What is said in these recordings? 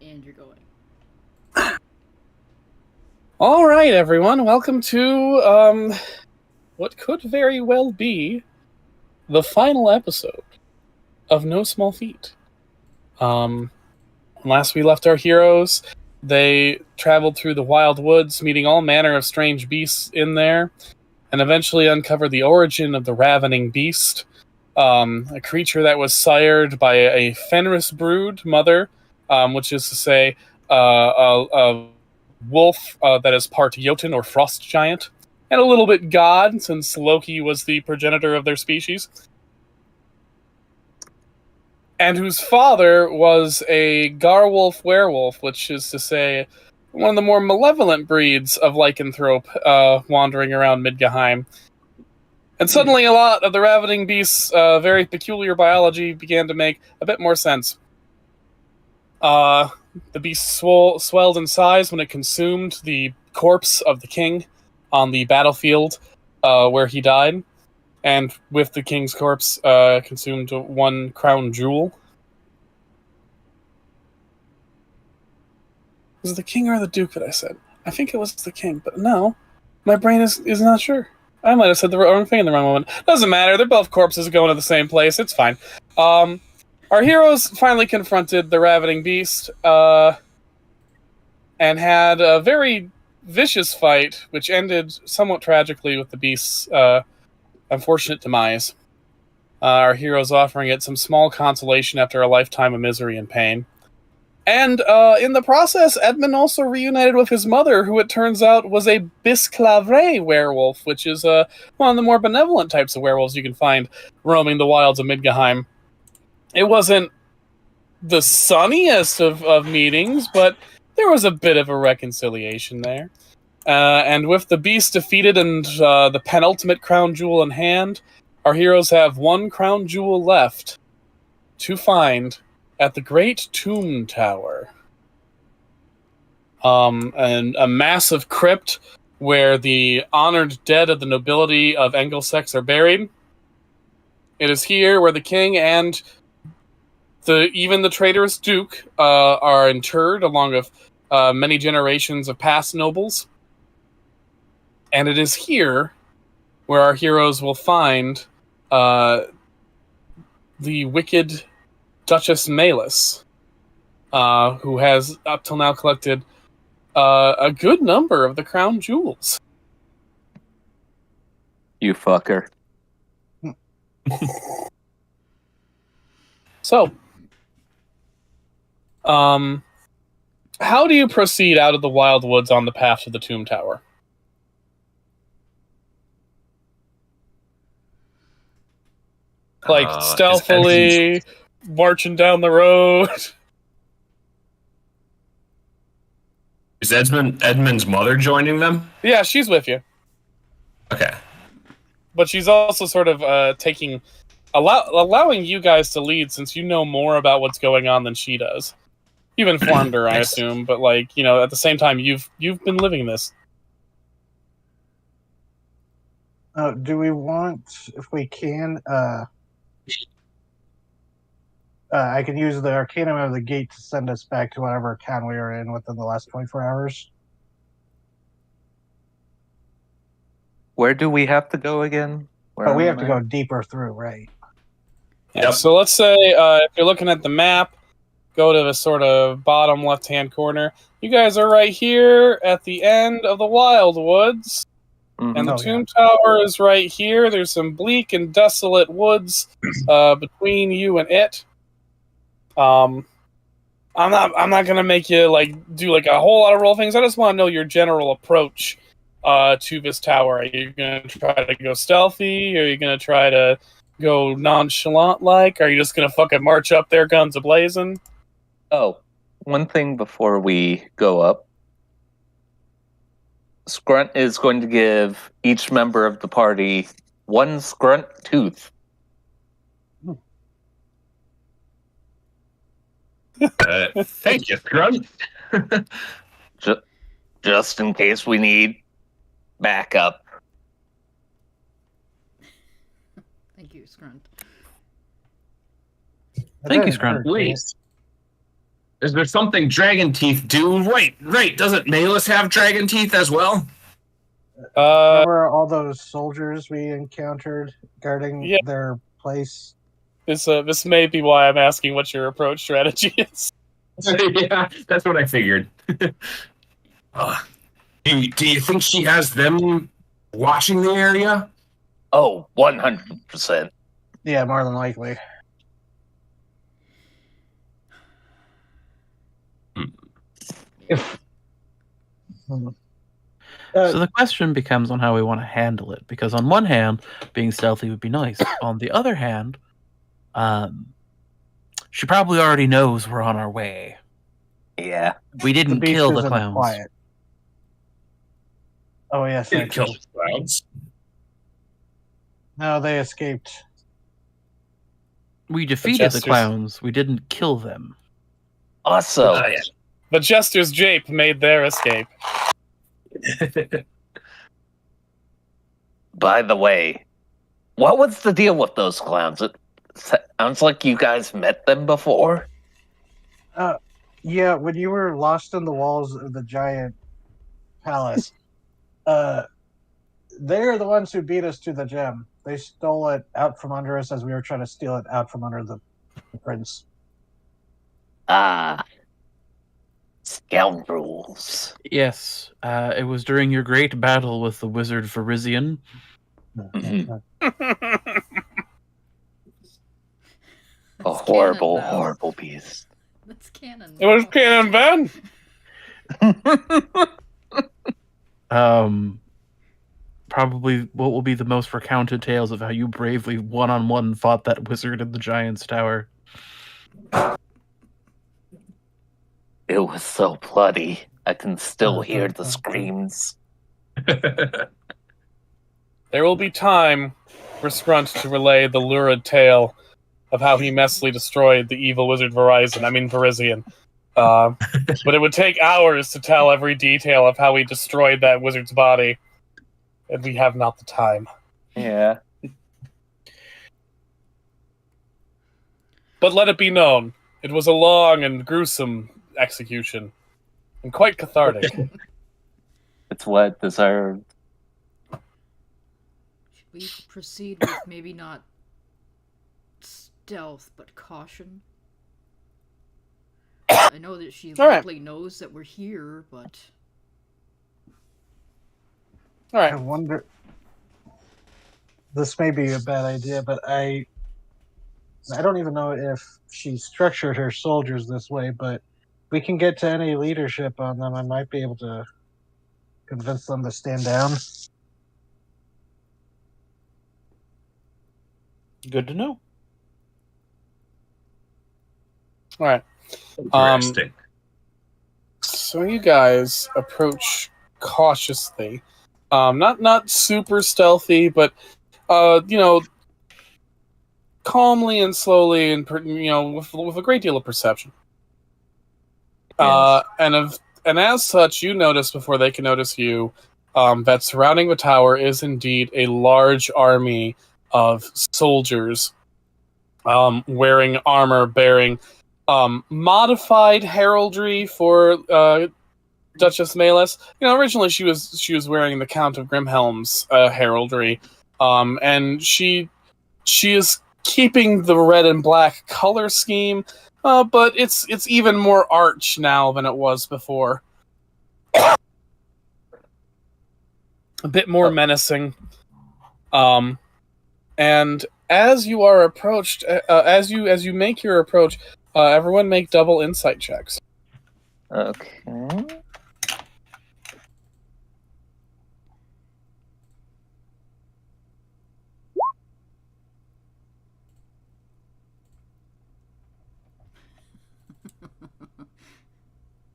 And you're going. All right, everyone. Welcome to what could very well be the final episode of No Small Feat. Last we left our heroes, they traveled through the wild woods, meeting all manner of strange beasts in there, and eventually uncovered the origin of the Ravening Beast, a creature that was sired by a Fenris brood mother, which is to say, a wolf that is part Jotun or frost giant, and a little bit god, since Loki was the progenitor of their species, and whose father was a Garwolf werewolf, which is to say, one of the more malevolent breeds of lycanthrope wandering around Midgahheim. And suddenly a lot of the Ravening Beast's very peculiar biology began to make a bit more sense. The beast swelled in size when it consumed the corpse of the king on the battlefield where he died, and with the king's corpse consumed one crown jewel. Was it the king or the duke that I said? I think it was the king, but no, my brain is not sure. I might have said the wrong thing in the wrong moment. Doesn't matter, they're both corpses going to the same place, it's fine. Our heroes finally confronted the Ravening Beast, and had a very vicious fight, which ended somewhat tragically with the beast's unfortunate demise. Our heroes offering it some small consolation after a lifetime of misery and pain. And in the process, Edmund also reunited with his mother, who it turns out was a Bisclavre werewolf, which is one of the more benevolent types of werewolves you can find roaming the wilds of Midgahheim. It wasn't the sunniest of meetings, but there was a bit of a reconciliation there. And with the beast defeated and the penultimate crown jewel in hand, our heroes have one crown jewel left to find at the Great Tomb Tower. And a massive crypt where the honored dead of the nobility of Engelsex are buried. It is here where the king and even the traitorous duke are interred, along with many generations of past nobles. And it is here where our heroes will find the wicked Duchess Malus, who has up till now collected a good number of the crown jewels. You fucker. So, how do you proceed out of the wild woods on the path to the Tomb Tower? Like, stealthily marching down the road? Is Edmund's mother joining them? Yeah, she's with you. Okay. But she's also sort of allowing you guys to lead, since you know more about what's going on than she does. You've informed her, I assume, but at the same time, you've been living this. Do we want, if we can, I can use the Arcanum of the Gate to send us back to whatever town we were in within the last 24 hours. Where do we have to go again? But we have to go deeper through, right? Yeah, Yep. So let's say if you're looking at the map, go to the sort of bottom left-hand corner. You guys are right here at the end of the Wild Woods. And the Tomb Tower is right here. There's some bleak and desolate woods between you and it. I'm not gonna make you do a whole lot of roll things. I just want to know your general approach to this tower. Are you gonna try to go stealthy? Are you gonna try to go nonchalant like? Are you just gonna fucking march up there guns a-blazing? Oh, one thing before we go up. Scrunt is going to give each member of the party one Scrunt tooth. Thank you, Scrunt. Just in case we need backup. Thank you, Scrunt. Thank you, Scrunt. Please. Is there something dragon teeth do? Right. Doesn't Malus have dragon teeth as well? Remember all those soldiers we encountered guarding Yeah. their place? This may be why I'm asking what your approach strategy is. Yeah, that's what I figured. Do you think she has them watching the area? Oh, 100%. Yeah, more than likely. If So the question becomes on how we want to handle it, because on one hand, being stealthy would be nice. On the other hand, she probably already knows we're on our way. Yeah. We the didn't beast kill the isn't clowns. quiet. Oh yes, Didn't kill the clouds. No, they escaped. We defeated the jesters. clowns. We didn't kill them. Also, Yeah. The Jester's Jape made their escape. by the way, what was the deal with those clowns? It sounds like you guys met them before. Yeah, when you were lost in the walls of the giant palace, they're the ones who beat us to the gem. They stole it out from under us as we were trying to steal it out from under the prince. Ah. Scoundrels. Yes, it was during your great battle with the wizard Verizian. Mhm. It's A horrible, canon now. horrible beast. That's canon. It was now. Canon Ben. Probably what will be the most recounted tales of how you bravely one-on-one fought that wizard in the Giant's Tower. It was so bloody. I can still hear the screams. There will be time for Scrunt to relay the lurid tale of how he messily destroyed the evil wizard Verizian. But it would take hours to tell every detail of how he destroyed that wizard's body. And we have not the time. Yeah. But let it be known, it was a long and gruesome execution. And quite cathartic. It's what deserved. Should we proceed with maybe not stealth, but caution? I know that she All right. likely knows that we're here, but All I right. wonder. This may be a bad idea, but I don't even know if she structured her soldiers this way, but we can get to any leadership on them. I might be able to convince them to stand down. Good to know. All right. Interesting. So you guys approach cautiously. Not super stealthy, but calmly and slowly, and with a great deal of perception. Yes. And as such, you notice before they can notice you that surrounding the tower is indeed a large army of soldiers wearing armor, bearing modified heraldry for Duchess Malus. Originally she was wearing the Count of Grimhelm's heraldry, and she is keeping the red and black color scheme, but it's even more arch now than it was before. A bit more menacing. And as you are approached, as you make your approach, everyone make double insight checks. Okay.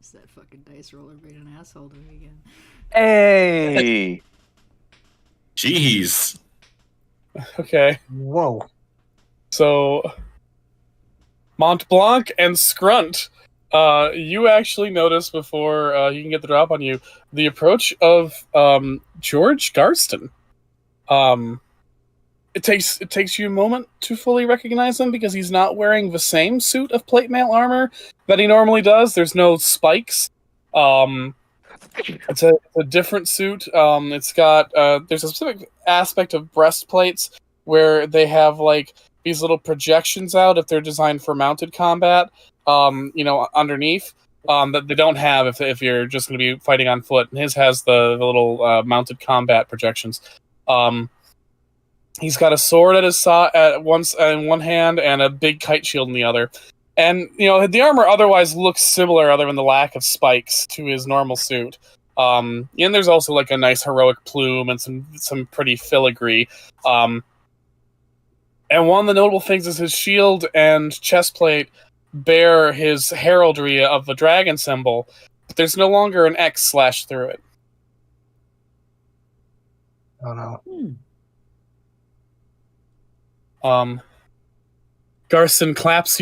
is that fucking dice roller being an asshole to me again? Hey! Jeez. Okay, Whoa. so Mont Blanc and Scrunt, you actually notice before you can get the drop on you the approach of George Garston. it takes you a moment to fully recognize him because he's not wearing the same suit of plate mail armor that he normally does. There's no spikes. It's a different suit. It's got there's a specific aspect of breastplates where they have like these little projections out if they're designed for mounted combat. Underneath that they don't have if you're just going to be fighting on foot. And his has the little mounted combat projections. He's got a sword at his side in one hand and a big kite shield in the other. And the armor otherwise looks similar, other than the lack of spikes, to his normal suit. And there's also like a nice heroic plume and some pretty filigree. And one of the notable things is his shield and chest plate bear his heraldry of the dragon symbol, but there's no longer an X slashed through it. Oh no. Garson claps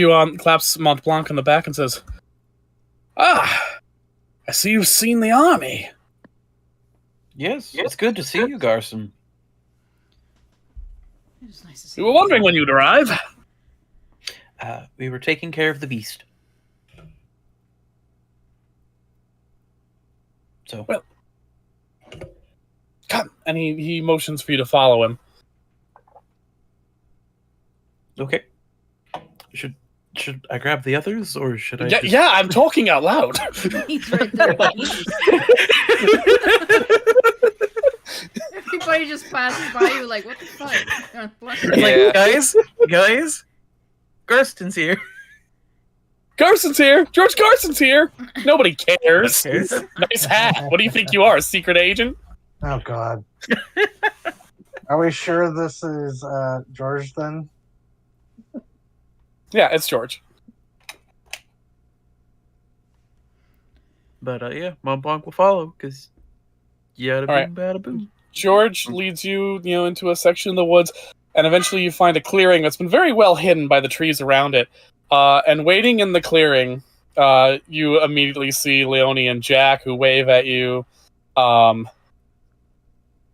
Mont Blanc on the back and says, "Ah, I see you've seen the army." Yes, it's good to see you, Garson. It was nice to see You were wondering when you'd arrive. We were taking care of the beast. So, Well, come. And he motions for you to follow him. okay. Should I grab the others, or should I? Yeah, I'm talking out loud. He's right there. Everybody just passes by you like, what the fuck? Like, guys, Garston's here. Garson's here. George Garson's here. Nobody cares. Nice hat. What do you think you are, a secret agent? Oh god. Are we sure this is George then? Yeah, it's George. But yeah, Mont Blanc will follow because yada boom, right. bada boom. George leads you, into a section of the woods, and eventually you find a clearing that's been very well hidden by the trees around it. And waiting in the clearing, you immediately see Leone and Jack, who wave at you.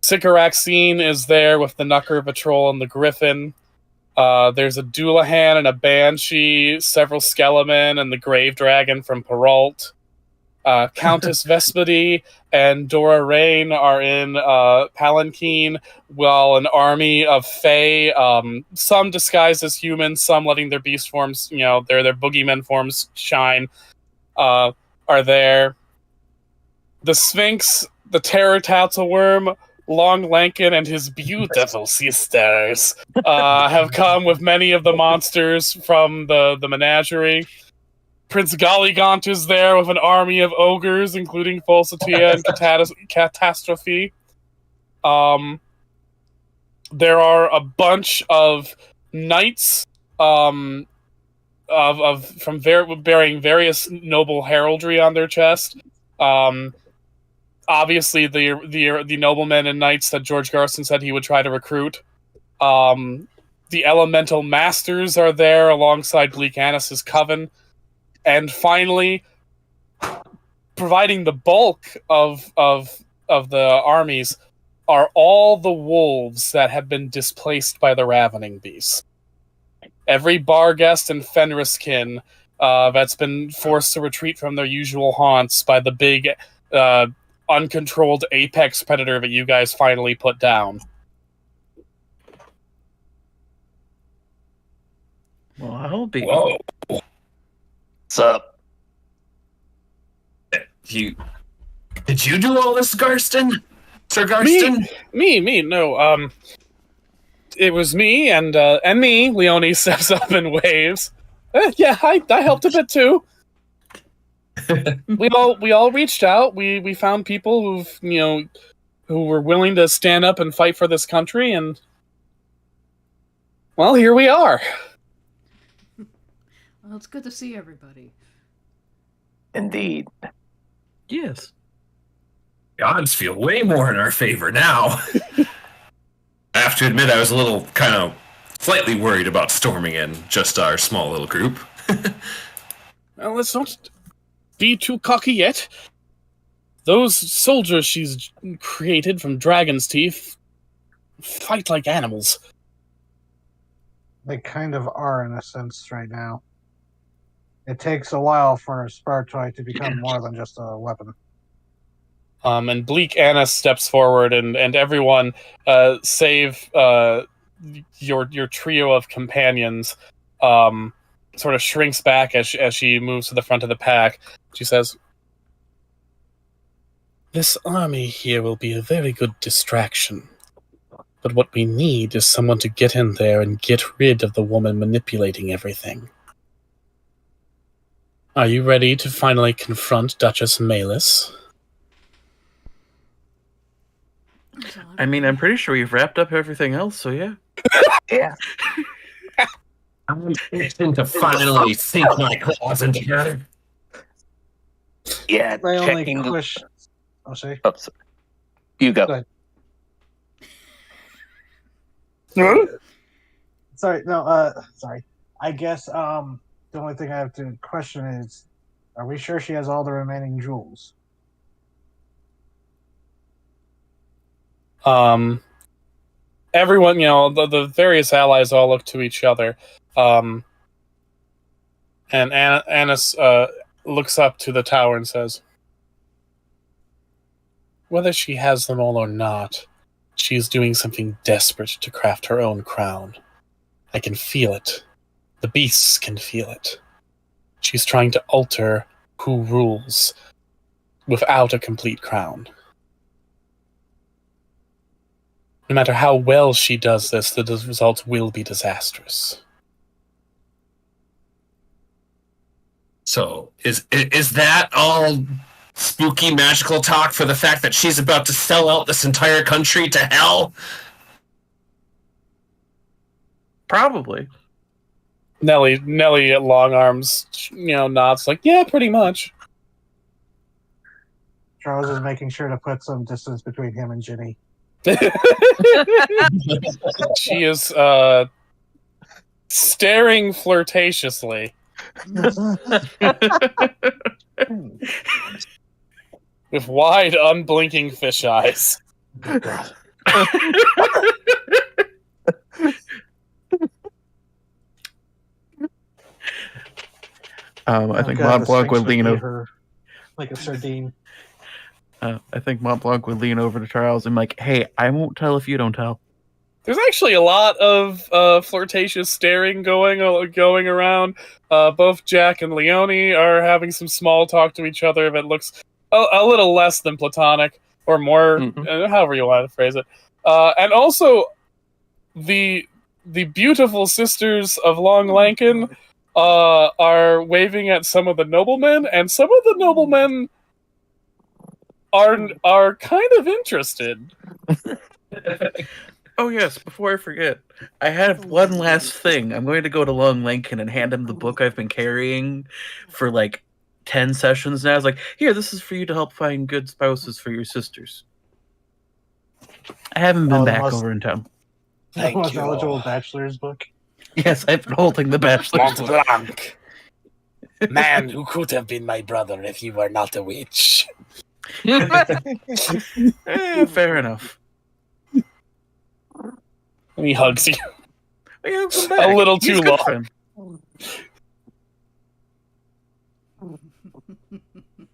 Sycoraxine is there with the Knucker Patrol and the Griffin. There's a Doulahan and a Banshee, several Skelemen, and the Grave Dragon from Peralt. Countess Vespody and Dora Rain are in Palanquin, while an army of Fae, some disguised as humans, some letting their beast forms, their boogeyman forms shine, are there. The Sphinx, the Terror Tatzelworm, Long Lankin, and his beautiful sisters have come with many of the monsters from the menagerie. Prince Gollygaunt is there with an army of ogres, including Falsitia and Catastrophe. There are a bunch of knights bearing various noble heraldry on their chest. Obviously, the noblemen and knights that George Garson said he would try to recruit. The elemental masters are there alongside Bleak Annis's coven. And finally, providing the bulk of the armies are all the wolves that have been displaced by the ravening beasts. Every Barghest and Fenriskin that's been forced to retreat from their usual haunts by the big, uncontrolled apex predator that you guys finally put down. Well, I'll be. Whoa. What's up? Did you do all this, Garston? Sir Garston? Me, no, it was me and me. Leone steps up and waves. Yeah, I helped a bit too. we all reached out. We found people who were willing to stand up and fight for this country, and well, here we are. Well, it's good to see everybody. Indeed. Yes. The odds feel way more in our favor now. I have to admit, I was a little kind of slightly worried about storming in just our small little group. Well, let's not be too cocky yet. Those soldiers she's created from Dragon's Teeth fight like animals. They kind of are in a sense right now. It takes a while for a Spartoid to become more than just a weapon. And Bleak Anna steps forward, and everyone, save your trio of companions, sort of shrinks back as she moves to the front of the pack. She says, "This army here will be a very good distraction. But what we need is someone to get in there and get rid of the woman manipulating everything. Are you ready to finally confront Duchess Malus?" I mean, I'm pretty sure we've wrapped up everything else, so yeah. Yeah. I'm itching to finally sink my claws into her. Yeah, My only checking. question. Oh, sorry. Oh, sorry. You go. Go ahead. Sorry, no, sorry. I guess the only thing I have to question is, are we sure she has all the remaining jewels? Everyone, the various allies all look to each other. And Annis looks up to the tower and says, "Whether she has them all or not, she is doing something desperate to craft her own crown. I can feel it. The beasts can feel it. She's trying to alter who rules without a complete crown. No matter how well she does this, the results will be disastrous." So, is that all spooky magical talk for the fact that she's about to sell out this entire country to hell? Probably. Nelly at long arms, nods like, "Yeah, pretty much." Charles is making sure to put some distance between him and Ginny. She is staring flirtatiously with wide, unblinking fish eyes. I think God, Mont the Blanc would Sphinx lean be over. her like a sardine. I think Mont Blanc would lean over to Charles and like, "Hey, I won't tell if you don't tell." There's actually a lot of flirtatious staring going around. Both Jack and Leonie are having some small talk to each other that looks a little less than platonic, or more, however you want to phrase it. And also, the beautiful sisters of Long Lankin are waving at some of the noblemen, and some of the noblemen are kind of interested. Oh yes, before I forget, I have one last thing. I'm going to go to Long Lincoln and hand him the book I've been carrying for like 10 sessions now. I was like, "Here, this is for you to help find good spouses for your sisters." I haven't been the back most- over in town. The most eligible bachelor's book. Yes, I've been holding the bachelor's. Mont Blanc, man who could have been my brother if he were not a witch. Fair enough. And he hugs you. Yeah, come back. A little He's too a good long. friend.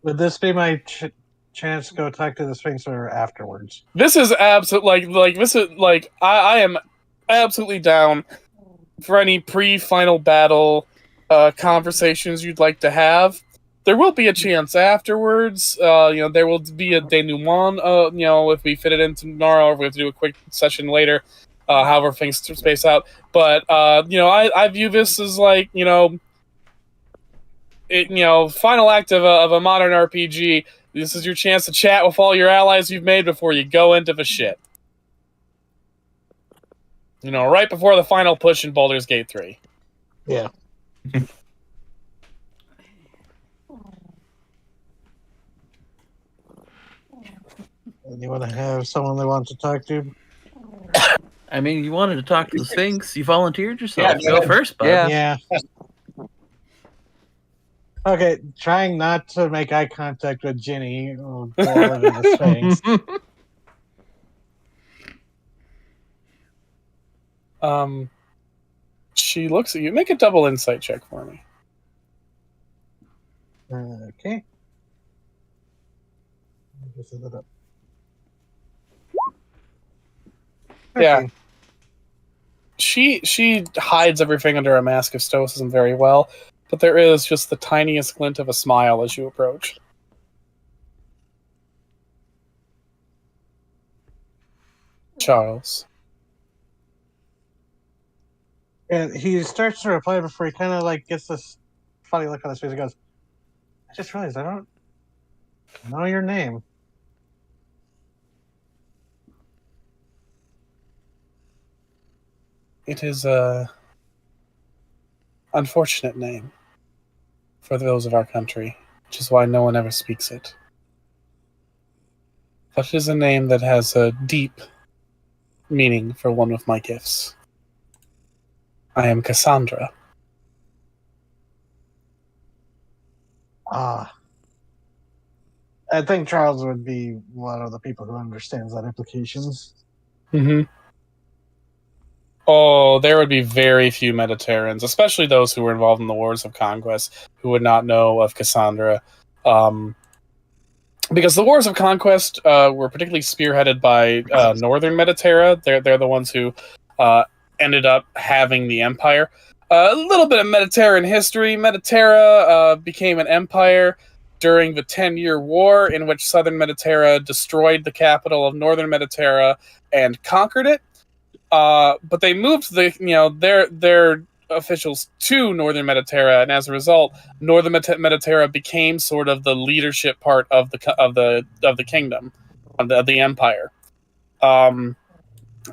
Would this be my chance to go talk to the Sphinx or afterwards? This is absolute I am absolutely down for any pre-final battle conversations you'd like to have. There will be a chance afterwards. There will be a denouement. If we fit it in tomorrow, or if we have to do a quick session later, however things space out. But I view this as like final act of a modern RPG. This is your chance to chat with all your allies you've made before you go into the shit. Right before the final push in Baldur's Gate 3. Yeah. You want to have someone they want to talk to? I mean, you wanted to talk to the Sphinx. You volunteered yourself. Yeah, Go first, bud. Yeah. Okay, trying not to make eye contact with Ginny. Or go over to the Sphinx. she looks at you. Make a double insight check for me. Okay. Just set that up. Yeah. Okay. She hides everything under a mask of stoicism very well, but there is just the tiniest glint of a smile as you approach. Charles. And he starts to reply before he kind of like gets this funny look on his face. He goes, "I just realized I don't know your name." It is a unfortunate name for those of our country, which is why no one ever speaks it. But it is a name that has a deep meaning for one of my gifts. I am Cassandra. Ah. I think Charles would be one of the people who understands that implications. Mm-hmm. Oh, there would be very few Mediterrans, especially those who were involved in the Wars of Conquest, who would not know of Cassandra. Because the Wars of Conquest were particularly spearheaded by Northern Mediterra. They're the ones who ended up having the empire. A little bit of Mediterranean history. Mediterra became an empire during the 10-year war, in which Southern Mediterra destroyed the capital of Northern Mediterra and conquered it. But they moved their officials to Northern Mediterra, and as a result, Northern Mediterra became sort of the leadership part of the kingdom, of the empire.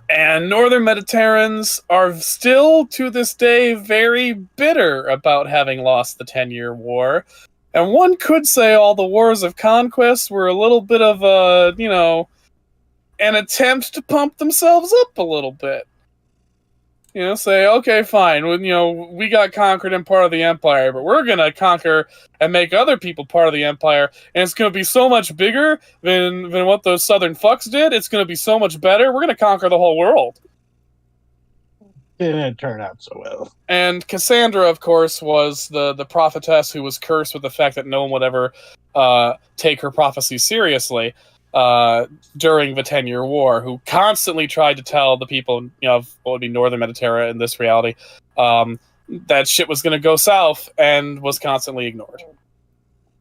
And Northern Mediterrans are still, to this day, very bitter about having lost the 10-year war. And one could say all the wars of conquest were a little bit of an attempt to pump themselves up a little bit. Say, okay, fine, we got conquered and part of the empire, but we're going to conquer and make other people part of the empire, and it's going to be so much bigger than what those southern fucks did. It's going to be so much better. We're going to conquer the whole world. Didn't turn out so well. And Cassandra, of course, was the prophetess who was cursed with the fact that no one would ever take her prophecy seriously during the 10-year war, who constantly tried to tell the people of what would be Northern Mediterra in this reality that shit was going to go south, and was constantly ignored.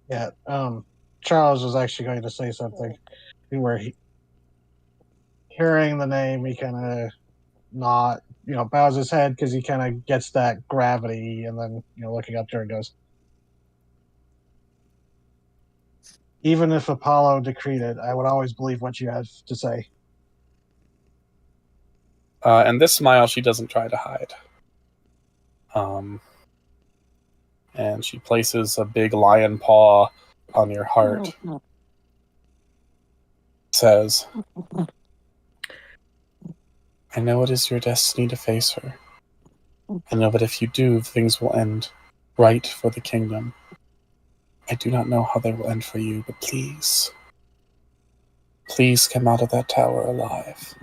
Yeah, Charles was actually going to say something where hearing the name, he kind of bows his head because he kind of gets that gravity, and then looking up to her goes, "Even if Apollo decreed it, I would always believe what you have to say." And this smile she doesn't try to hide. And she places a big lion paw on your heart. Says, I know it is your destiny to face her. I know that if you do, things will end right for the kingdom. I do not know how they will end for you, but please come out of that tower alive.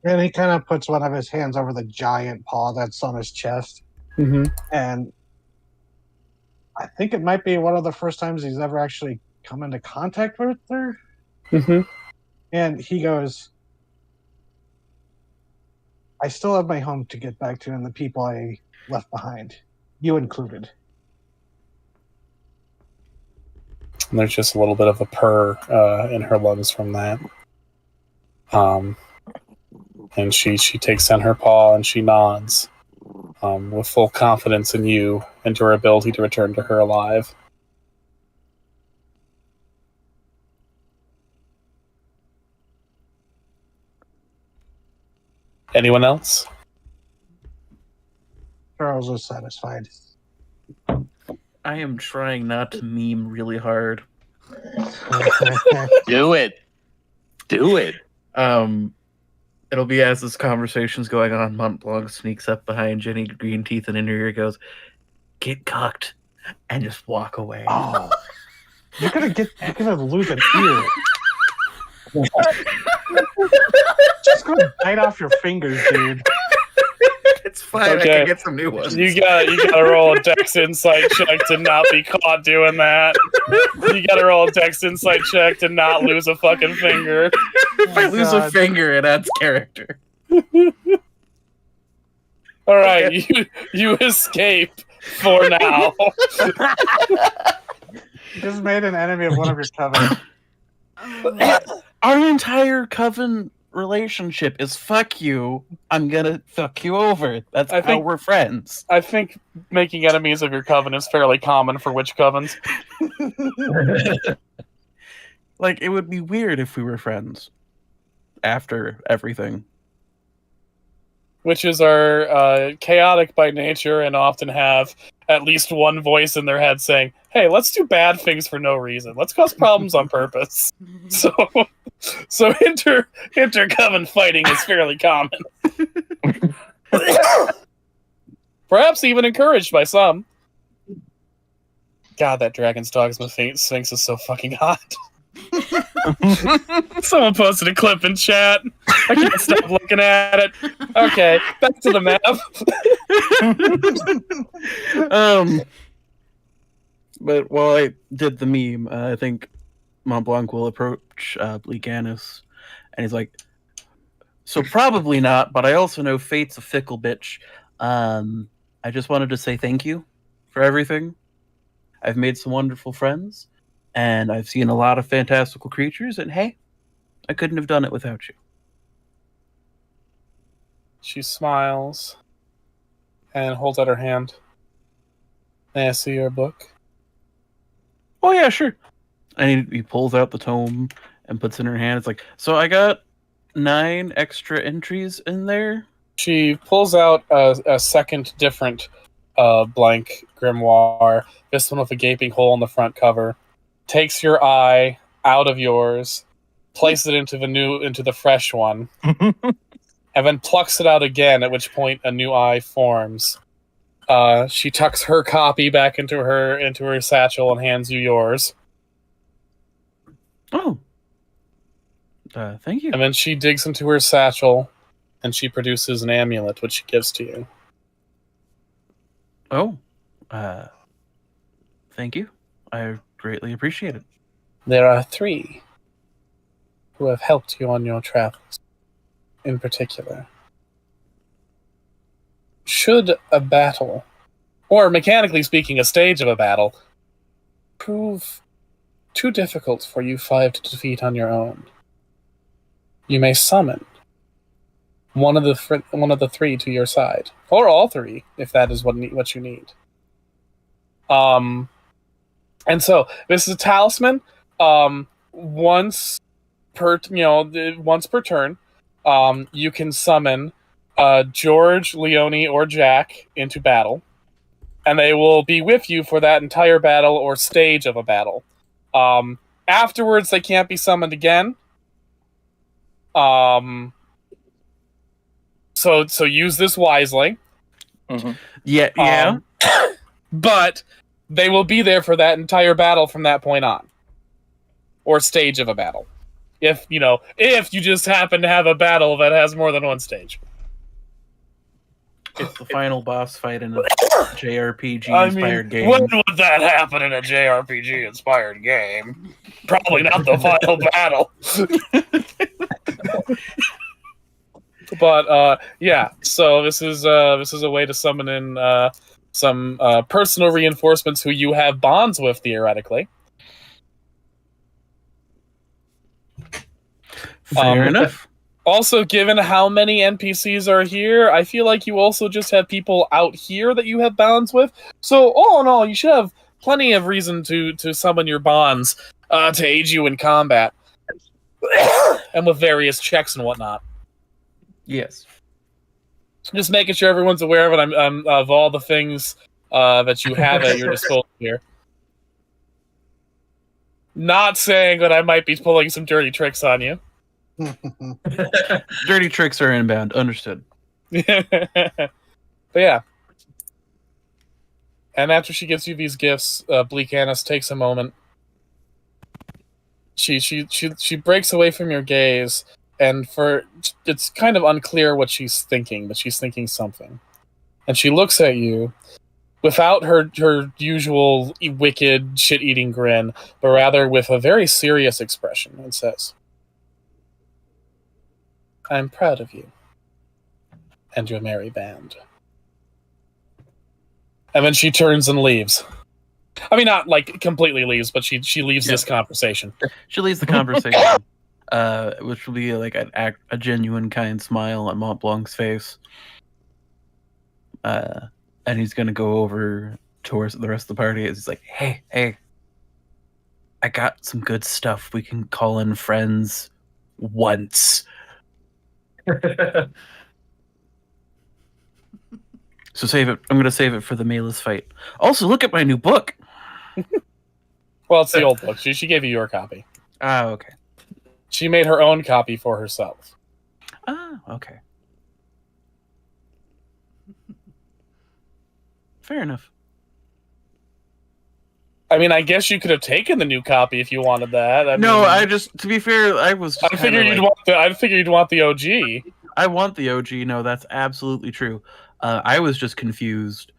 And he kind of puts one of his hands over the giant paw that's on his chest. Mm-hmm. And I think it might be one of the first times he's ever actually come into contact with her. Mm-hmm. And he goes, I still have my home to get back to and the people I left behind, you included. And there's just a little bit of a purr in her lungs from that. And she takes down her paw and she nods with full confidence in you and your ability to return to her alive. Anyone else? Charles was satisfied. I am trying not to meme really hard. Do it. It'll be as this conversation's going on, Montblanc sneaks up behind Jenny Green Teeth and in her ear goes, "Get cucked," and just walk away. Oh, you're gonna lose an ear. Just go bite off your fingers, dude. It's fine. I Okay. can get some new ones. You gotta roll a Dex Insight check to not be caught doing that. You gotta roll a Dex Insight check to not lose a fucking finger. If I Oh, lose a God. finger, it adds character. All right, you escape for now. You just made an enemy of one of your coven. Our entire coven relationship is fuck you. I'm gonna fuck you over. That's I how think- we're friends. I think making enemies of your coven is fairly common for witch covens. Like, it would be weird if we were friends after everything. Witches are chaotic by nature and often have at least one voice in their head saying, "Hey, let's do bad things for no reason. Let's cause problems on purpose." So inter coven fighting is fairly common. Perhaps even encouraged by some. God, that Dragon's Dogma Sphinx is so fucking hot. Someone posted a clip in chat. I can't stop looking at it. Okay, back to the map. But while I did the meme, I think Mont Blanc will approach Bleakanus, and he's like, "So probably not, but I also know fate's a fickle bitch. I just wanted to say thank you for everything. I've made some wonderful friends, and I've seen a lot of fantastical creatures, and hey, I couldn't have done it without you." She smiles and holds out her hand. May I see your book? "Oh yeah, sure." And he pulls out the tome and puts it in her hand. It's like, "So I got 9 extra entries in there." She pulls out a second different blank grimoire, this one with a gaping hole in the front cover, takes your eye out of yours, places it into the fresh one, and then plucks it out again, at which point a new eye forms. She tucks her copy back into her satchel and hands you yours. Oh. Thank you. And then she digs into her satchel and she produces an amulet, which she gives to you. Oh. Thank you. I greatly appreciate it. There are 3 who have helped you on your travels, in particular. Should a battle, or mechanically speaking, a stage of a battle, prove too difficult for you 5 to defeat on your own, you may summon one of the 3 to your side, or all 3, if that is what you need. And so this is a talisman. Once per turn, you can summon George, Leone, or Jack into battle, and they will be with you for that entire battle or stage of a battle. Afterwards, they can't be summoned again. So use this wisely. Yeah. But they will be there for that entire battle from that point on, or stage of a battle. If you just happen to have a battle that has more than one stage. It's the final boss fight in a JRPG I inspired mean, game. when would that happen in a JRPG inspired game? Probably not the final battle. But yeah, so this is a way to summon in some personal reinforcements who you have bonds with, theoretically. Fair enough. Also, given how many NPCs are here, I feel like you also just have people out here that you have bonds with. So, all in all, you should have plenty of reason to summon your bonds to aid you in combat. And with various checks and whatnot. Yes. Just making sure everyone's aware of it. I'm of all the things that you have at your disposal here. Not saying that I might be pulling some dirty tricks on you. Dirty tricks are inbound. Understood. But yeah. And after she gives you these gifts, Bleakanus takes a moment She breaks away from your gaze, and it's kind of unclear what she's thinking, but she's thinking something. And she looks at you without her usual wicked shit-eating grin, but rather with a very serious expression, and says, "I'm proud of you and your merry band." And then she turns and leaves. I mean, not like completely leaves, but she leaves this conversation. She leaves the conversation, which will be like a genuine kind smile on Mont Blanc's face. And he's gonna go over towards the rest of the party. He's like, "Hey, I got some good stuff. We can call in friends once." So save it. I'm gonna save it for the Malus fight. Also, look at my new book. Well, it's the old book. She gave you your copy. Ah, okay. She made her own copy for herself. Ah, okay. Fair enough. I mean, I guess you could have taken the new copy if you wanted that. I just, to be fair, I was. Just I figured you'd want the. I figured you'd want the OG. I want the OG. No, that's absolutely true. I was just confused.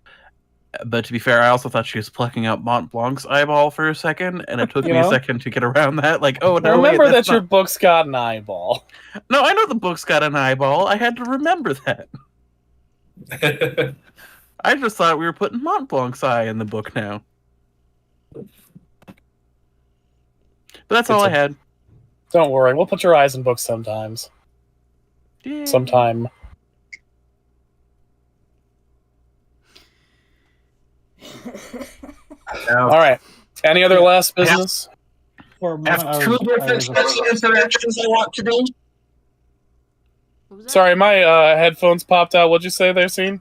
But to be fair, I also thought she was plucking out Mont Blanc's eyeball for a second, and it took me a second to get around that. Like, oh no! Remember that your book's got an eyeball. No, I know the book's got an eyeball. I had to remember that. I just thought we were putting Mont Blanc's eye in the book now. But that's all I had. Don't worry, we'll put your eyes in books sometimes. Yay. Sometime. All right. Any other last business? For I have two different sets of interactions I want to do. What was that? Sorry, my headphones popped out. What'd you say there, Scene?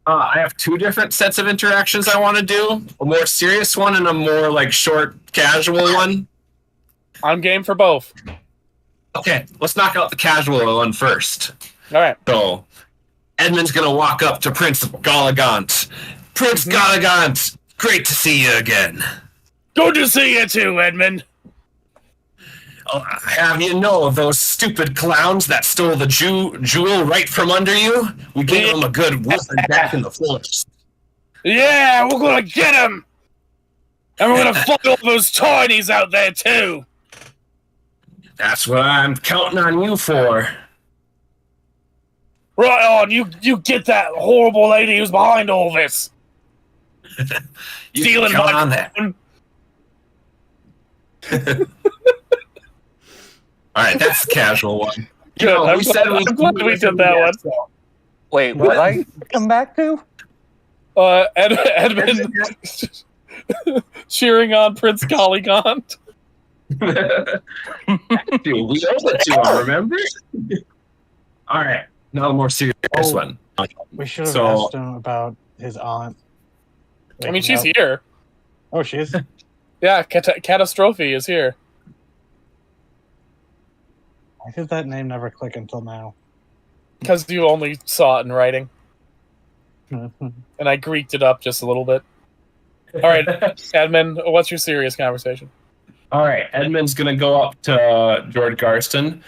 I have two different sets of interactions I want to do. A more serious one and a more like short, casual one. I'm game for both. Okay, let's knock out the casual one first. All right. So, Edmund's gonna walk up to Prince Galagant. Prince Galagant, great to see you again. Good to see you too, Edmund. Have you know of those stupid clowns that stole the jewel right from under you? We gave them a good whooping back in the forest. Yeah, we're gonna get him, and we're gonna fuck all those tinies out there too. That's what I'm counting on you for. Right on, you get that horrible lady who's behind all this. You Stealing can count my on that. All right, that's the casual one. Good. I'm glad we did that one. Wait, what I come back to? Edmund cheering on Prince Galagant. Dude, we owe it to him, remember? All right, now the more serious one. We should have So- asked him about his aunt. I mean, she's here. Oh, she is? Yeah, Catastrophe is here. Why did that name never click until now? Because you only saw it in writing. And I Greeked it up just a little bit. All right, Edmund, what's your serious conversation? All right, Edmund's gonna go up to George Garston.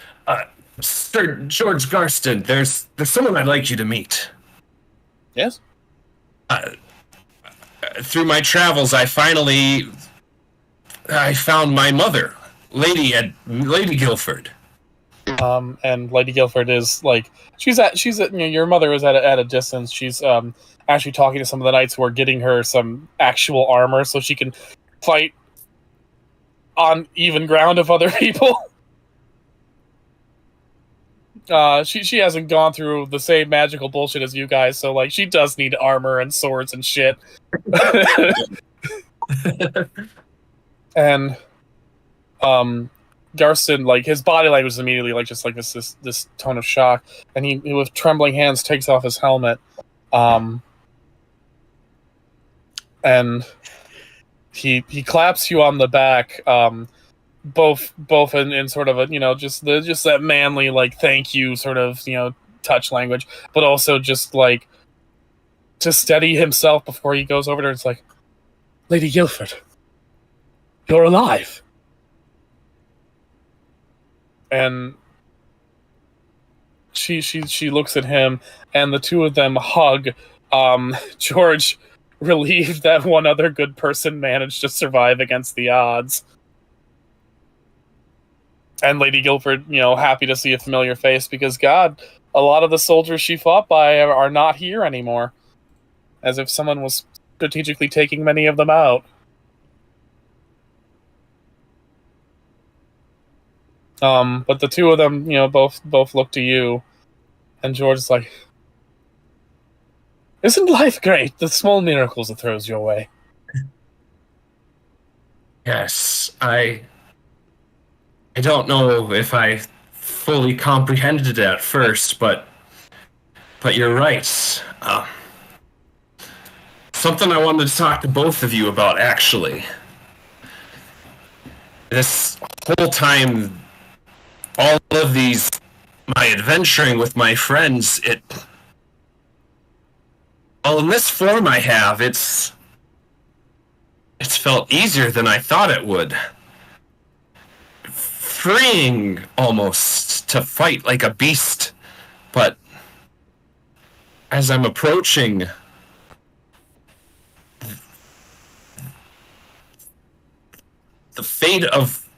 Sir George Garston, there's someone I'd like you to meet. Yes? Through my travels, I found my mother, Lady Guilford. And Lady Guilford is like she's at your mother is at a distance. She's actually talking to some of the knights who are getting her some actual armor so she can fight on even ground of other people. She hasn't gone through the same magical bullshit as you guys, so like she does need armor and swords and shit. And Garston, like his body language is immediately like just like this tone of shock, and he with trembling hands takes off his helmet, and he claps you on the back, both in sort of a just that manly like thank you sort of touch language, but also just like to steady himself before he goes over there. It's like, Lady Guilford, you're alive. and she looks at him, and the two of them hug. George, relieved that one other good person managed to survive against the odds. And Lady Guilford, happy to see a familiar face, because God, a lot of the soldiers she fought by are not here anymore. As if someone was strategically taking many of them out. But the two of them, both look to you, and George's like, "Isn't life great? The small miracles it throws your way." Yes, I don't know if I fully comprehended it at first, but you're right. Something I wanted to talk to both of you about, actually. This whole time, all of my adventuring with my friends, in this form I have, it's felt easier than I thought it would. Freeing, almost, to fight like a beast. But as I'm approaching the fate of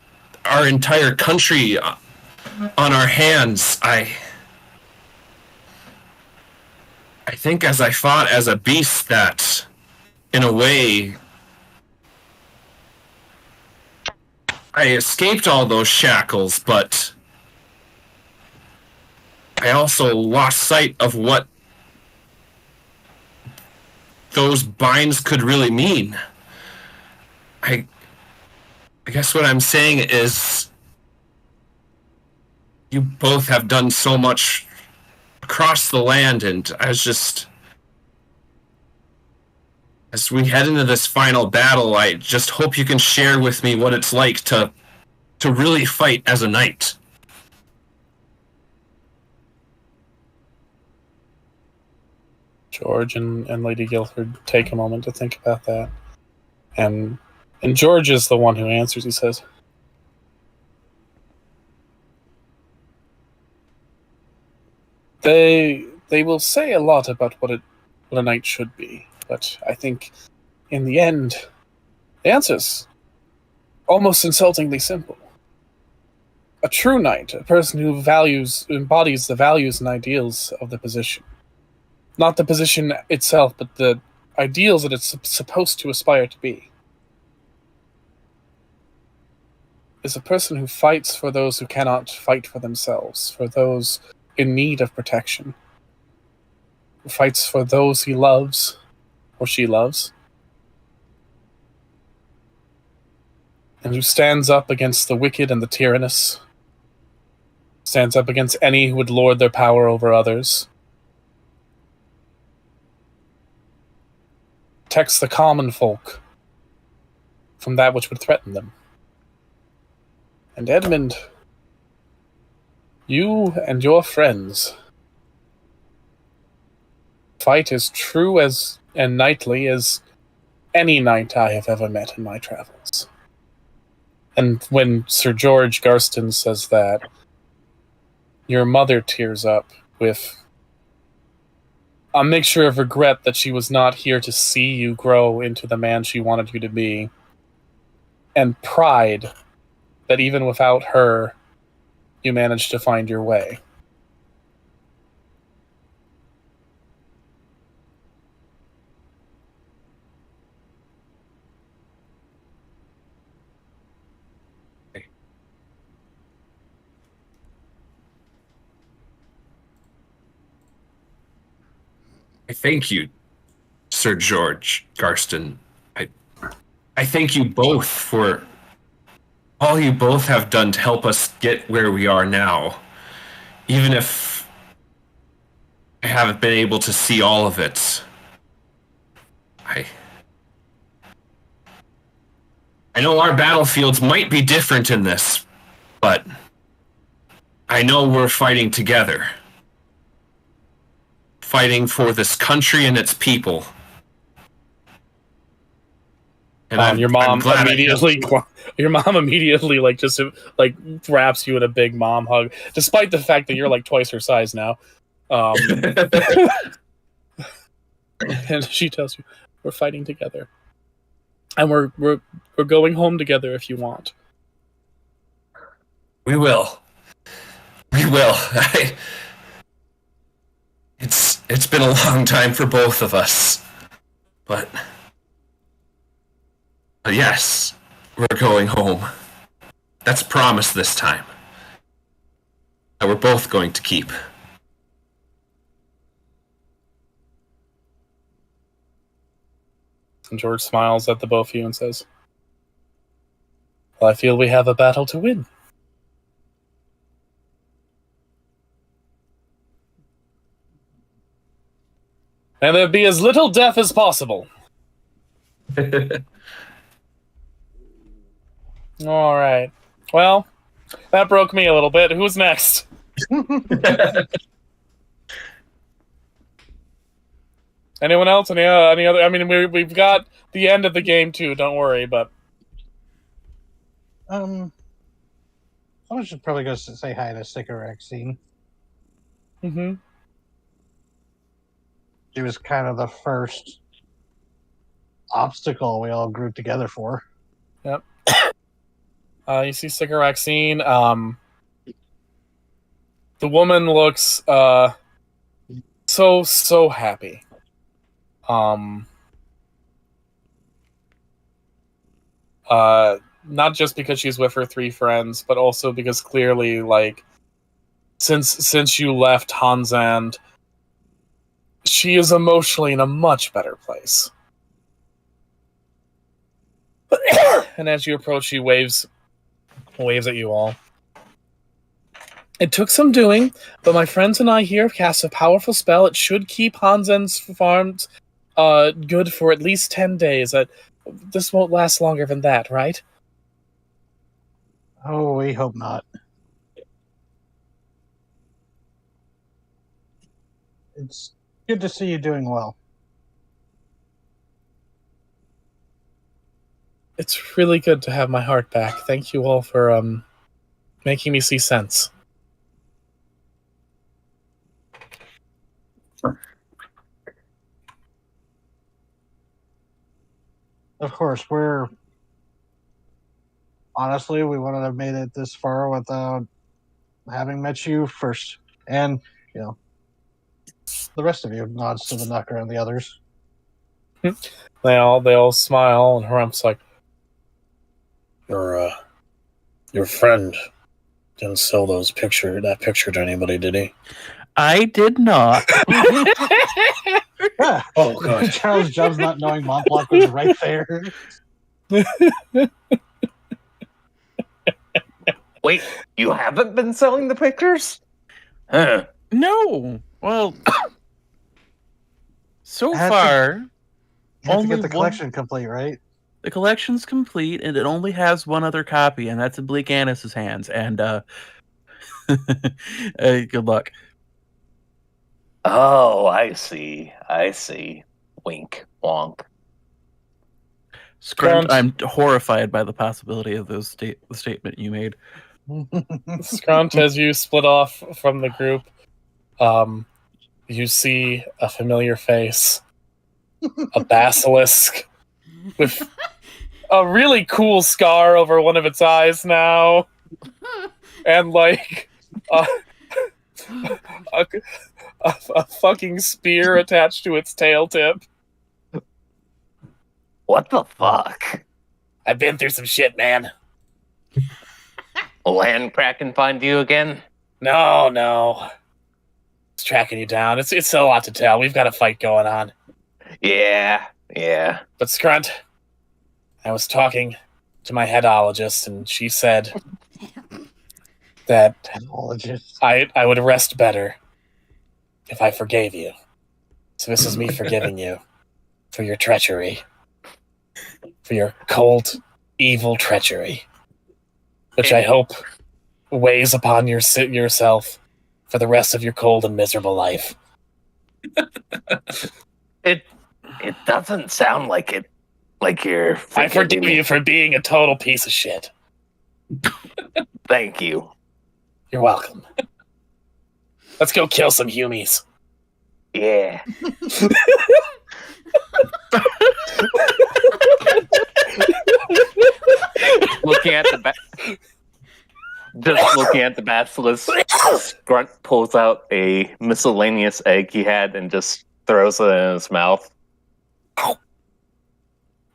our entire country on our hands, I think as I fought as a beast, that, in a way, I escaped all those shackles, but I also lost sight of what those binds could really mean. I guess what I'm saying is, you both have done so much across the land, and as we head into this final battle, I just hope you can share with me what it's like to really fight as a knight. George and Lady Guilford take a moment to think about that. And George is the one who answers. He says, They will say a lot about what a knight should be, but I think in the end, the answer's almost insultingly simple. A true knight, a person who embodies the values and ideals of the position. Not the position itself, but the ideals that it's supposed to aspire to be. Is a person who fights for those who cannot fight for themselves, for those in need of protection, who fights for those he loves or she loves, and who stands up against the wicked and the tyrannous, stands up against any who would lord their power over others, protects the common folk from that which would threaten them. And Edmund, you and your friends fight as true and knightly as any knight I have ever met in my travels. And when Sir George Garston says that, your mother tears up with a mixture of regret that she was not here to see you grow into the man she wanted you to be, and pride that even without her, you managed to find your way. I thank you, Sir George Garston. I thank you both for all you both have done to help us get where we are now. Even if I haven't been able to see all of it, I know our battlefields might be different in this, but I know we're fighting together. Fighting for this country and its people. And your I'm mom glad I helped immediately like just like wraps you in a big mom hug, despite the fact that you're like twice her size now. And she tells you, "We're fighting together, and we're going home together if you want." We will. We will. It's been a long time for both of us, but yes, we're going home. That's a promise this time that we're both going to keep. And George smiles at the both of you and says, "Well, I feel we have a battle to win." And there be as little death as possible. All right. Well, that broke me a little bit. Who's next? Anyone else? Any other? I mean, we've got the end of the game too. Don't worry, but Someone should probably go say hi to Sycoraxine. mm-hmm. She was kind of the first obstacle we all grew together for. Yep. You see Sycoraxine. The woman looks so happy. Not just because she's with her 3 friends, but also because clearly, like, since you left Hansand, she is emotionally in a much better place. And as you approach, she waves at you all. It took some doing, but my friends and I here have cast a powerful spell. It should keep Hansand's farms good for at least 10 days. This won't last longer than that, right? Oh, we hope not. It's good to see you doing well. It's really good to have my heart back. Thank you all for making me see sense. Of course, honestly, we wouldn't have made it this far without having met you first. And, the rest of you nods to the Knucker and the others. They all smile, and Harump's like, Your friend didn't sell that picture to anybody, did he? I did not. Yeah. Oh, God. Charles Jobs not knowing Montblanc was right there. Wait, you haven't been selling the pictures? Huh. No. Well, so I have to- far, You have to Only get the one- collection complete, right? the collection's complete, and it only has one other copy, and that's in Bleak Annis's hands. And good luck. Oh, I see. Wink, wonk. Scrunt, Scrunt. I'm horrified by the possibility of the statement you made. Scrunt, as you split off from the group, you see a familiar face. A basilisk with a really cool scar over one of its eyes now. And like a fucking spear attached to its tail tip. What the fuck? I've been through some shit, man. Land Kraken find you again? No. It's tracking you down. It's a lot to tell. We've got a fight going on. Yeah. But Scrunt, I was talking to my headologist, and she said that Apologies. I would rest better if I forgave you. So this is me forgiving you for your treachery. For your cold, evil treachery. Which I hope weighs upon yourself for the rest of your cold and miserable life. It doesn't sound like it Like you're. I forgive forgiving me. you for being a total piece of shit. Thank you. You're welcome. Let's go kill some humies. Yeah. Looking at the just looking at the basilisk, Grunt pulls out a miscellaneous egg he had and just throws it in his mouth.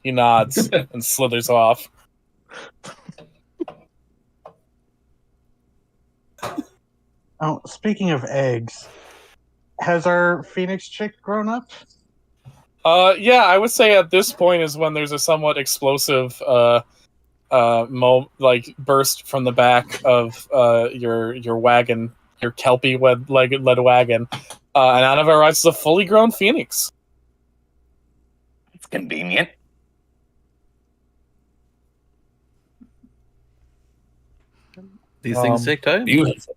He nods and slithers off. Oh, speaking of eggs, has our phoenix chick grown up? Yeah, I would say at this point is when there's a somewhat explosive burst from the back of your wagon, your kelpie led wagon, and out of it rises a fully grown phoenix. It's convenient. These things take time. Beautiful.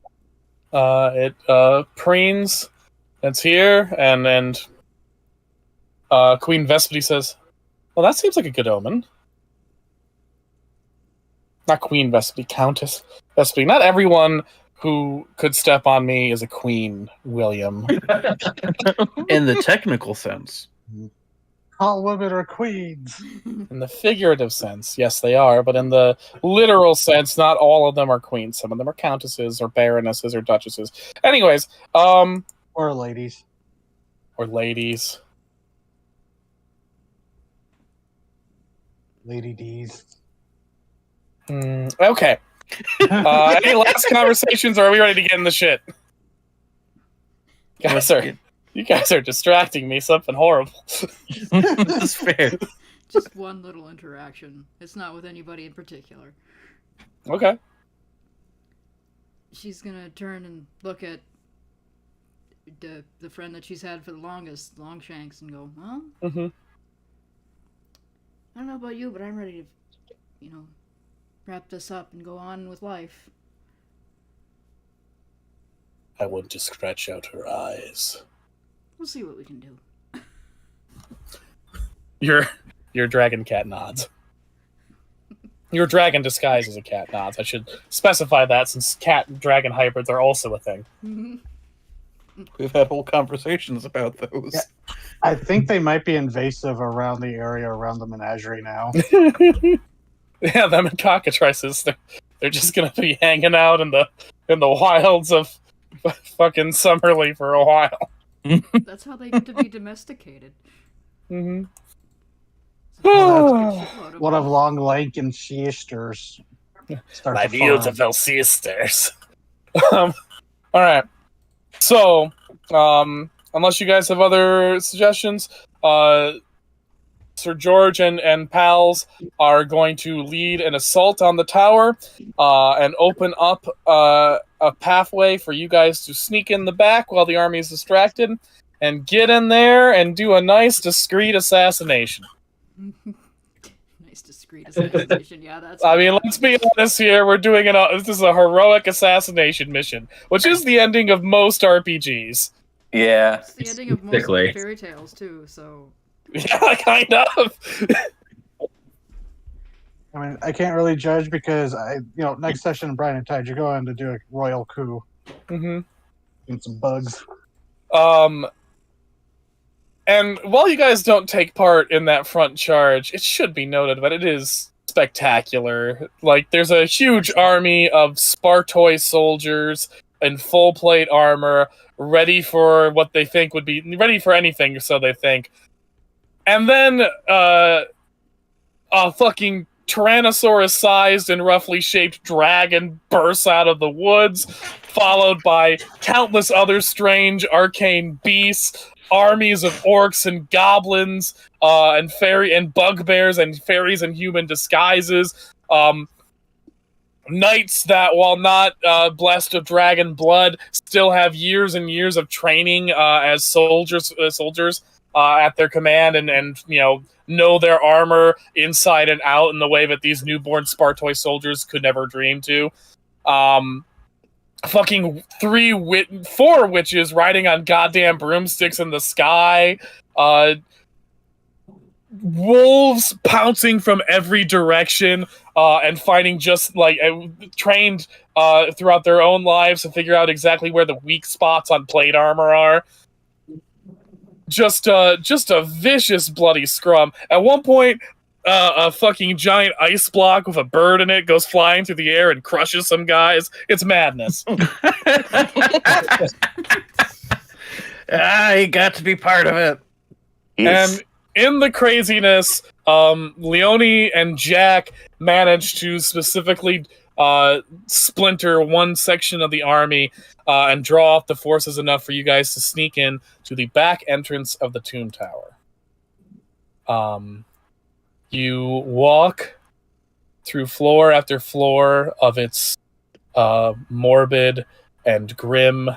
It preens. It's here, and Queen Vespity says, "Well, that seems like a good omen." Not Queen Vespity, Countess Vespity. Not everyone who could step on me is a queen, William. In the technical sense. All women are queens. In the figurative sense, yes, they are, but in the literal sense, not all of them are queens. Some of them are countesses or baronesses or duchesses. Anyways, Or ladies. or ladies. Lady D's. Okay. Any last conversations, or are we ready to get in the shit? You guys are distracting me. Something horrible. This is fair. Just one little interaction. It's not with anybody in particular. Okay. She's gonna turn and look at the friend that she's had for the longest, Longshanks, and go, "Well, Mm-hmm. I don't know about you, but I'm ready to, wrap this up and go on with life." I want to scratch out her eyes. We'll see what we can do. Your dragon cat nods. Your dragon disguised as a cat nods. I should specify that since cat and dragon hybrids are also a thing. We've had whole conversations about those. Yeah. I think they might be invasive around the area around the menagerie now. Yeah, them and cockatrices. They're just gonna be hanging out in the wilds of fucking Summerlee for a while. That's how they get to be domesticated. Mm-hmm. One of Long Lake and Sheesters. Start My to farm. beautiful sisters. All right. So, unless you guys have other suggestions, Sir George and pals are going to lead an assault on the tower and open up a pathway for you guys to sneak in the back while the army is distracted and get in there and do a nice, discreet assassination. Nice discreet assassination. Yeah, that's. I mean, let's be honest here. We're doing this is a heroic assassination mission, which is the ending of most RPGs. Yeah. It's the ending of most Particularly. fairy tales too. So Yeah, kind of. I mean, I can't really judge because next session in Brian and Tide, you're going to do a royal coup Mm-hmm. and some bugs. And while you guys don't take part in that front charge, it should be noted that it is spectacular. Like, there's a huge army of Spartoi soldiers in full plate armor, ready for what they think would be ready for anything, so they think. And then a fucking Tyrannosaurus-sized and roughly shaped dragon bursts out of the woods, followed by countless other strange arcane beasts, armies of orcs and goblins, and fairy and bugbears and fairies in human disguises. Knights that, while not blessed of dragon blood, still have years and years of training as soldiers at their command, and know their armor inside and out in the way that these newborn Spartoi soldiers could never dream to. Fucking 4 witches riding on goddamn broomsticks in the sky. wolves pouncing from every direction, and fighting just like trained throughout their own lives to figure out exactly where the weak spots on plate armor are. Just a vicious bloody scrum. At one point, a fucking giant ice block with a bird in it goes flying through the air and crushes some guys. It's madness. You got to be part of it. Yes. And in the craziness, Leone and Jack manage to specifically splinter one section of the army and draw off the forces enough for you guys to sneak in to the back entrance of the tomb tower. You walk through floor after floor of its morbid and grim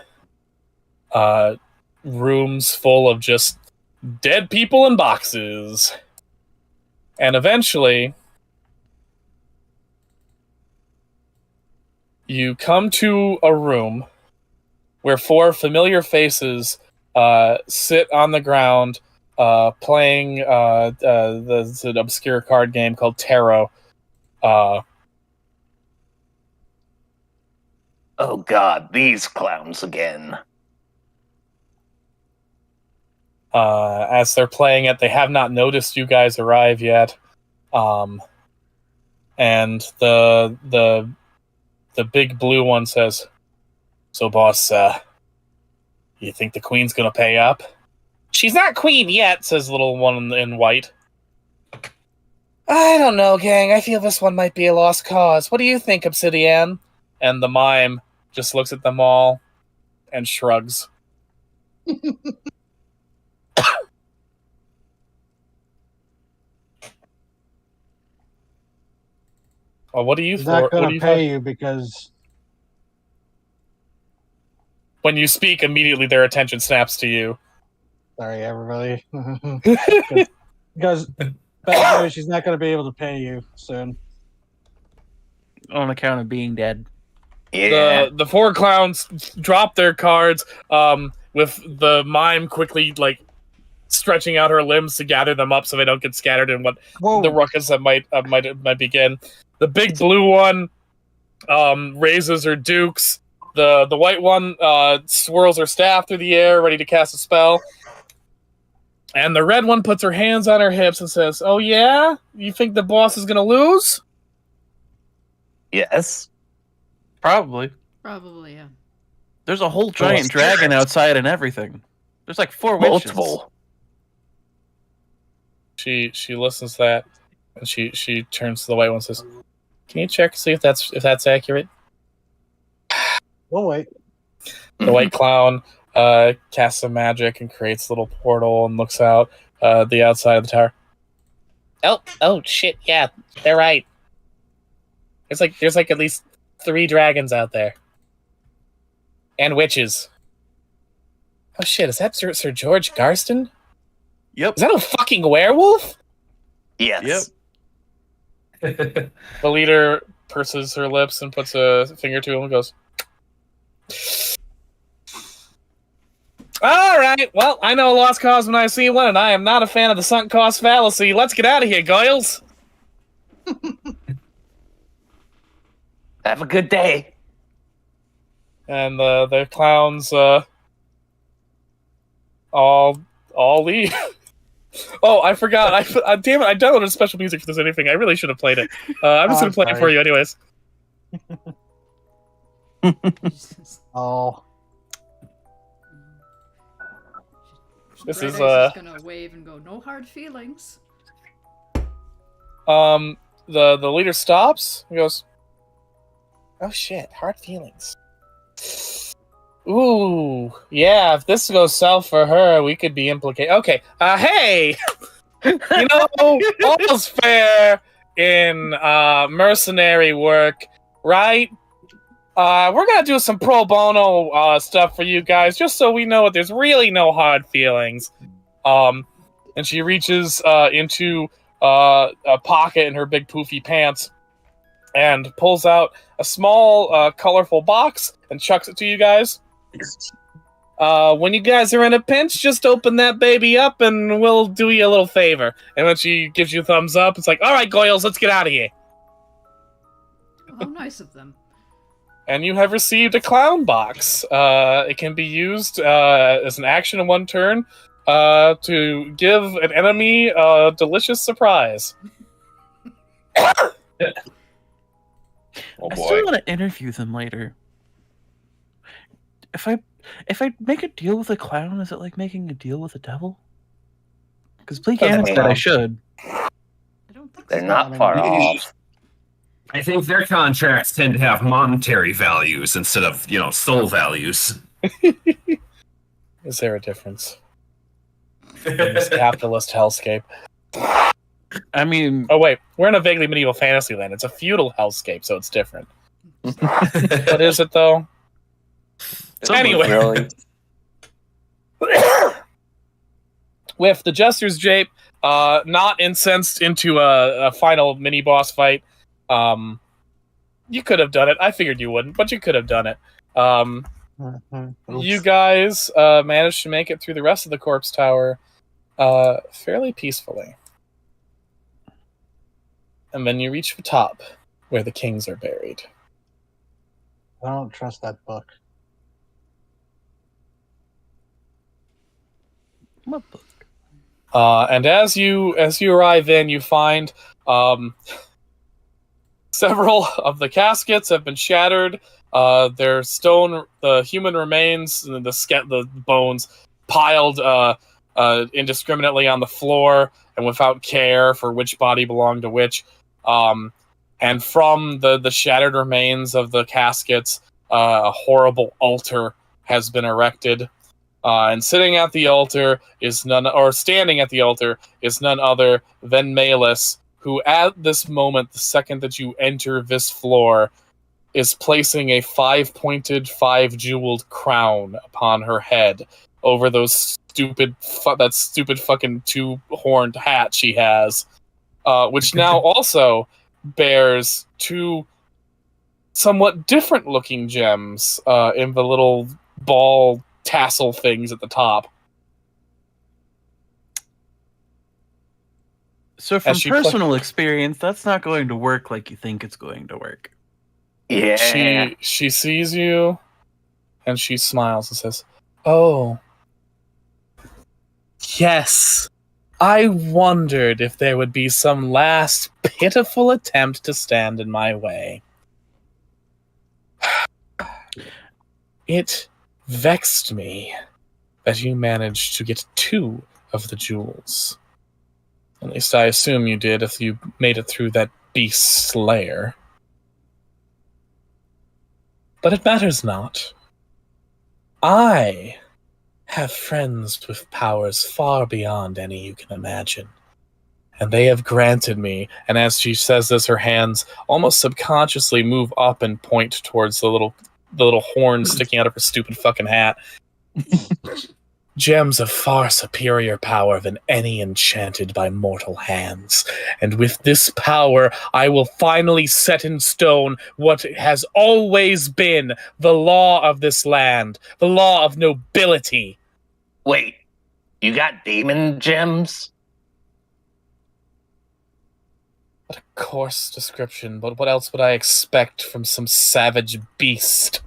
rooms full of just dead people in boxes. And eventually, you come to a room where 4 familiar faces sit on the ground playing an obscure card game called Tarot. Oh God, these clowns again. As they're playing it, they have not noticed you guys arrive yet. And the big blue one says, "So, boss, you think the queen's gonna pay up?" "She's not queen yet," says the little one in white. "I don't know, gang. I feel this one might be a lost cause. What do you think, Obsidian?" And the mime just looks at them all and shrugs. Well, what do you He's not what going do to you pay you because when you speak, immediately their attention snaps to you. sorry, everybody. Because bad news, she's not going to be able to pay you soon. On account of being dead. Yeah. The 4 clowns drop their cards, with the mime quickly stretching out her limbs to gather them up so they don't get scattered in what Whoa! the ruckus that might begin. The big blue one raises her dukes. The white one swirls her staff through the air, ready to cast a spell. And the red one puts her hands on her hips and says, "Oh yeah? You think the boss is gonna lose?" Yes. Probably. Probably, yeah. There's a whole giant dragon outside and everything. There's like 4 witches. Multiple. She listens to that, and she turns to the white one and says, "Can you check to see if that's accurate?" We'll wait. The white clown casts some magic and creates a little portal and looks out the outside of the tower. Oh shit! Yeah, they're right. There's like at least 3 dragons out there, and witches. Oh shit! Is that Sir George Garston? Yep. Is that a fucking werewolf? Yes. The leader purses her lips and puts a finger to him and goes, "All right, well, I know a lost cause when I see one, and I am not a fan of the sunk cost fallacy. Let's get out of here, Goyles." Have a good day. And the clowns all leave. Oh, I forgot. Damn it! I downloaded special music for this anything. I really should have played it. I'm just Oh, gonna play it for sorry. you, anyways. Jesus. Oh, This Bright is, Eyes gonna wave and go, "No hard feelings." The leader stops and goes, "Oh shit, hard feelings. Ooh, yeah, if this goes south for her, we could be implicated." Okay, hey! You know, all's fair in mercenary work, right? We're gonna do some pro bono stuff for you guys, just so we know that there's really no hard feelings. And she reaches into a pocket in her big poofy pants and pulls out a small, colorful box and chucks it to you guys. When you guys are in a pinch, just open that baby up and we'll do you a little favor. And when she gives you a thumbs up, it's like, all right, Goyles, let's get out of here. How nice of them. And you have received a clown box. It can be used as an action in one turn to give an enemy a delicious surprise. Oh I boy. still want to interview them later. If I make a deal with a clown, is it like making a deal with a devil? Because Bleak Doesn't Anna said I know. should. I don't think They're so. not far off. I think their contracts tend to have monetary values instead of, soul values. Is there a difference in this capitalist hellscape? I mean, Oh wait, we're in a vaguely medieval fantasy land. It's a feudal hellscape, so it's different. What is it though? Anyway. Really? With the Jester's Jape not incensed into a final mini boss fight, you could have done it. I figured you wouldn't, but you could have done it. You guys managed to make it through the rest of the corpse tower fairly peacefully. And then you reach the top, where the kings are buried. I don't trust that book. what book? And as you arrive in, you find several of the caskets have been shattered. Their stone, the human remains, the bones piled indiscriminately on the floor and without care for which body belonged to which. And from the shattered remains of the caskets, a horrible altar has been erected. And standing at the altar is none other than Malus, who at this moment, the second that you enter this floor, is placing a 5-pointed, 5-jeweled crown upon her head over that stupid fucking 2-horned hat she has, which now also bears 2 somewhat different looking gems in the little ball tassel things at the top. So from she personal experience, that's not going to work like you think it's going to work. Yeah. She sees you and she smiles and says, "Oh, yes. I wondered if there would be some last pitiful attempt to stand in my way. It vexed me that you managed to get 2 of the jewels. At least I assume you did if you made it through that beast's lair. But it matters not. I have friends with powers far beyond any you can imagine. And they have granted me," and as she says this, her hands almost subconsciously move up and point towards the little horn sticking out of her stupid fucking hat. "Gems of far superior power than any enchanted by mortal hands. And with this power, I will finally set in stone what has always been the law of this land, the law of nobility." Wait, you got demon gems? What a coarse description, but what else would I expect from some savage beast?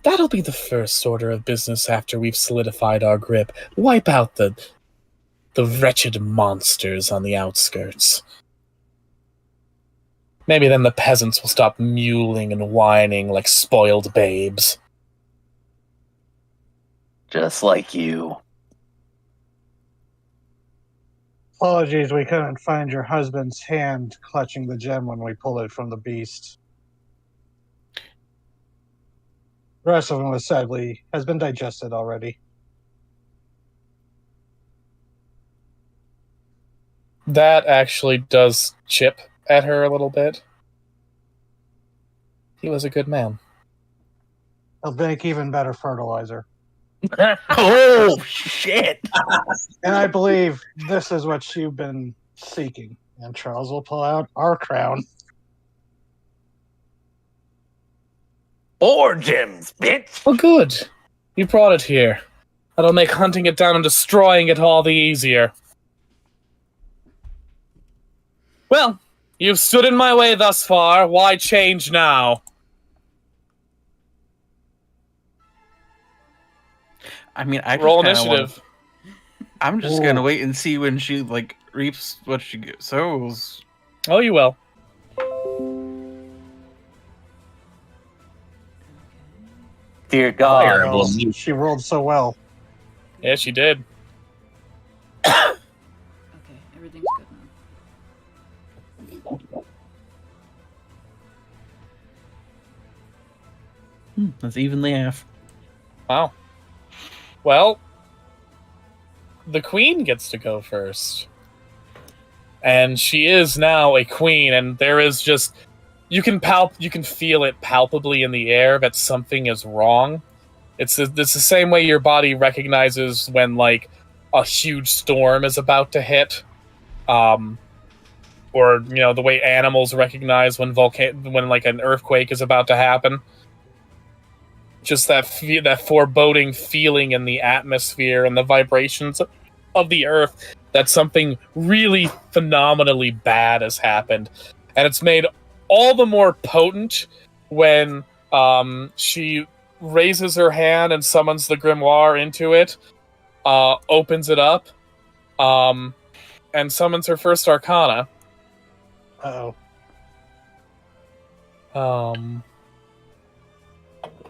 That'll be the first order of business after we've solidified our grip. Wipe out the wretched monsters on the outskirts. Maybe then the peasants will stop mewling and whining like spoiled babes. Just like you. Apologies, we couldn't find your husband's hand clutching the gem when we pulled it from the beast. The rest of him sadly has been digested already. That actually does chip at her a little bit. He was a good man. He'll make even better fertilizer. Oh shit! And I believe this is what you've been seeking. And Charles will pull out our crown. 4 gems, bitch! Well, good. You brought it here. That'll make hunting it down and destroying it all the easier. Well, you've stood in my way thus far. Why change now? I mean, I just Roll kinda initiative. I'm just gonna wait and see when she like reaps what she sows. Oh, you will. Dear God. Fire Well, emblem. she rolled so well. Yeah, she did. Okay, everything's good now. That's evenly half. Wow. Well, the queen gets to go first. And she is now a queen, and there is just you can feel it palpably in the air that something is wrong. It's the same way your body recognizes when like a huge storm is about to hit. Or the way animals recognize when like an earthquake is about to happen. Just that foreboding feeling in the atmosphere and the vibrations of the earth that something really phenomenally bad has happened. And it's made all the more potent when she raises her hand and summons the grimoire into it, opens it up, and summons her first arcana. Uh-oh.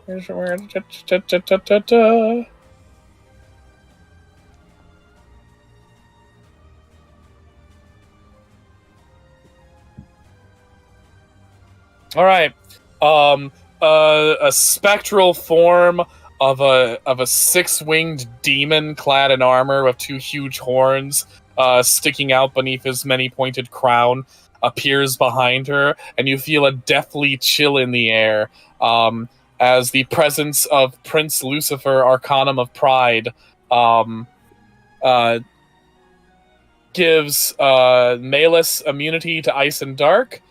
Here's where. All right. A spectral form of a 6-winged demon clad in armor with 2 huge horns sticking out beneath his many-pointed crown appears behind her, and you feel a deathly chill in the air as the presence of Prince Lucifer, Arcanum of Pride, gives Malus immunity to ice and dark,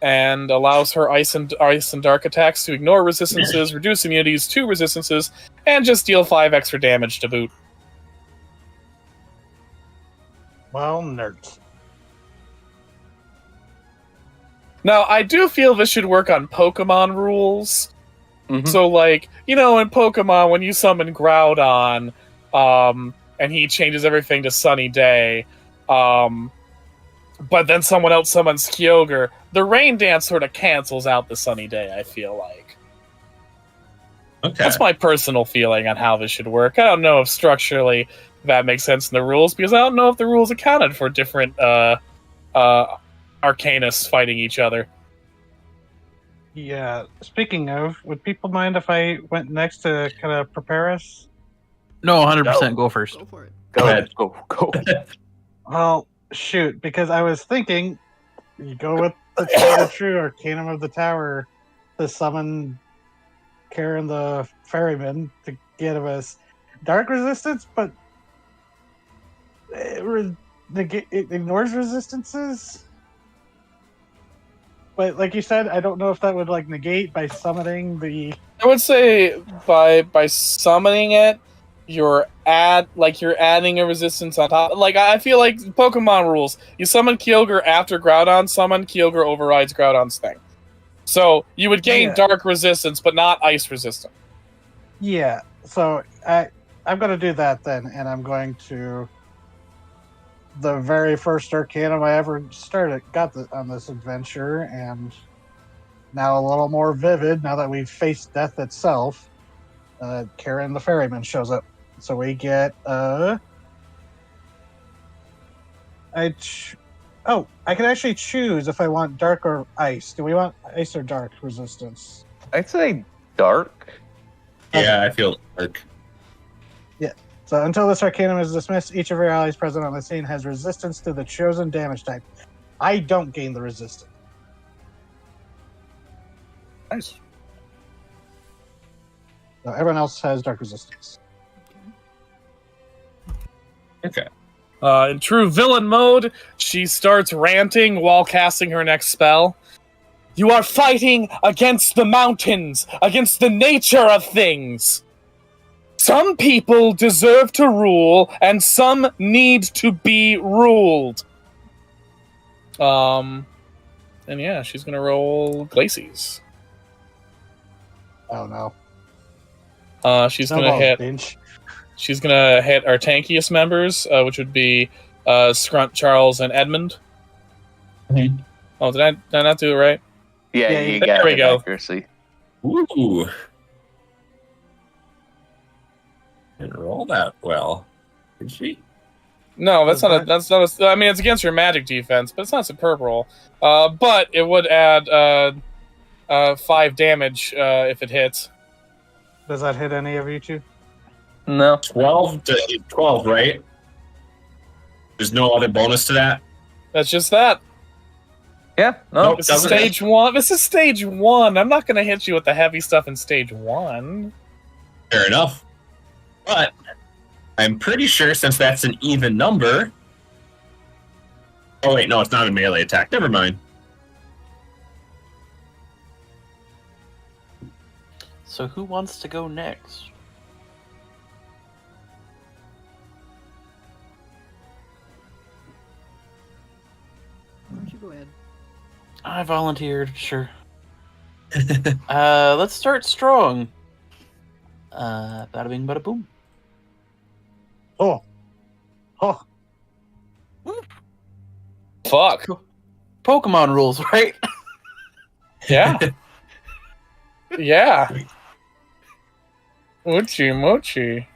and allows her ice and dark attacks to ignore resistances, reduce immunities to resistances, and just deal 5 extra damage to boot. Well, nerds. Now, I do feel this should work on Pokemon rules. Mhm. So, like, in Pokemon, when you summon Groudon, and he changes everything to Sunny Day, but then someone else summons Kyogre, the Rain Dance sort of cancels out the Sunny Day, I feel like. Okay. That's my personal feeling on how this should work. I don't know if structurally that makes sense in the rules, because I don't know if the rules accounted for different Arcanists fighting each other. Yeah. Speaking of, would people mind if I went next to kind of prepare us? No, 100%. Go first. Go for it. Go, ahead. go. Well, shoot, because I was thinking you go with the tried and true Arcanum of the Tower to summon Karen the Ferryman to give us dark resistance, but it ignores resistances. But like you said, I don't know if that would like negate by summoning the. I would say by summoning it, you're adding a resistance on top. Like, I feel like Pokemon rules. You summon Kyogre after Groudon summon, Kyogre overrides Groudon's thing. So you would gain Yeah. dark resistance, but not ice resistance. Yeah, so I'm going to do that then, and I'm going to. The very first Arcanum I ever got on this adventure, and now a little more vivid now that we've faced death itself. Karen the Ferryman shows up, so we get I can actually choose if I want dark or ice. Do we want ice or dark resistance? I'd say dark. Yeah, I feel like So until this Arcanum is dismissed, each of your allies present on the scene has resistance to the chosen damage type. I don't gain the resistance. Nice. So everyone else has dark resistance. okay. In true villain mode, she starts ranting while casting her next spell. You are fighting against the mountains, against the nature of things. Some people deserve to rule, and some need to be ruled. And yeah, she's gonna roll Glacies. Oh no. She's Snowball's gonna hit. binge. She's gonna hit our tankiest members, which would be Scrunt, Charles, and Edmund. Mhm. Oh, did I not do it right? Yeah, Yeah, you there got we it, go. accuracy. Ooh. Didn't roll that well. Did she? No, that's Was not. that- That's not. I mean, it's against your magic defense, but it's not superb roll. But it would add 5 damage if it hits. Does that hit any of you two? No. 12 to 12, right? There's no other bonus to that? That's just that. Yeah, no. Nope. This is Doesn't stage 1. This is stage 1. I'm not gonna hit you with the heavy stuff in stage 1. Fair enough. But I'm pretty sure since that's an even number. Oh, wait, no, it's not a melee attack. Never mind. So who wants to go next? Why don't you go ahead? I volunteered, sure. Let's start strong. Bada bing, bada boom. Oh. Oh. Fuck. Pokemon rules, right? Yeah. Yeah. Mochi mochi.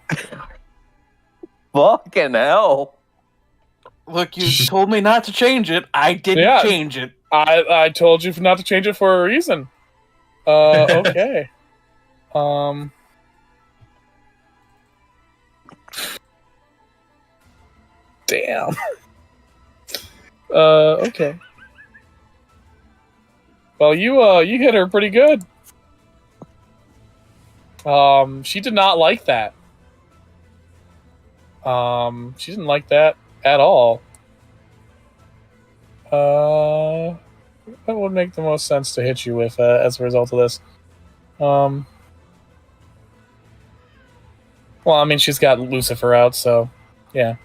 Fucking hell. Look, you told me not to change it. I didn't Yeah. change it. I told you not to change it for a reason. Okay. Damn. Okay. Well, you hit her pretty good. She did not like that. She didn't like that at all. What would make the most sense to hit you with as a result of this? Well, I mean, she's got Lucifer out, so yeah.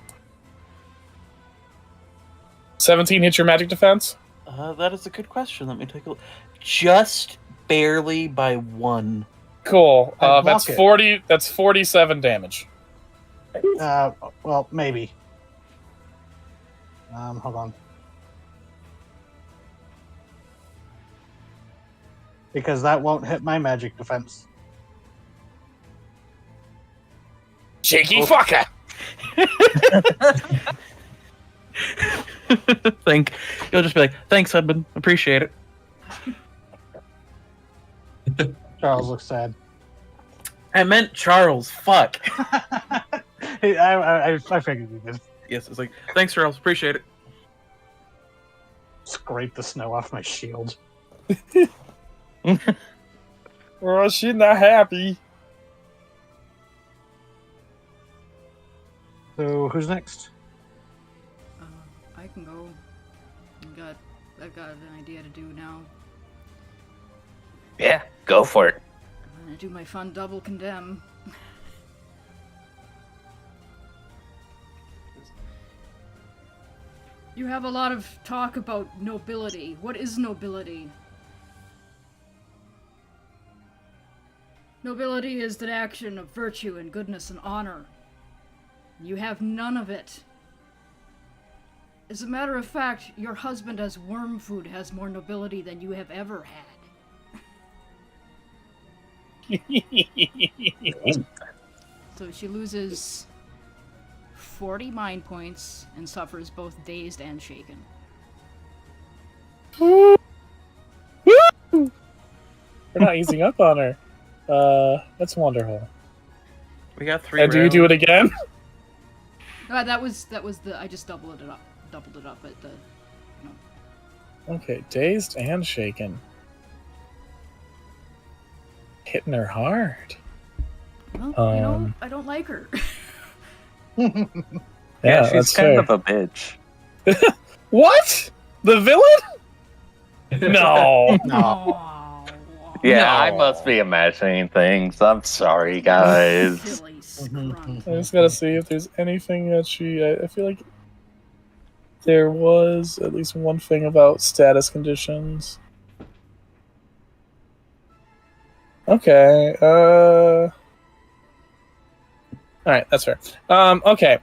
17 hits your magic defense? That is a good question. Let me take a look. Just barely by 1. Cool. I block That's it. 40. That's 47 damage. Well, maybe. Hold on. Because that won't hit my magic defense. Cheeky Oh. fucker. You'll just be like, thanks, Edmund. Appreciate it. Charles looks sad. I meant Charles. Fuck. I figured you did. Yes, it's like, thanks, Charles. Appreciate it. Scrape the snow off my shield. Well, she's not happy. So who's next? I can go. I've got an idea to do now. Yeah, go for it. I'm gonna do my fun double condemn. You have a lot of talk about nobility. What is nobility? Nobility is the action of virtue and goodness and honor. You have none of it. As a matter of fact, your husband as worm food has more nobility than you have ever had. So she loses 40 mind points and suffers both dazed and shaken. We're not easing up on her. That's wonderful. We got 3 And do you do it again? That was the I just doubled it up at the Okay, dazed and shaken. Hitting her hard. well, I don't like her. Yeah, she's that's kind fair. of a bitch. What? The villain? No. Oh, Yeah, I No. must be imagining things. I'm sorry, guys. silly scrunt. I just gotta see if there's anything that I feel like there was at least one thing about status conditions. Okay. All right, that's fair. Okay.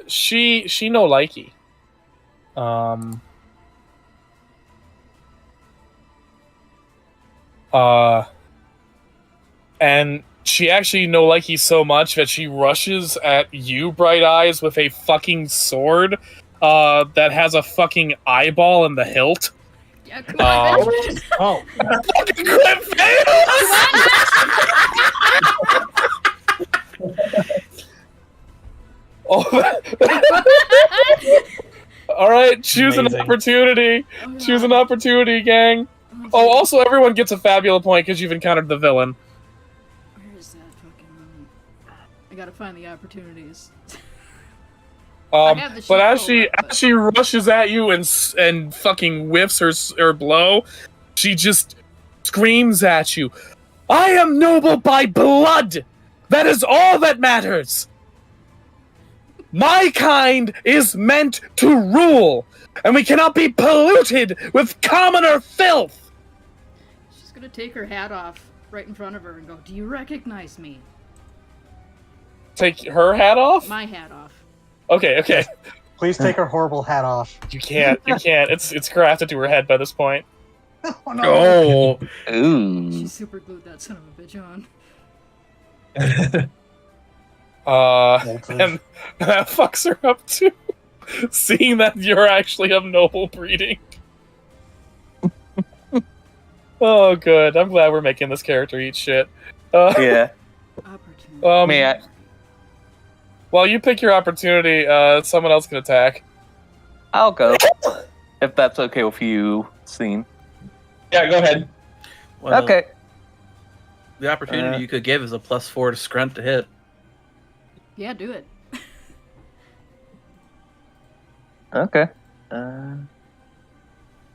She no likey. And she actually no likey so much that she rushes at you, Bright Eyes, with a fucking sword that has a fucking eyeball in the hilt. Yeah, come on, bitch. Oh, Fucking quit Oh, all right, choose Amazing. an opportunity. Oh, Choose an God. opportunity, gang. Oh, Oh, also, everyone gets a fabula point because you've encountered the villain. where is that fucking? I gotta find the opportunities. have the But as sheet she pulled up, but- as she rushes at you and fucking whiffs her blow, she just screams at you. I am noble by blood. That is all that matters. My kind is meant to rule, and we cannot be polluted with commoner filth. She's gonna take her hat off right in front of her and go, "Do you recognize me?" Take her hat off? My hat off. Okay. please take her horrible hat off. You can't. It's grafted to her head by this point. Oh no! Oh, Ooh. She super glued that son of a bitch on. Voltage. And that fucks her up too. Seeing that you're actually of noble breeding. Oh, good. I'm glad we're making this character eat shit. Yeah. Opportunity. May I? While you pick your opportunity, someone else can attack. I'll go. If that's okay with you, Scene. Yeah, go ahead. well, Okay. The opportunity you could give is a +4 to Scrunt to hit. Yeah, do it. Okay.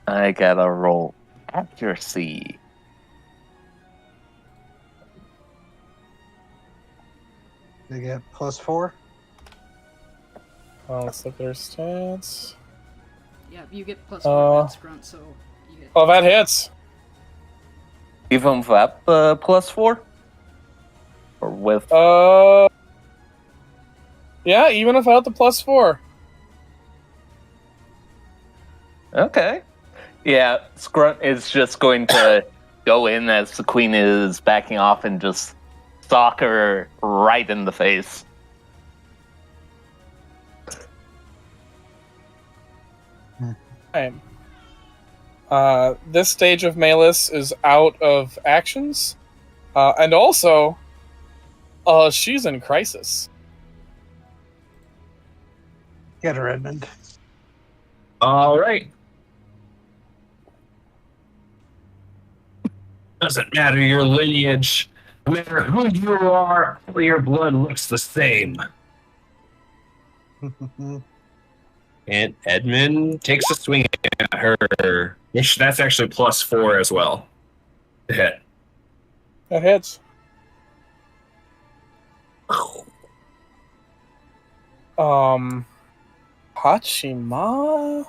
I gotta roll accuracy. They get +4. Let's look at her stats. Yeah, you get +4 against grunt, so you get. Oh, that hits. Even without the +4? Or with. Yeah, even without the +4. Okay. Yeah, Scrunt is just going to go in as the queen is backing off and just sock her right in the face. Right. This stage of Malus is out of actions. And also, she's in crisis. Get her, Edmund. All right. Doesn't matter your lineage. No matter who you are, all your blood looks the same. And Edmund takes a swing at her. That's actually +4 as well. To hit. That hits. Hachima?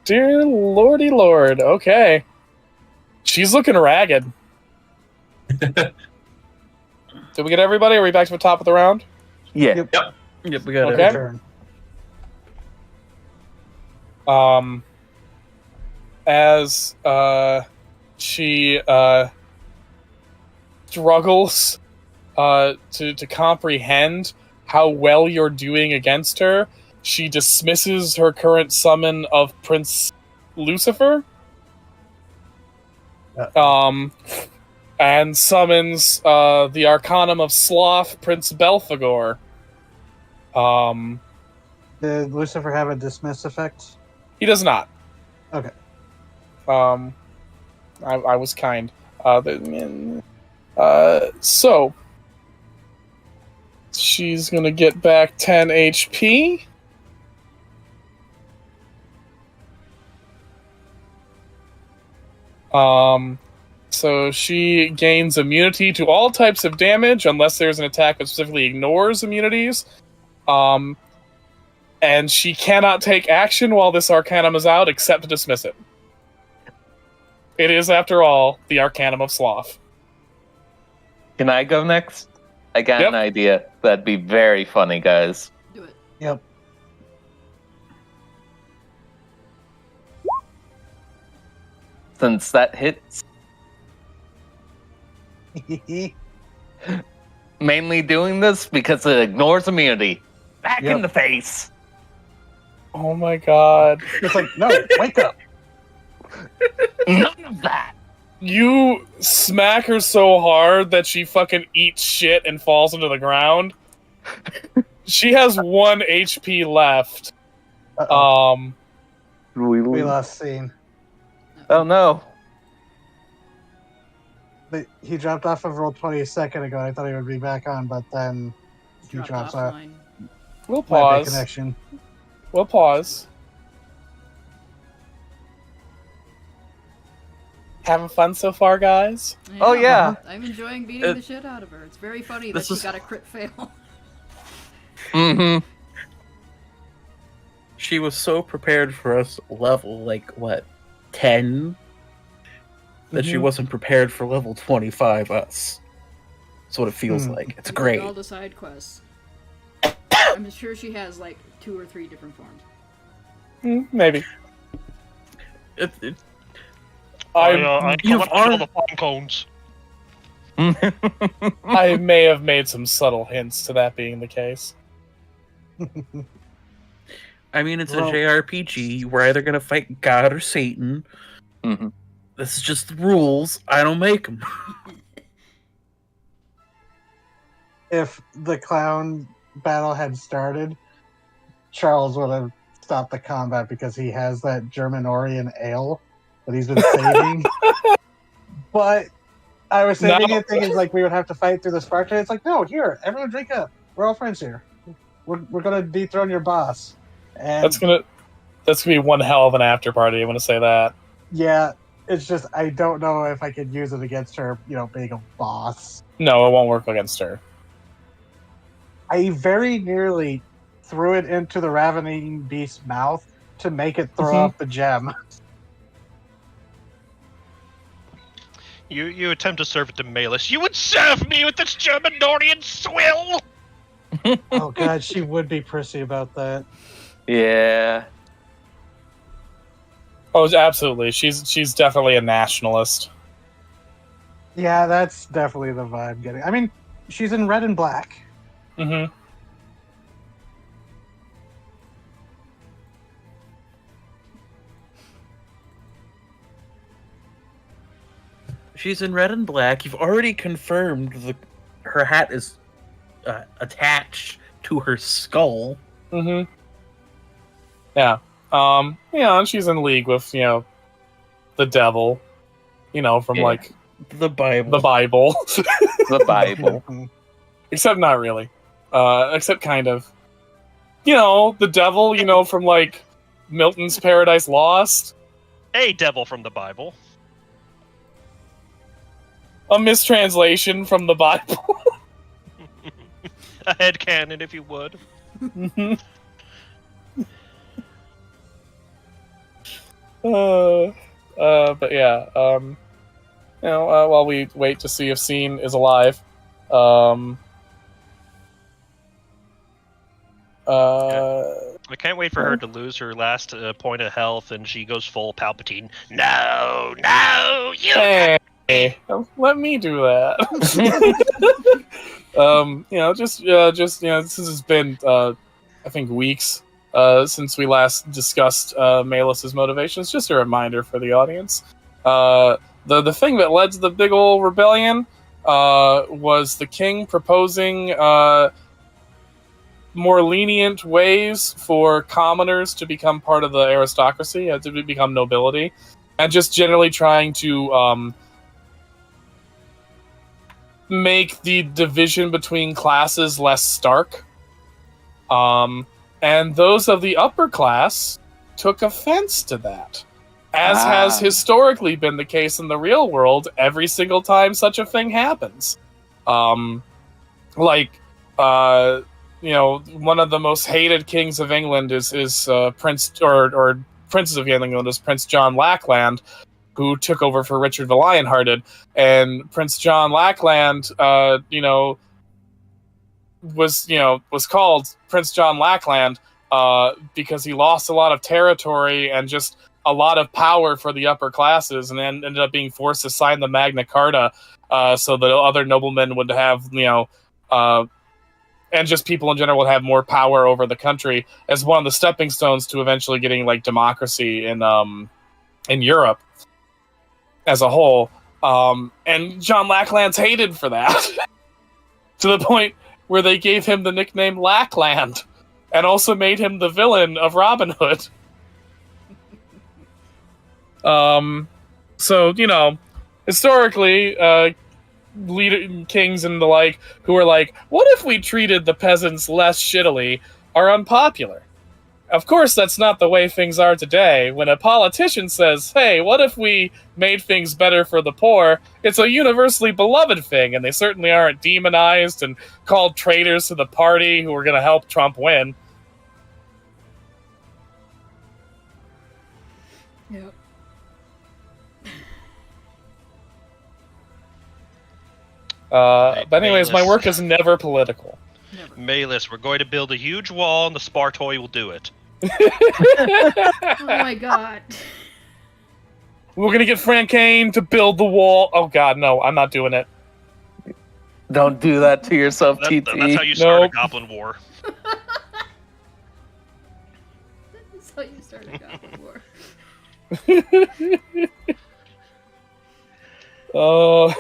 Dear lordy lord, okay. She's looking ragged. Did we get everybody? Are we back to the top of the round? Yeah. Yep. Yep, we got Okay. it. Turn. As she struggles to comprehend how well you're doing against her, she dismisses her current summon of Prince Lucifer. And summons the Arcanum of Sloth, Prince Belphegor. Did Lucifer have a dismiss effect? He does not. Okay. I was kind. So she's gonna get back 10 HP. So she gains immunity to all types of damage unless there's an attack that specifically ignores immunities. And she cannot take action while this Arcanum is out except to dismiss it. It is, after all, the Arcanum of Sloth. Can I go next? I got Yep. an idea. That'd be very funny, guys. Do it. Yep. Since that hits, mainly doing this because it ignores immunity. Back Yep. in the face. Oh my god. It's like, no, wake up. None of that. You smack her so hard that she fucking eats shit and falls into the ground. She has 1 HP left. Uh-oh. We Oh lost scene. no. But he dropped off of Roll20 a second ago. I thought he would be back on, but then he drops off. offline. We'll Might be a pause. connection. We'll pause. Having fun so far, guys? Oh, yeah. I'm enjoying beating the shit out of her. It's very funny that This she is- got a crit fail. Mm-hmm. She was so prepared for us level, like, what, 10? That she Mhm. wasn't prepared for level 25 us. That's what it feels Hmm. like. It's Like great. all the side quests. I'm sure she has like 2 or 3 different forms. Maybe. It, I you have all arm- the pine cones. I may have made some subtle hints to that being the case. I mean, it's Well- a JRPG. We're either going to fight God or Satan. Mhm. This is just the rules. I don't make them. If the clown battle had started, Charles would have stopped the combat because he has that German Orient ale that he's been saving. But I was saving No. it thinking like we would have to fight through the spark trade. It's like, no, here, everyone drink up. We're all friends here. We're gonna dethrone your boss. And That's gonna be one hell of an after party. I'm gonna say that. yeah, it's just I don't know if I could use it against her, being a boss. No, it won't work against her. I very nearly threw it into the ravening beast's mouth to make it throw Mhm. up the gem. You attempt to serve it to Malus. You would serve me with this German Dorian swill! Oh god, she would be prissy about that. Yeah. Oh, absolutely. She's definitely a nationalist. Yeah, that's definitely the vibe getting. I mean, she's in red and black. Mm-hmm. She's in red and black. You've already confirmed her hat is attached to her skull. Mm-hmm. Yeah. And she's in league with, the devil. From Yeah. like The Bible. the Bible. The Bible. Except not really. Except kind of. The devil, from like Milton's Paradise Lost. A devil from the Bible. A mistranslation from the Bible. A headcanon, if you would. Mhm. But yeah, while we wait to see if Scene is alive, I can't wait for her to lose her last point of health and she goes full Palpatine. No, you. hey, let me do that. This has been, I think, weeks since we last discussed Malus's motivations. Just a reminder for the audience. The thing that led to the big ol' rebellion was the king proposing more lenient ways for commoners to become part of the aristocracy, to become nobility, and just generally trying to make the division between classes less stark. And those of the upper class took offense to that. as has historically been the case in the real world every single time such a thing happens. One of the most hated kings of England is Prince or princes of England is Prince John Lackland, who took over for Richard the Lionhearted, and Prince John Lackland, was called Prince John Lackland because he lost a lot of territory and just a lot of power for the upper classes, and then ended up being forced to sign the Magna Carta so that other noblemen would have, and just people in general would have more power over the country as one of the stepping stones to eventually getting like democracy in Europe as a whole. And John Lackland's hated for that to the point where they gave him the nickname Lackland and also made him the villain of Robin Hood. So, historically, kings and the like who are like, what if we treated the peasants less shittily, are unpopular. Of course, that's not the way things are today. When a politician says, hey, what if we made things better for the poor, it's a universally beloved thing, and they certainly aren't demonized and called traitors to the party who are going to help Trump win. Yep. But anyways, my work is never political. Never. Malus, we're going to build a huge wall, and the Spartoi will do it. Oh my god. We're gonna get Frank Kane to build the wall. Oh god, no, I'm not doing it. Don't do that to yourself, TT. That's how you start a goblin war. That's how you start a goblin war. Oh,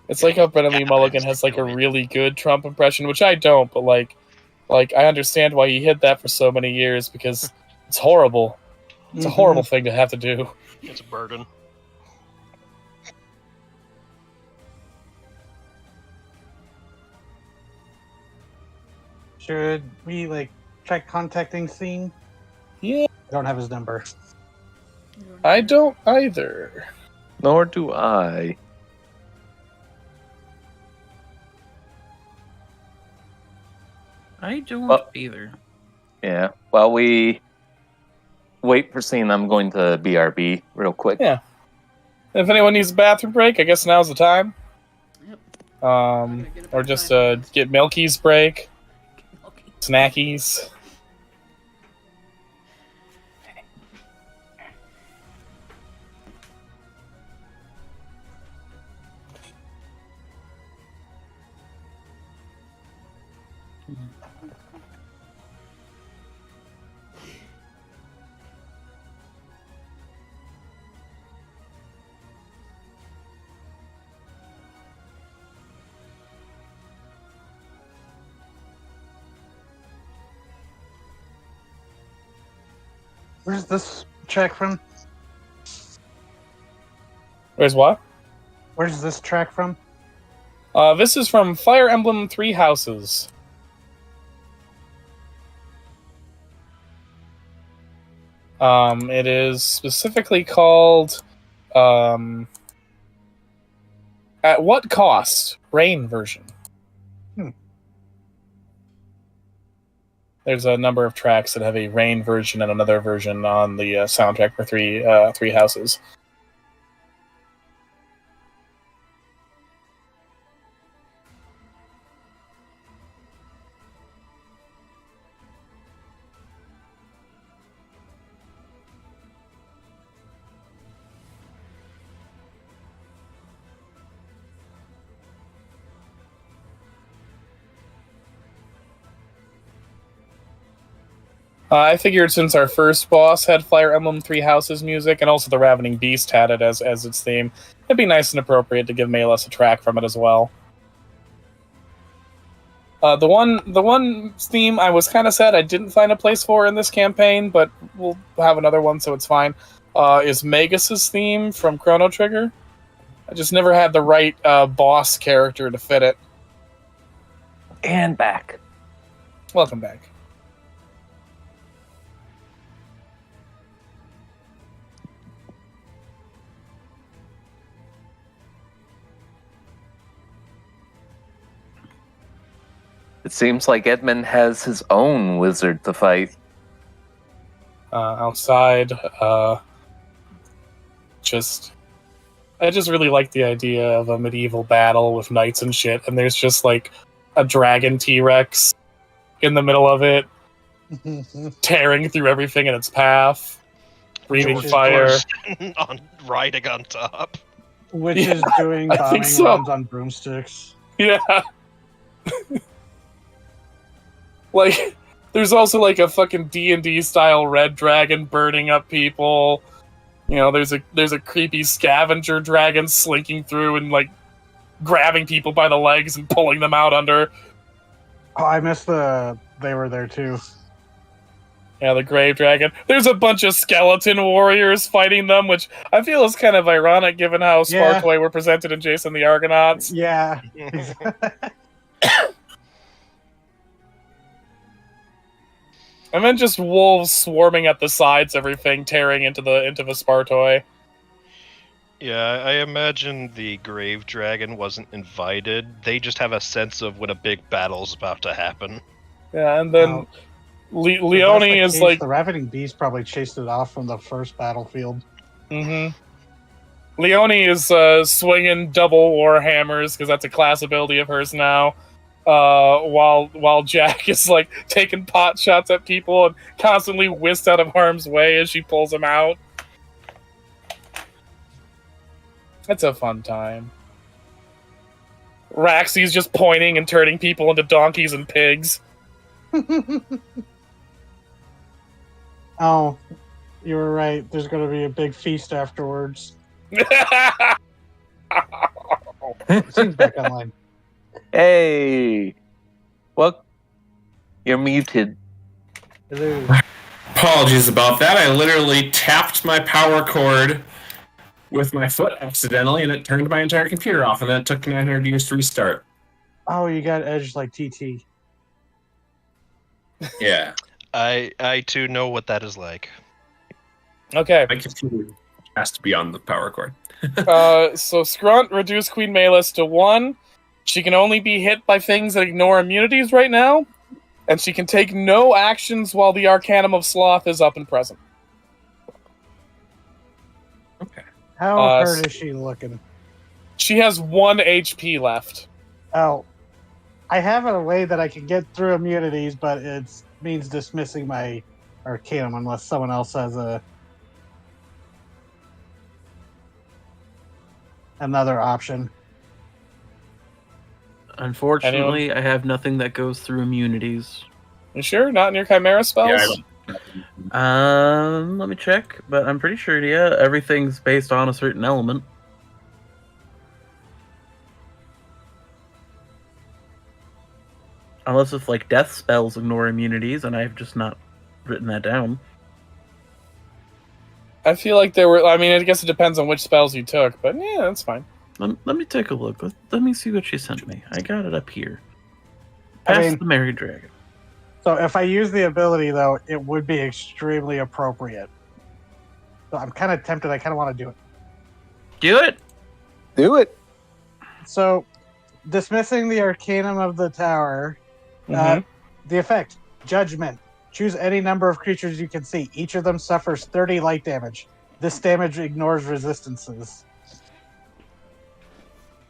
it's like how Brennan Lee Mulligan has like a really good Trump impression, which I don't, but like I understand why he hid that for so many years because it's horrible. It's a horrible thing to have to do. It's a burden. Should we try contacting Scene? Yeah, I don't have his number. I don't either. Nor do I. I don't either. Yeah. While we wait for Scene, I'm going to BRB real quick. Yeah. If anyone needs a bathroom break, I guess now's the time. Yep. Or just get Milky's break, snackies. Where's this track from? Where's what? Where's this track from? This is from Fire Emblem Three Houses. It is specifically called At What Cost? Rain version. There's a number of tracks that have a rain version and another version on the soundtrack for Three Houses. I figured since our first boss had Fire Emblem Three Houses music, and also the Ravening Beast had it as its theme, it'd be nice and appropriate to give Malus a track from it as well. The one theme I was kind of sad I didn't find a place for in this campaign, but we'll have another one, so it's fine, is Magus's theme from Chrono Trigger. I just never had the right boss character to fit it. And back. Welcome back. It seems like Edmund has his own wizard to fight. Outside, I just really like the idea of a medieval battle with knights and shit, and there's just like a dragon T-Rex in the middle of it, tearing through everything in its path, breathing Which is fire. on riding on top. Which Yeah, is doing I think bombing so. runs on broomsticks. Yeah. Like, there's also like a fucking D&D style red dragon burning up people. You know, there's a creepy scavenger dragon slinking through and like grabbing people by the legs and pulling them out under. Oh, I missed they were there too. Yeah, the grave dragon. There's a bunch of skeleton warriors fighting them, which I feel is kind of ironic given how Yeah. Spartoi were presented in Jason the Argonauts. Yeah. And then just wolves swarming at the sides, everything tearing into the Spartoi. Yeah, I imagine the grave dragon wasn't invited. They just have a sense of when a big battle's about to happen. Yeah, and then Wow. Leone If that's the is case, like, the ravening beast probably chased it off from the first battlefield. Leone is swinging double war hammers because that's a class ability of hers now. While Jack is like taking pot shots at people and constantly whisked out of harm's way as she pulls them out. It's a fun time. Raxie's just pointing and turning people into donkeys and pigs. Oh, you were right. There's going to be a big feast afterwards. Seems back online. Hey! What? You're muted. Hello. Apologies about that. I literally tapped my power cord with my foot accidentally, and it turned my entire computer off, and then it took 900 years to restart. Oh, you got edge like TT. Yeah. I too know what that is like. Okay. My computer has to be on the power cord. So Scrunt reduced Queen Malus to 1. She can only be hit by things that ignore immunities right now, and she can take no actions while the Arcanum of Sloth is up and present. How hurt is she looking? She has 1 HP left. Oh, I have a way that I can get through immunities, but it means dismissing my Arcanum unless someone else has another option. Unfortunately, I have nothing that goes through immunities. You sure? Not in your Chimera spells? Let me check, but I'm pretty sure, yeah, everything's based on a certain element. Unless it's like death spells ignore immunities, and I've just not written that down. I feel like there were... I mean, I guess it depends on which spells you took, but yeah, that's fine. Let me take a look. Let me see what she sent me. I got it up here. I Past mean- the Merry Dragon. So if I use the ability, though, it would be extremely appropriate. So I'm kind of tempted. I kind of want to do it. Do it! Do it! So, dismissing the Arcanum of the Tower, the effect, Judgment. Choose any number of creatures you can see. Each of them suffers 30 light damage. This damage ignores resistances.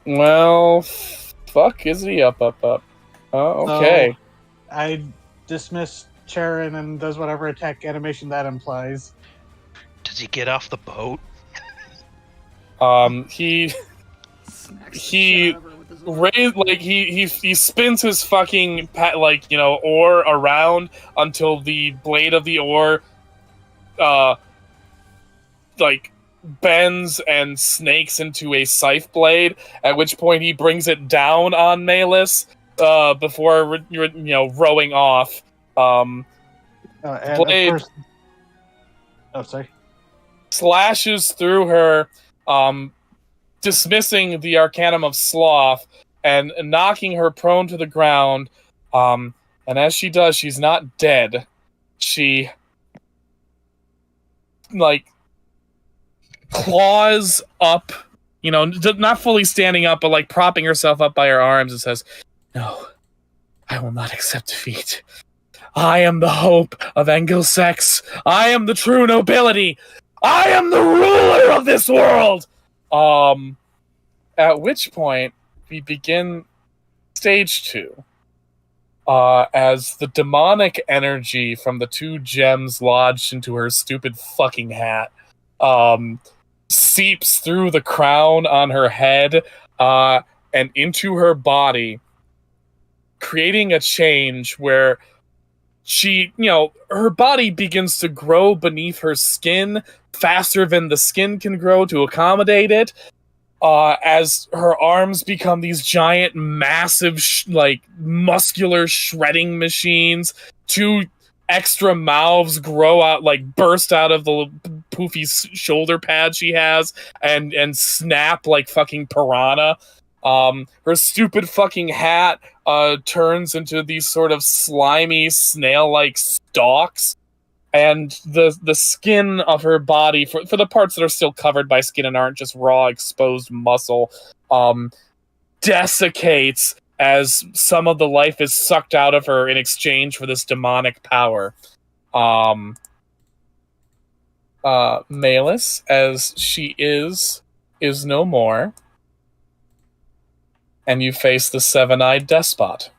Well, fuck is he up? Oh, okay. So, I dismiss Charon and does whatever attack animation that implies. Does he get off the boat? He Smacks the He shit out of her with his arm. raised like he spins his fucking oar around until the blade of the oar bends and snakes into a scythe blade, at which point he brings it down on Malus before rowing off. And Blade. of course, sorry. Slashes through her, dismissing the Arcanum of Sloth and knocking her prone to the ground. And as she does, she's not dead. She claws up, not fully standing up, but propping herself up by her arms and says, "No, I will not accept defeat. I am the hope of Engelsex. I am the true nobility. I am the ruler of this world. At which point we begin stage 2. As the demonic energy from the 2 gems lodged into her stupid fucking hat seeps through the crown on her head and into her body, creating a change where she, her body begins to grow beneath her skin faster than the skin can grow to accommodate it. As her arms become these giant, massive, muscular shredding machines, 2 extra mouths grow out, burst out of the poofy shoulder pad she has, and snap like fucking piranha. Her stupid fucking hat turns into these sort of slimy, snail-like stalks. And the skin of her body, for the parts that are still covered by skin and aren't just raw, exposed muscle, desiccates as some of the life is sucked out of her in exchange for this demonic power. Malus, as she is no more. And you face the 7-eyed despot.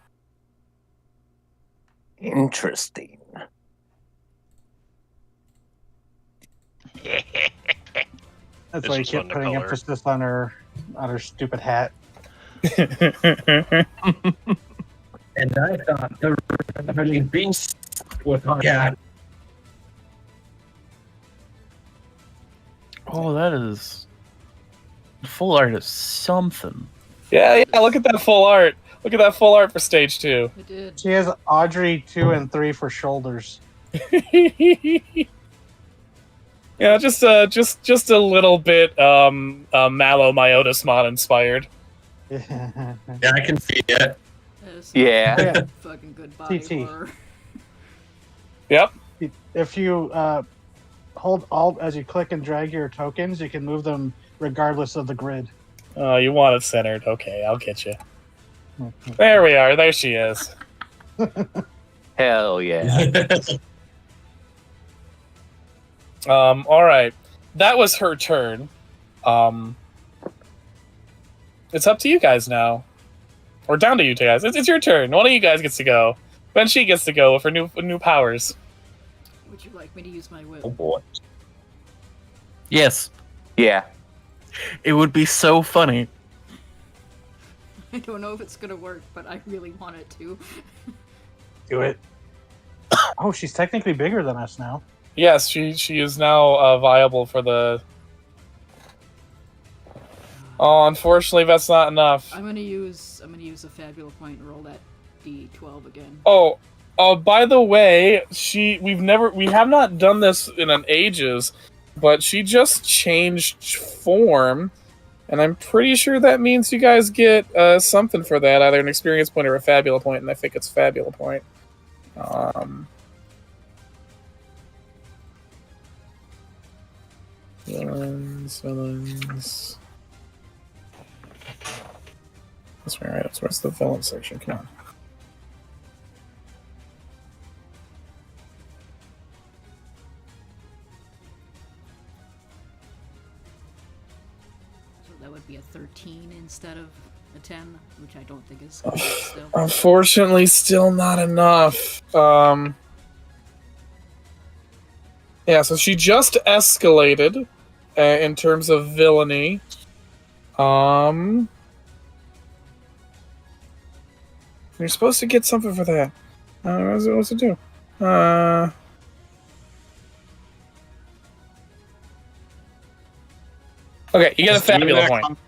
Interesting. That's This why you was keep fun to putting color. emphasis on her stupid hat. And I thought the ravening beast was on. Yeah. Oh, that is full art is something. Yeah, look at that full art. Look at that full art for stage 2. I did. She has Audrey 2 and 3 for shoulders. Yeah, just a little bit Mallow Myotismon inspired. Yeah. Yeah, I can see it. That is some Yeah. fucking good body TT. horror. Yep. If you hold Alt as you click and drag your tokens, you can move them regardless of the grid. Oh, you want it centered. Okay, I'll get you. There we are. There she is. Hell yeah. All right. That was her turn. It's up to you guys now. Or down to you two guys. It's your turn. One of you guys gets to go. Then she gets to go with her new powers. Would you like me to use my whip? Oh boy. Yes, Yeah. it would be so funny. I don't know if it's gonna work, but I really want it to. Do it. Oh, she's technically bigger than us now. Yes, she is now viable for the... Oh, unfortunately, that's not enough. I'm gonna use a Fabula point and roll that D12 again. Oh, by the way, we have not done this in an ages, but she just changed form, and I'm pretty sure that means you guys get something for that, either an experience point or a Fabula point, and I think it's Fabula point. Villains. That's right. Where's the villain section? Come on. So that would be a 13 instead of a 10, which I don't think is good still. Unfortunately, still not enough. Yeah, so she just escalated in terms of villainy. You're supposed to get something for that. What's it do? Okay, you get a Fabula point.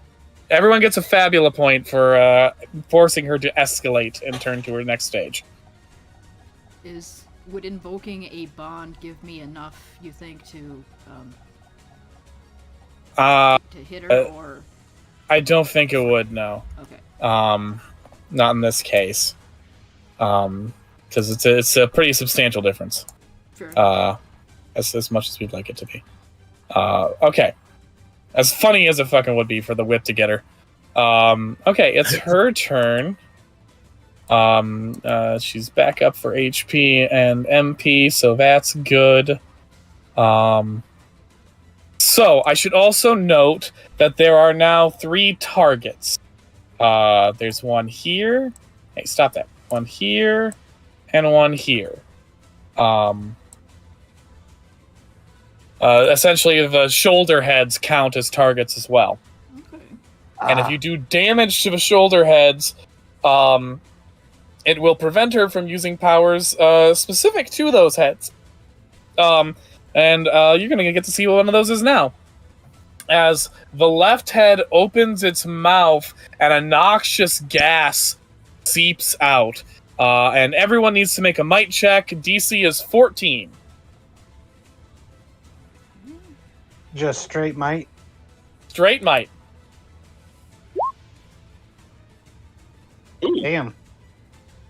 Everyone gets a Fabula point for forcing her to escalate and turn to her next stage. Would invoking a bond give me enough, you think, to hit her, or? I don't think it would, no. Okay. Not in this case. Because it's a pretty substantial difference. Fair. As much as we'd like it to be. Okay. As funny as it fucking would be for the whip to get her. Okay, it's her turn. She's back up for HP and MP, so that's good. So I should also note that there are now 3 targets. There's one here. Hey, stop that. One here and one here. Essentially, the shoulder heads count as targets as well. Okay. And if you do damage to the shoulder heads, it will prevent her from using powers specific to those heads. And you're going to get to see what one of those is now. As the left head opens its mouth and a noxious gas seeps out. And everyone needs to make a might check. DC is 14. Just straight might. Straight might. Damn.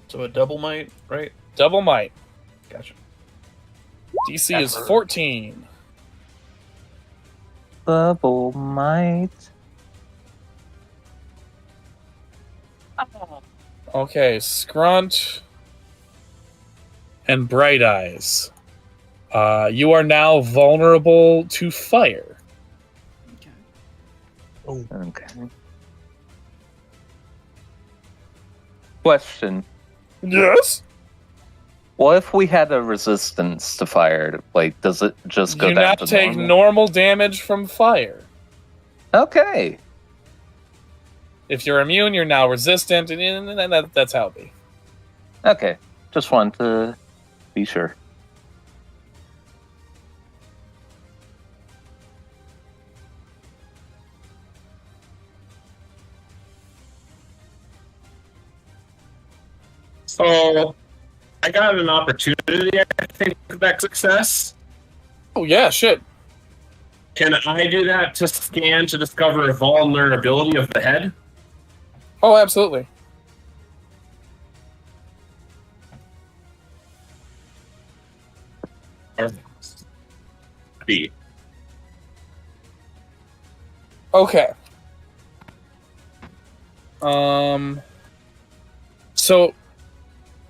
So a double might, right? Double might. Gotcha. DC is 14. Double might. Okay, Scrunt and Bright Eyes. You are now vulnerable to fire. Okay. Okay. Question. Yes? What if we had a resistance to fire? Like, does it just go Do down not to take normal? normal damage from fire. Okay. If you're immune, you're now resistant, and that's how it be. Okay. Just wanted to be sure. So, I got an opportunity, I think, that success. Oh, yeah, shit. Can I do that to scan to discover vulnerability of the head? Oh, absolutely. B. Okay. So,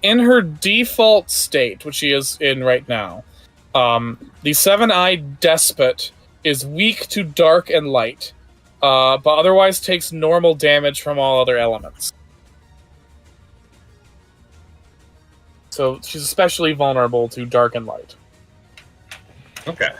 in her default state, which she is in right now, the Seven-Eyed Despot is weak to dark and light, but otherwise takes normal damage from all other elements. So she's especially vulnerable to dark and light. Okay.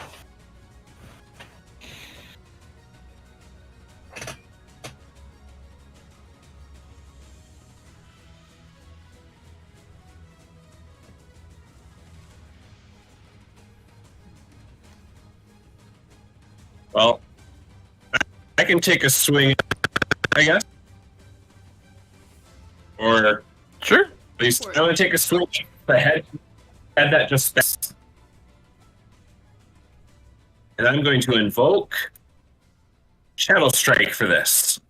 Well, I can take a swing, I guess. Or Sure. at least I want to take a swing at the head that just. And I'm going to invoke Shadow Strike for this.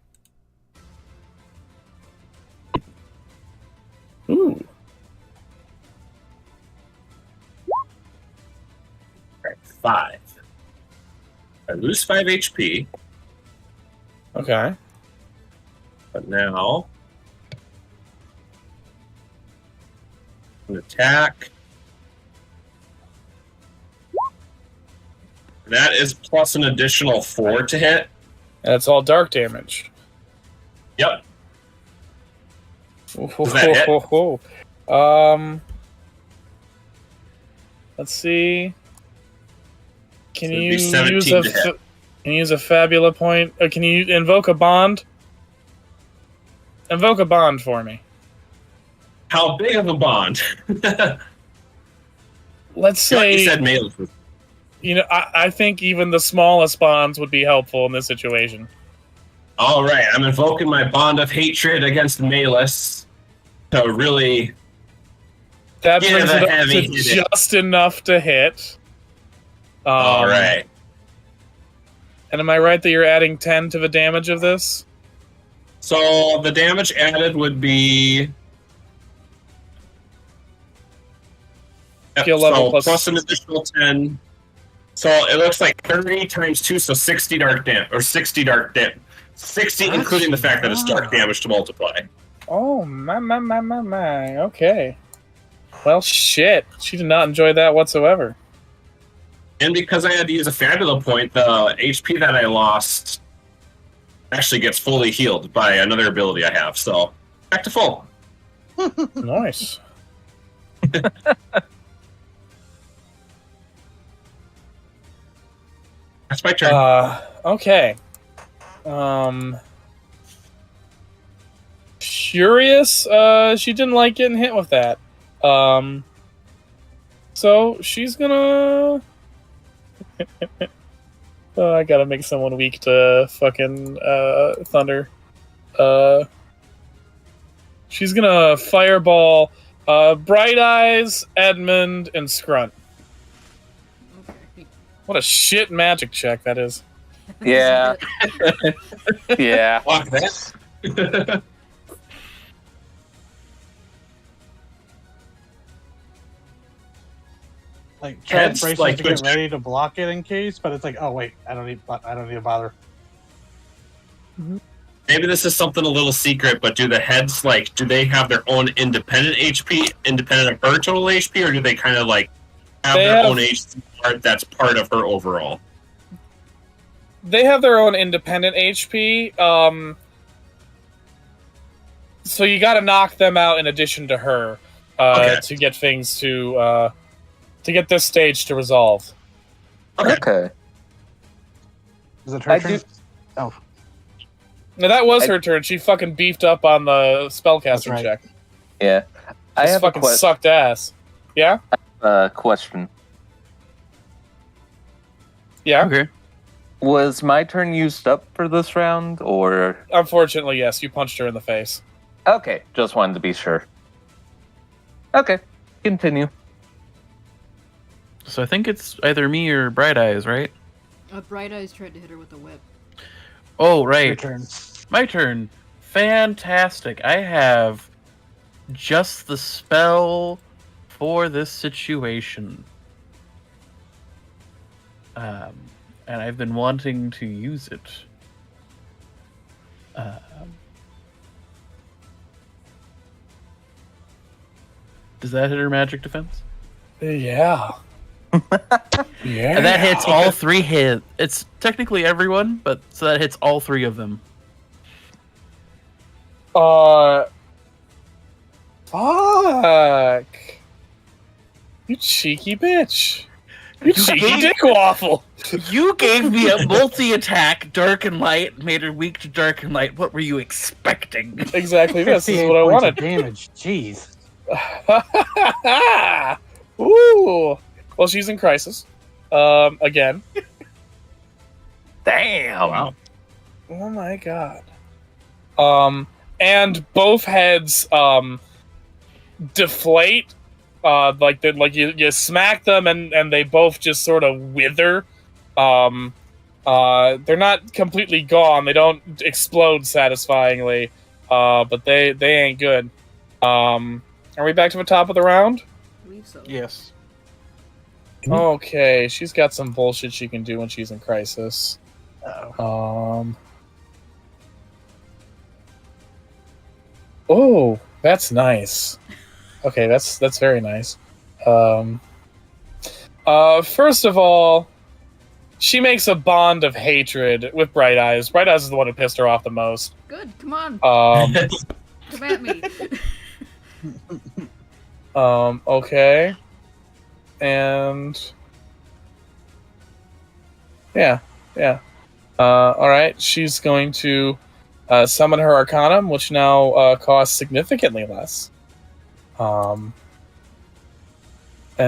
Ooh. Alright, 5. I lose 5 HP, Okay. but now an attack. That is plus an additional 4 to hit. And it's all dark damage. Yep. Ooh, that let's see. Can So it'd you be 17 use to hit. can you use a Fabula point? Can you invoke a bond? Invoke a bond for me. How big of a bond? Let's say you said melee. I think even the smallest bonds would be helpful in this situation. All right, I'm invoking my bond of hatred against Malus to really. That Give brings a it up heavy to hit. just enough to hit. All right. And am I right that you're adding 10 to the damage of this? So the damage added would be. Skill level so plus- plus an additional 10. So it looks like 30 times 2, so 60 dark damage, or 60 dark damage. 60, including the fact that it's dark damage to multiply. Oh, my. Okay. Well, shit. She did not enjoy that whatsoever. And because I had to use a Fabula point, the HP that I lost actually gets fully healed by another ability I have. So, back to full. Nice. That's my turn. Okay. Curious, she didn't like getting hit with that. So she's gonna... I gotta make someone weak to fucking, thunder. She's gonna fireball, Bright Eyes, Edmund, and Scrunt. Okay. What a shit magic check that is. Yeah. Yeah. Fuck that. Like Chad Heads, braces like, to get twitch. ready to block it in case, but it's like, oh wait, I don't need to bother. Maybe this is something a little secret, but do the heads, like, do they have their own independent HP, independent of her total HP, or do they kind of, like, have They their have- own HP part that's part of her overall? They have their own independent HP, so you gotta knock them out in addition to her, Okay. to get things to get this stage to resolve. Okay. Is it her I turn? do- Oh, Now that was I- her turn. She fucking beefed up on the spellcasting right. check. Yeah. I Just have a fucking sucked ass. Yeah? question. Yeah? Okay. Was my turn used up for this round, or... Unfortunately, yes. You punched her in the face. Okay, just wanted to be sure. Okay, continue. So I think it's either me or Bright Eyes, right? Bright Eyes tried to hit her with a whip. Oh, your right. turn. My turn. Fantastic. I have just the spell for this situation. And I've been wanting to use it. Does that hit her magic defense? Yeah. Yeah. And that hits all three hit. It's technically everyone, but so that hits all three of them. Fuck. You cheeky bitch. You cheeky gave- dick waffle. You gave me a multi-attack, dark and light, made her weak to dark and light. What were you expecting? Exactly this is 58 what I points wanted. of damage. Jeez. Ooh. Well, she's in crisis. Again. Damn! Wow. Oh my god. And both heads, deflate. You smack them and they both just sort of wither. They're not completely gone. They don't explode satisfyingly. But they ain't good. Are we back to the top of the round? I believe so. Yes. Okay, she's got some bullshit she can do when she's in crisis. Oh, that's nice. Okay, that's very nice. First of all, she makes a bond of hatred with Bright Eyes. Bright Eyes is the one who pissed her off the most. Good, come on, come at me. Okay. And yeah. Alright, she's going to summon her Arcanum, which now costs significantly less. And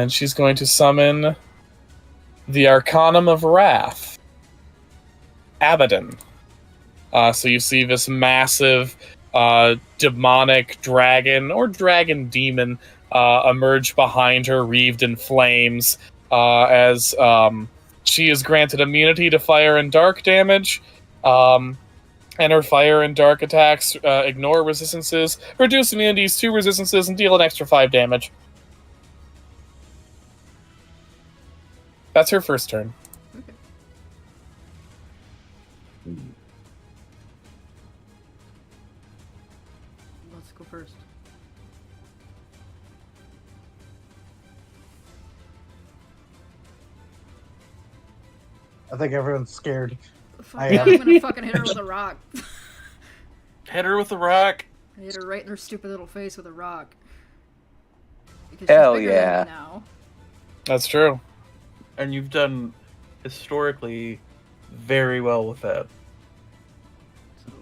she's going to summon the Arcanum of Wrath, Abaddon. So you see this massive demonic dragon or dragon demon emerge behind her, wreathed in flames, as she is granted immunity to fire and dark damage. And her fire and dark attacks ignore resistances, reduce immunities to resistances, and deal an extra 5 damage. That's her first turn. Okay. Let's I think everyone's scared. Fuck I yeah, am. I'm gonna fucking hit her with a rock. Hit her with a rock. Hit her right in her stupid little face with a rock. Because Hell she's bigger yeah. than me now. That's true. And you've done historically very well with that. So,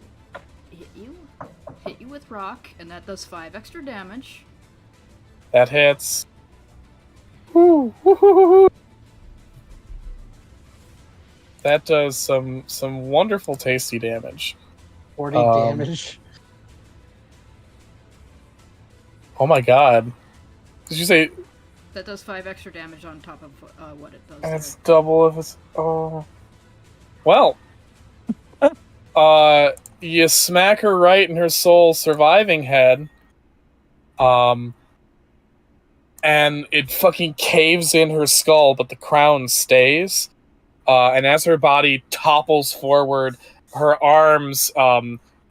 hit you with rock, and that does 5 extra damage. That hits. Woo, woo, woo, woo, woo. That does some wonderful, tasty damage. 40 Um, damage. Oh my god! Did you say That does 5 extra damage on top of what it does. that's there. double if it's? Oh, well. You smack her right in her soul surviving head. And it fucking caves in her skull, but the crown stays. And as her body topples forward, her arms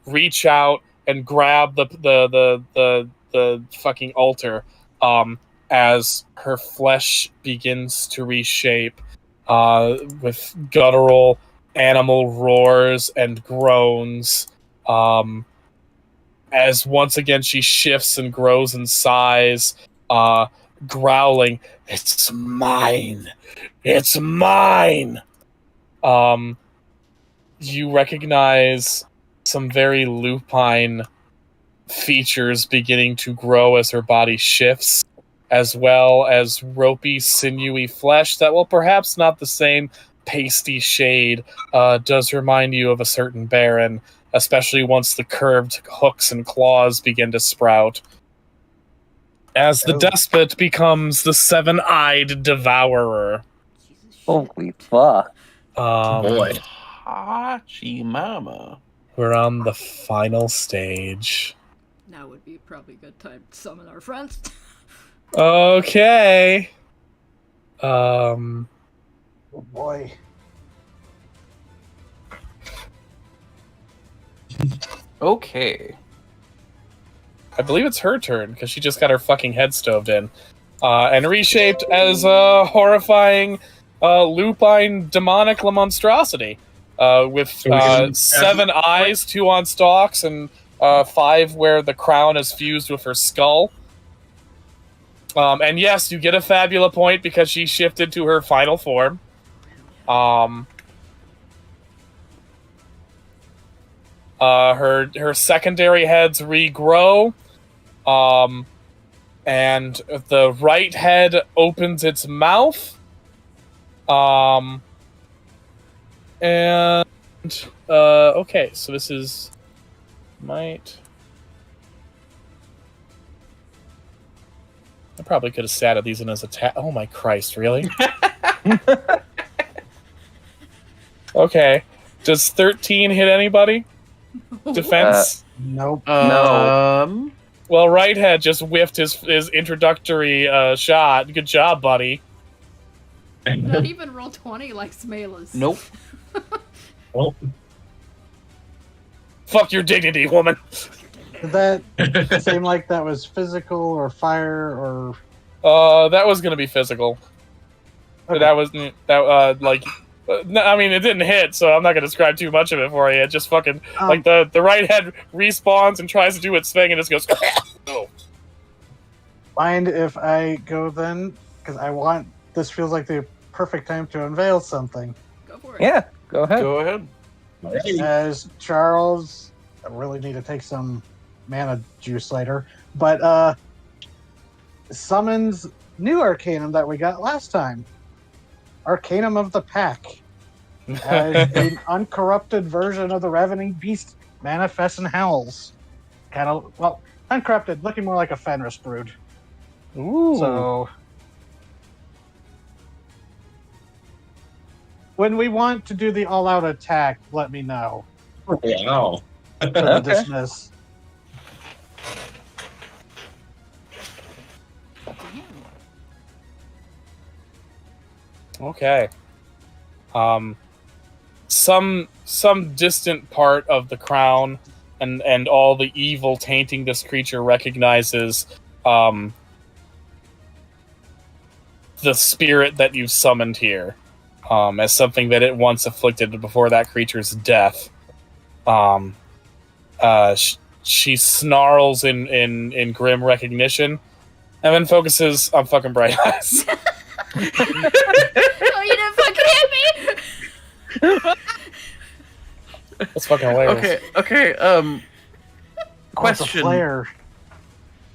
reach out and grab the fucking altar. As her flesh begins to reshape, with guttural animal roars and groans. As once again she shifts and grows in size, growling, "It's mine! It's mine!" You recognize some very lupine features beginning to grow as her body shifts, as well as ropey, sinewy flesh that, while perhaps not the same pasty shade, does remind you of a certain Baron, especially once the curved hooks and claws begin to sprout. As the Oh. despot becomes the seven-eyed devourer. Jesus shit. Holy fuck. Boy. Hachi Mama. We're on the final stage. Now would be probably a good time to summon our friends. Okay. Oh boy. Okay. I believe it's her turn, because she just got her fucking head stoved in. And reshaped as a horrifying lupine demonic monstrosity. With So we can- 7 eyes, 2 on stalks, and 5 where the crown is fused with her skull. And yes, you get a Fabula point because she shifted to her final form. Her secondary heads regrow. And the right head opens its mouth. Okay, so this is might. I probably could have sat at these in as attack. Oh my Christ, really? Okay. Does 13 hit anybody? Defense? Nope. No. Well, Righthead just whiffed his introductory shot. Good job, buddy. Not even roll 20 like Smalas. Nope. Well, Fuck your dignity, woman. Did that seem like that was physical or fire or? That was gonna be physical. Okay. That was no, I mean, it didn't hit, so I'm not gonna describe too much of it for you. It just fucking like the right head respawns and tries to do its thing, and it just goes. Oh. Mind if I go then? Because I want. This feels like the perfect time to unveil something. Go for it. Yeah, go ahead. Go ahead. As Charles, I really need to take some mana juice later, but summons new Arcanum that we got last time. Arcanum of the Pack. As an uncorrupted version of the Ravening Beast manifests and howls. Kind of, well, uncorrupted, looking more like a Fenris brood. Ooh. So, when we want to do the all-out attack, let me know. wow. For the Okay. dismiss. Okay. Some distant part of the crown and all the evil tainting this creature recognizes the spirit that you summoned here. as something that it once afflicted before that creature's death. She snarls in grim recognition, and then focuses on fucking Bright Eyes. Oh, you didn't fucking hit me! That's fucking hilarious. Okay. Oh, it's a Question. flare.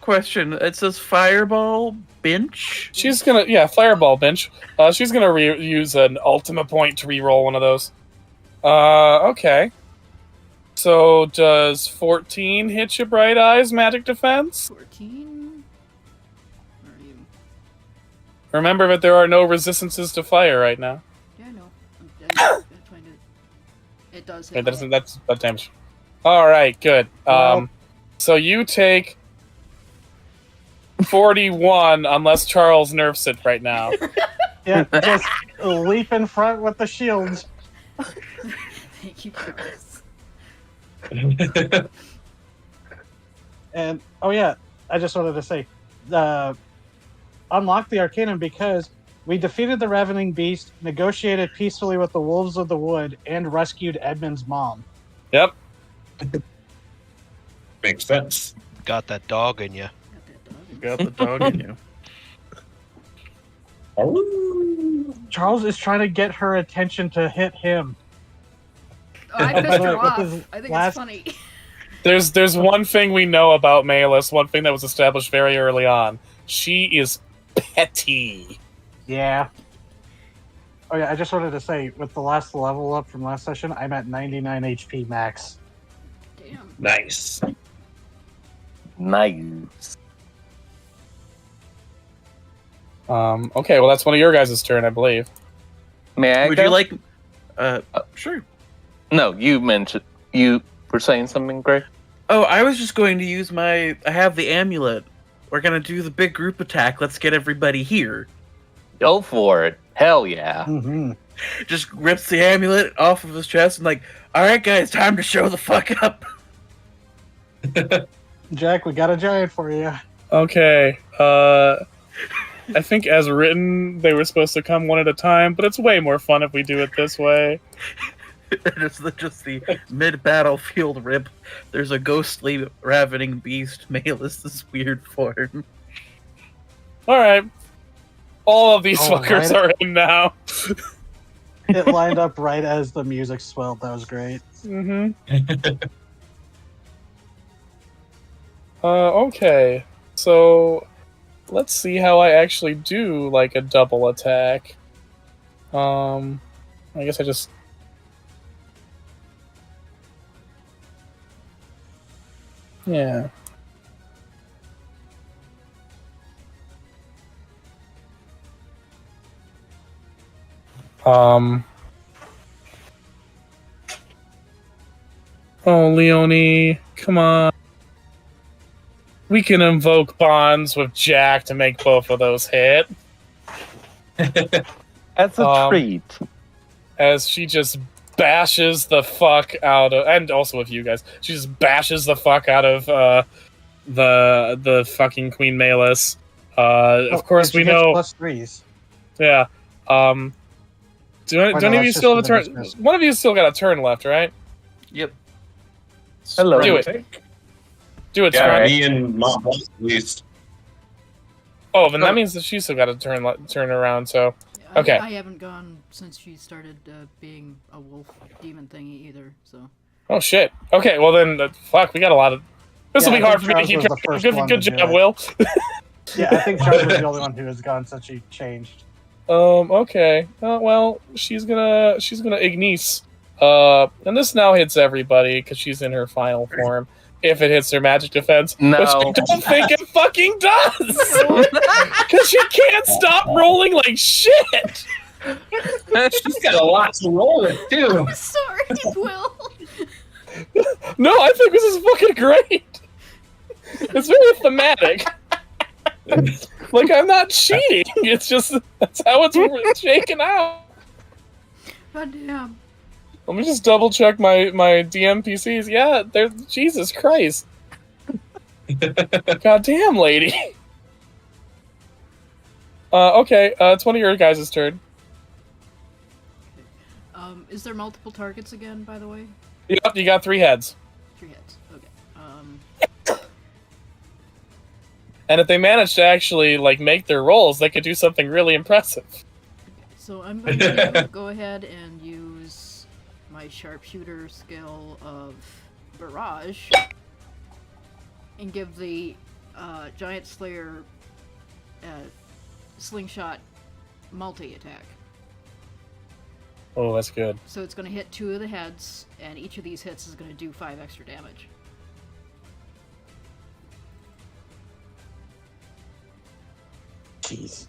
Question. It says Fireball Bench. She's gonna, Fireball Bench. She's gonna use an Ultima Point to re-roll one of those. Okay. So does 14 hit your Bright Eyes magic defense? 14? Where are you? Remember that there are no resistances to fire right now. Yeah, I know. I'm trying to... It does hit. Okay, that's damage. Alright, good. Well- So you take 41 unless Charles nerfs it right now. Yeah, just leap in front with the shields. Thank you, Chris. And oh yeah, I just wanted to say, unlock the Arcanum because we defeated the Ravening Beast, negotiated peacefully with the Wolves of the Wood, and rescued Edmund's mom. Yep. Makes sense. Got that dog in you. Got the dog in you. Charles is trying to get her attention to hit him. Oh, I pissed her With off. his I think last- it's funny. There's one thing we know about Malus, one thing that was established very early on. She is petty. Yeah. Oh yeah, I just wanted to say, with the last level up from last session, I'm at 99 HP max. Damn. Nice. Nice. Okay, well that's one of your guys' turn, I believe. May I Would go? you like? Sure. No, you mentioned you were saying something, Greg. Oh, I was just going to use I have the amulet. We're gonna do the big group attack. Let's get everybody here. Go for it. Hell yeah. Mm-hmm. Just rips the amulet off of his chest and like, all right, guys, time to show the fuck up. Jack, we got a giant for you. Okay, I think as written, they were supposed to come one at a time, but it's way more fun if we do it this way. just the mid-battlefield rip. There's a ghostly ravening beast. Malus' weird form. Alright. All of these Oh, fuckers right. are in now. It lined up right as the music swelled. That was great. Mm-hmm. Okay. So, let's see how I actually do, like, a double attack. I guess I just... Yeah. Oh, Leonie, come on. We can invoke bonds with Jack to make both of those hit. That's a treat. As she just bashes the fuck out of, and also with you guys, she just bashes the fuck out of the fucking Queen Malus. Of course, she we gets know. +3s. Yeah. Do any of you that's still have a just turn? for the dismiss. One of you still got a turn left, right? Yep. Hello. Do it. Do it, Yeah, Scott. me and Mom at least. Oh, then that means that she's still got a turn around. So Okay. I haven't gone since she started being a wolf demon thingy either, so. oh shit. Okay, well then, fuck, we got a lot of. This will Yeah, be I hard think for me to Charles keep was the track. first one Good to do job, it. Will. Yeah, I think Charles was the only one who has gone since she changed. Okay. Well, she's gonna Ignis. And this now hits everybody because she's in her final form. If it hits her magic defense, No. which I don't think it fucking does, because she can't stop rolling like shit. She's got a lot to roll with, too. I'm sorry, Will. No, I think this is fucking great. It's very thematic. Like, I'm not cheating. It's just that's how it's shaken out. God damn. Let me just double check my DM PCs. Yeah, they're Jesus Christ. Goddamn, lady. Okay, it's one of your guys' turn. Is there multiple targets again, by the way? Yep, you got 3 heads. 3 heads. Okay. And if they manage to actually make their rolls, they could do something really impressive. So I'm going to go ahead and use my sharpshooter skill of barrage and give the Giant Slayer slingshot multi-attack. Oh, that's good. So it's going to hit 2 of the heads, and each of these hits is going to do 5 extra damage. Jeez.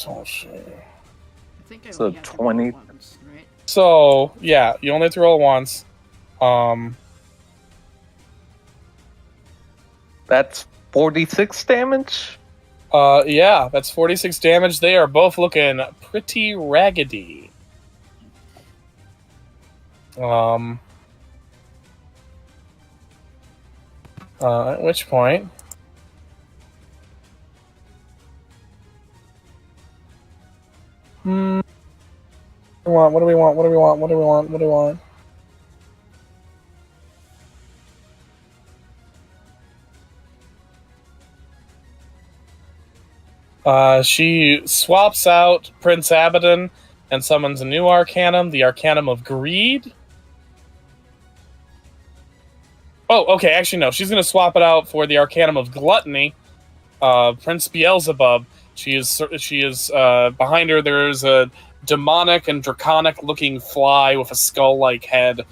Oh, shit. I think I So only have to 20. roll once, right? So, yeah, you only have to roll once. That's 46 damage. Yeah, that's 46 damage. They are both looking pretty raggedy. At which point... What do we want? She swaps out Prince Abaddon and summons a new Arcanum, the Arcanum of Greed. Oh, okay, actually no. She's going to swap it out for the Arcanum of Gluttony, Prince Beelzebub. She is behind her. There's a demonic and draconic-looking fly with a skull-like head,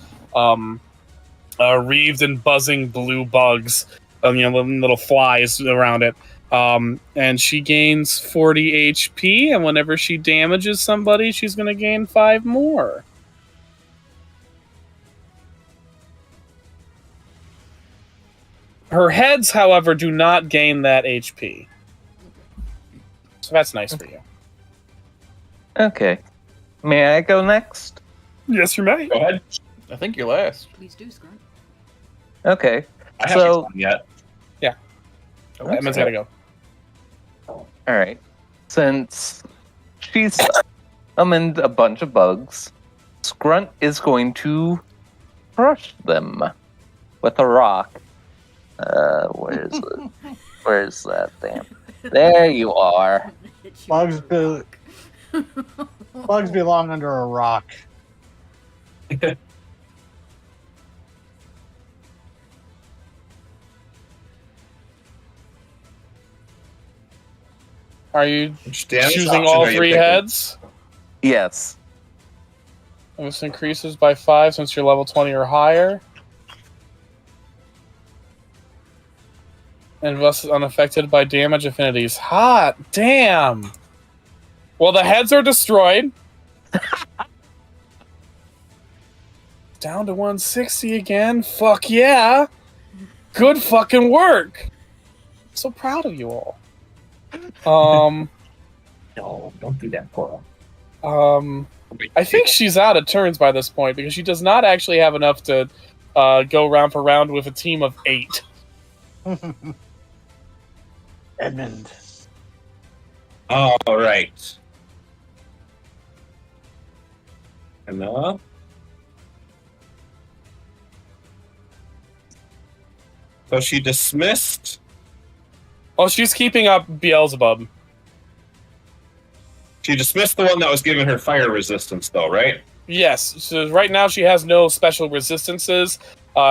wreathed in buzzing blue bugs, little flies around it. And she gains 40 HP, and whenever she damages somebody, she's going to gain 5 more. Her heads, however, do not gain that HP. So that's nice for you. Okay. May I go next? Yes, you may. Go ahead. I think you're last. Please do, Scrunt. Okay. I haven't So- gone yet. Edmund's got to go. Alright. Since she's summoned a bunch of bugs, Scrunt is going to crush them with a rock. Where is it? Where's that damn? There you are. Bugs Bugs belong under a rock. Are you Which damage choosing option all are you 3 picking? heads? Yes. And this increases by 5 since you're level 20 or higher. And thus unaffected by damage affinities. Hot damn! Well, the heads are destroyed. Down to 160 again. Fuck yeah! Good fucking work! I'm so proud of you all. No, don't do that, Coral. I think she's out of turns by this point because she does not actually have enough to go round for round with a team of 8. Edmund. All right. Emma. So she dismissed. Oh, she's keeping up Beelzebub. She dismissed the one that was giving her fire resistance, though, right? Yes. So right now she has no special resistances.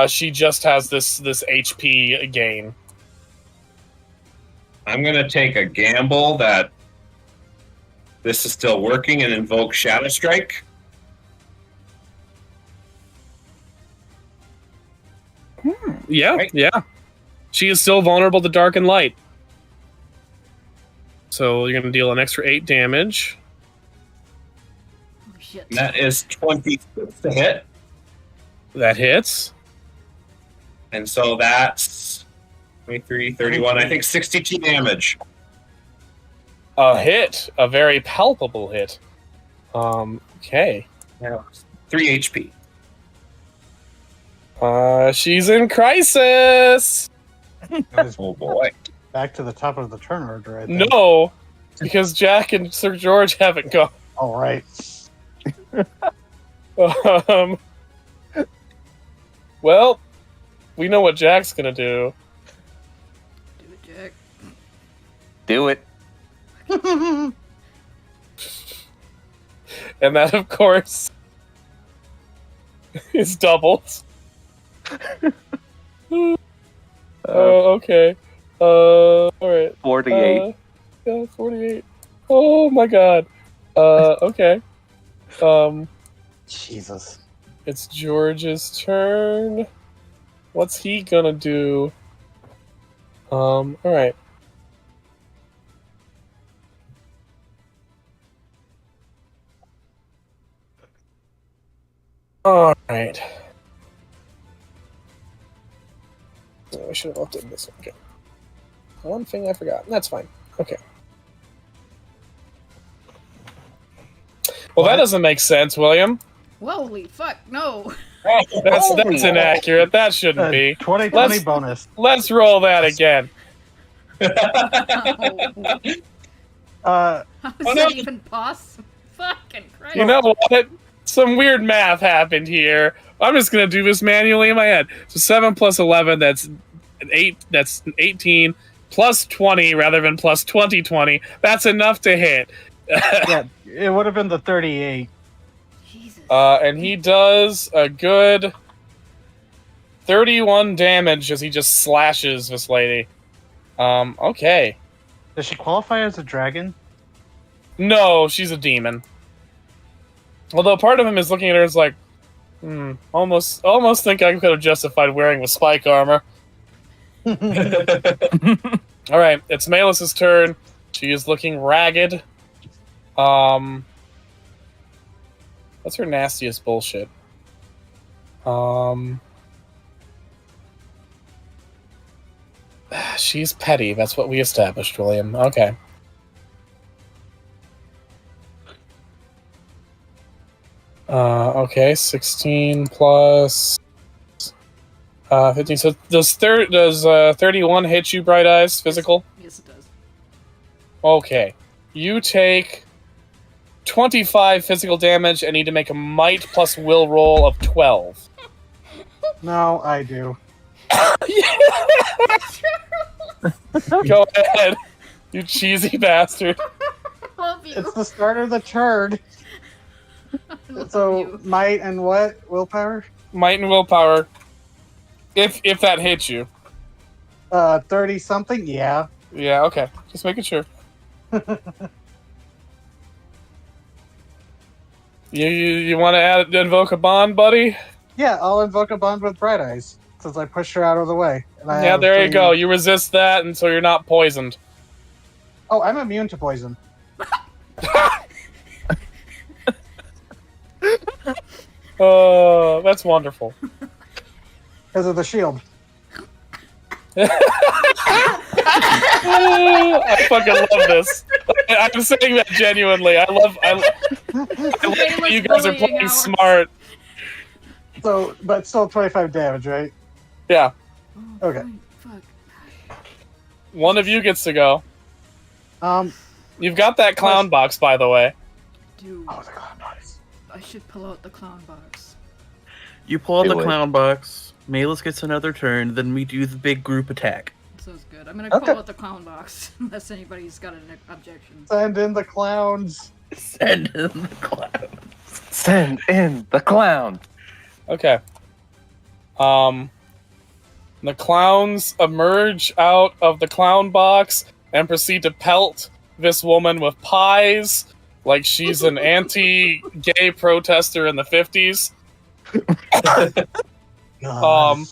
She just has this HP gain. I'm gonna take a gamble that this is still working and invoke Shadow Strike. Yeah, Right. yeah. She is still vulnerable to dark and light. So you're going to deal an extra 8 damage. Oh, shit. And that is 26 to hit. That hits. And so that's 23, 31, I think 62 damage. A hit. A very palpable hit. Okay. 3 HP. She's in crisis! Oh boy. back to the top of the turn order. I think. No, because Jack and Sir George haven't gone. All right. Well, we know what Jack's gonna do. Do it, Jack. Do it. And that, of course, is doubled. Okay. Alright. 48. Yeah, 48. Oh my god. Okay. Jesus. It's George's turn. What's he gonna do? Alright. Alright. Oh, I should have updated this one. Okay. One thing I forgot. That's fine. Okay. Well, that doesn't make sense, William. Holy fuck, no. That's inaccurate. That shouldn't be. 2020 bonus. Let's roll that again. How is no. that even possible? Fucking Christ. You know what? Some weird math happened here. I'm just gonna do this manually in my head. So 7 plus 11, that's 8. That's 18 plus 20 rather than plus 20. That's enough to hit. Yeah, it would have been the 38. Jesus. And he does a good 31 damage as he just slashes this lady. Okay. Does she qualify as a dragon? No, she's a demon. Although part of him is looking at her as like, almost think I could have justified wearing the spike armor. All right, it's Melis's turn. She is looking ragged. What's her nastiest bullshit? She's petty. That's what we established, William. Okay. Okay, 16 plus 15. So does 31 hit you, Bright Eyes, physical? Yes, it does. Okay. You take 25 physical damage and need to make a might plus will roll of 12. No, I do. Go ahead, you cheesy bastard. Love you. It's the start of the turn. Love So, you. might and what? Willpower? Might and willpower. If that hits you. 30 something? Yeah. Yeah, okay. Just making sure. You want to invoke a bond, buddy? Yeah, I'll invoke a bond with Bright Eyes, since I pushed her out of the way. And I Yeah, have there you 3 go. You resist that, and so you're not poisoned. Oh, I'm immune to poison. Oh, that's wonderful. Because of the shield. I fucking love this. I'm saying that genuinely. I love that you guys are playing Alex. smart. So, but still 25 damage, right? Yeah. Oh, Okay. Fuck. One of you gets to go. You've got that clown box, by the way. Dude, Oh, the clown box. I should pull out the clown box. You pull out Do the it. clown box. Malus gets another turn. Then we do the big group attack. Sounds good. I'm gonna Okay. pull out the clown box, unless anybody's got an objection. Send in the clowns. Send in the clown. Send in the clown. Okay. The clowns emerge out of the clown box and proceed to pelt this woman with pies like she's an anti-gay protester in the 50s. God.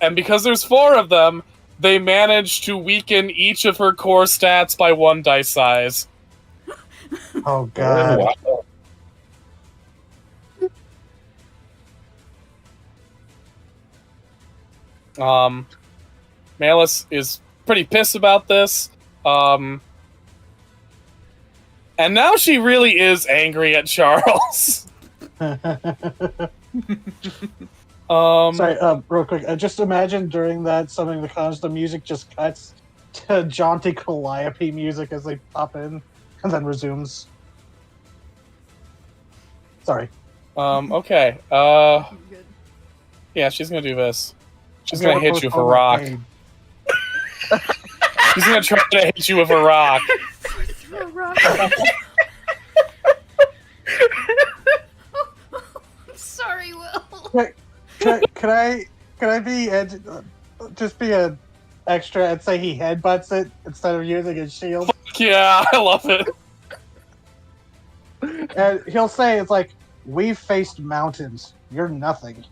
And because there's 4 of them, they manage to weaken each of her core stats by 1 dice size. Oh, God. Malus is pretty pissed about this. And now she really is angry at Charles. Sorry, real quick. Just imagine during that, something the clowns, the music just cuts, to jaunty Calliope music as they pop in, and then resumes. Sorry. Okay. Good. Yeah, she's gonna do this. She's I'm gonna trying to hit you with a postpone my rock. pain. She's gonna try to hit you with a rock. Throw a rock. I'm sorry, Will. Can I be just be an extra and say he headbutts it instead of using his shield? Yeah, I love it. And he'll say, it's like, we've faced mountains. You're nothing.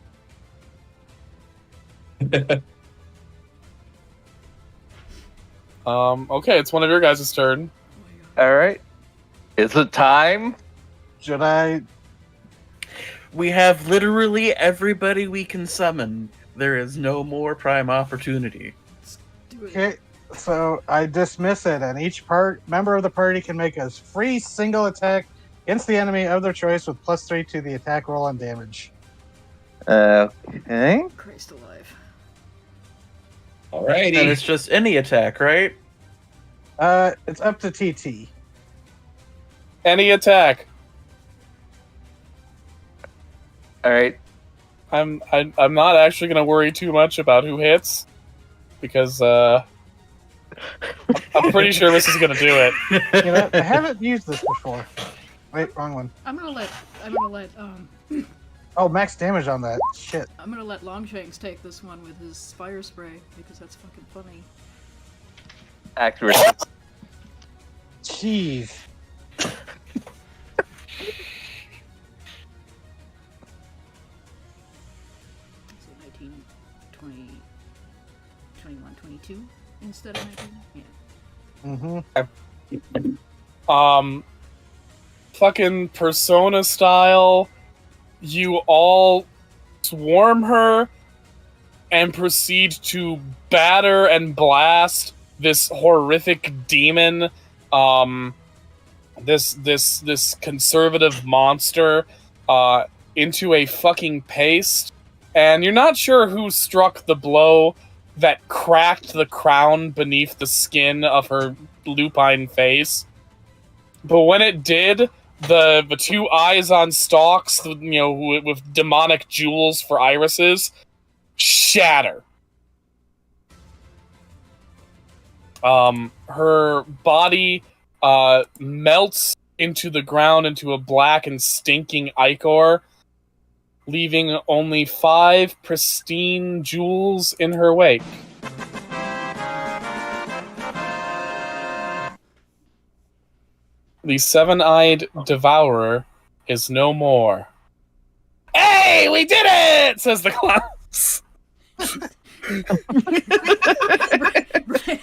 Okay, it's one of your guys' turn. All right. Is it time? Should I? We have literally everybody we can summon. There is no more prime opportunity. Do it. Okay, so I dismiss it, and each member of the party can make a free single attack against the enemy of their choice with +3 to the attack roll and damage. Okay. Christ alive. And Alrighty. it's just any attack, right? It's up to TT. Any attack. All right. I'm not actually gonna worry too much about who hits because I'm pretty sure this is gonna do it. You know, I haven't used this before. Wait, wrong one. I'm gonna let Oh, max damage on that. Shit. Longshanks take this one with his fire spray because that's fucking funny. Accurate. Jeez. So 19, 20, 21, 22 instead of 19? Yeah. Mm-hmm. Fucking Persona style, you all swarm her and proceed to batter and blast this horrific demon, this conservative monster, into a fucking paste. And you're not sure who struck the blow that cracked the crown beneath the skin of her lupine face. But when it did, the two eyes on stalks, with demonic jewels for irises, shatter. Her body melts into the ground into a black and stinking ichor, leaving only 5 pristine jewels in her wake. The seven-eyed devourer is no more. Hey, we did it! Says the clowns.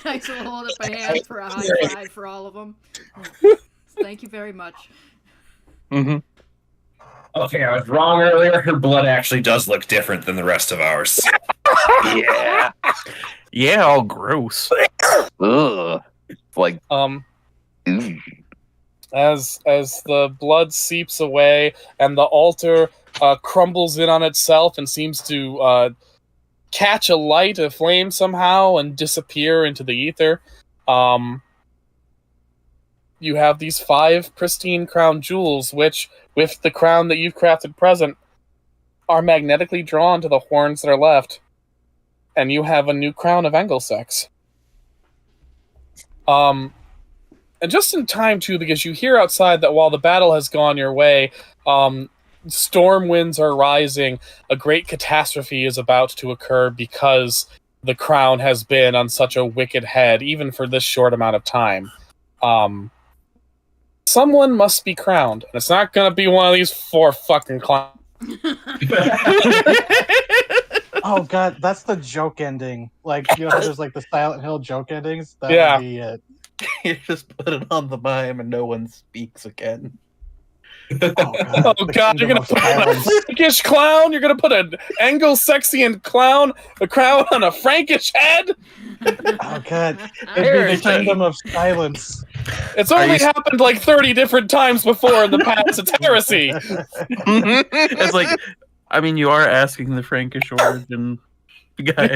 I will hold up my hand for a high five for all of them. Thank you very much. Mm-hmm. Okay, I was wrong earlier. Her blood actually does look different than the rest of ours. Yeah. Yeah, all gross. Ugh. Like. Ooh. As the blood seeps away and the altar crumbles in on itself and seems to catch a light, a flame somehow, and disappear into the ether, you have these 5 pristine crown jewels, which, with the crown that you've crafted present, are magnetically drawn to the horns that are left. And you have a new crown of Engelsex. And just in time, too, because you hear outside that while the battle has gone your way, storm winds are rising, a great catastrophe is about to occur because the crown has been on such a wicked head, even for this short amount of time. Someone must be crowned, and it's not going to be one of these 4 fucking clowns. Oh god, that's the joke ending. Like, you know how there's like the Silent Hill joke endings? That Yeah. would be it. You just put it on the mime and no one speaks again. Oh Oh the god, you're kingdom gonna of put on a silence. Frankish clown? You're gonna put an Anglo-Saxon clown, a crown on a Frankish head? Oh god, it'd be the Heresy. kingdom of silence. It's only you- happened like 30 different times before in the past. It's heresy. It's like, I mean, you are asking the Frankish origin guy.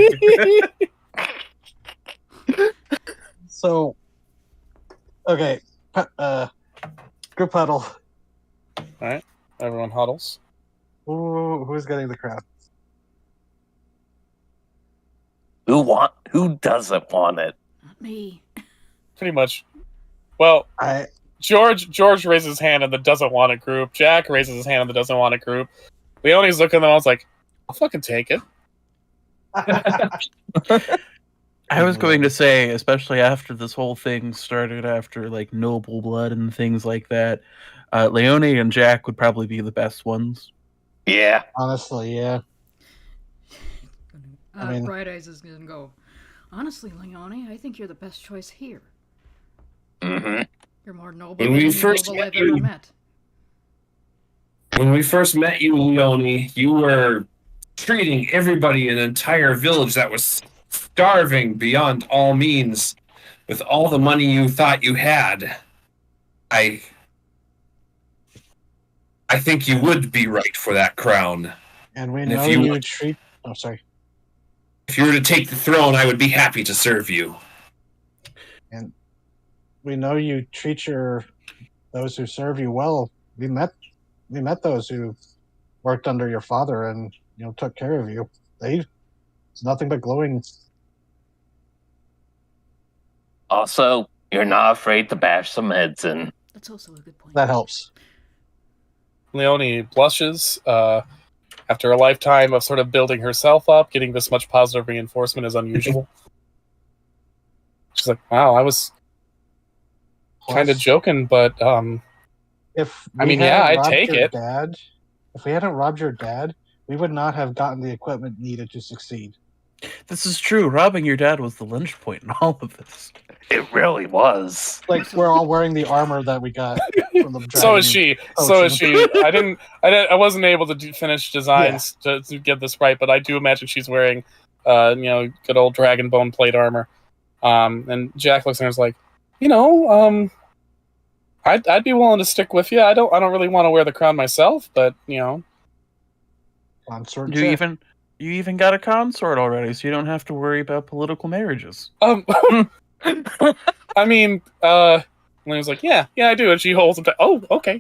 So, okay, group huddle. Everyone huddles. Ooh, who's getting the crown? Who doesn't want it? Not me. Pretty much. Well, I George raises his hand in the doesn't want it group. Jack raises his hand in the doesn't want it group. Leonie's looking at them. I was like, I'll fucking take it. I was going to say, especially after this whole thing started, after like Noble Blood and things like that, Leonie and Jack would probably be the best ones. Yeah. honestly, yeah. I mean- Bright Eyes is gonna go. Honestly, Leone, I think you're the best choice here. Mm-hmm. You're more noble When than we any first noble met I've you- ever met. When we first met you, Leone, you were treating everybody in an entire village that was starving beyond all means with all the money you thought you had. I think you would be right for that crown. And we And if know you- you treat. Oh, sorry. If you were to take the throne, I would be happy to serve you. And we know you treat those who serve you well. We met those who worked under your father and took care of you. It's nothing but glowing. Also, you're not afraid to bash some heads in. That's also a good point. That helps. Leonie blushes. After a lifetime of sort of building herself up, getting this much positive reinforcement is unusual. She's like, wow, I was kind of Plus, joking, but If I we mean, yeah, hadn't I'd robbed take your it. Dad, if we hadn't robbed your dad, we would not have gotten the equipment needed to succeed. This is true. Robbing your dad was the linch point in all of this. It really was. Like we're all wearing the armor that we got from the so is dragon. she. So is she. I wasn't able to finish designs to get this right, but I do imagine she's wearing, good old dragon bone plate armor. And Jack looks at her and is like, I'd be willing to stick with you. I don't really want to wear the crown myself, but Consort You check. even got a consort already, so you don't have to worry about political marriages. I mean, Leonie's like, yeah, I do, and she holds him. Oh, okay.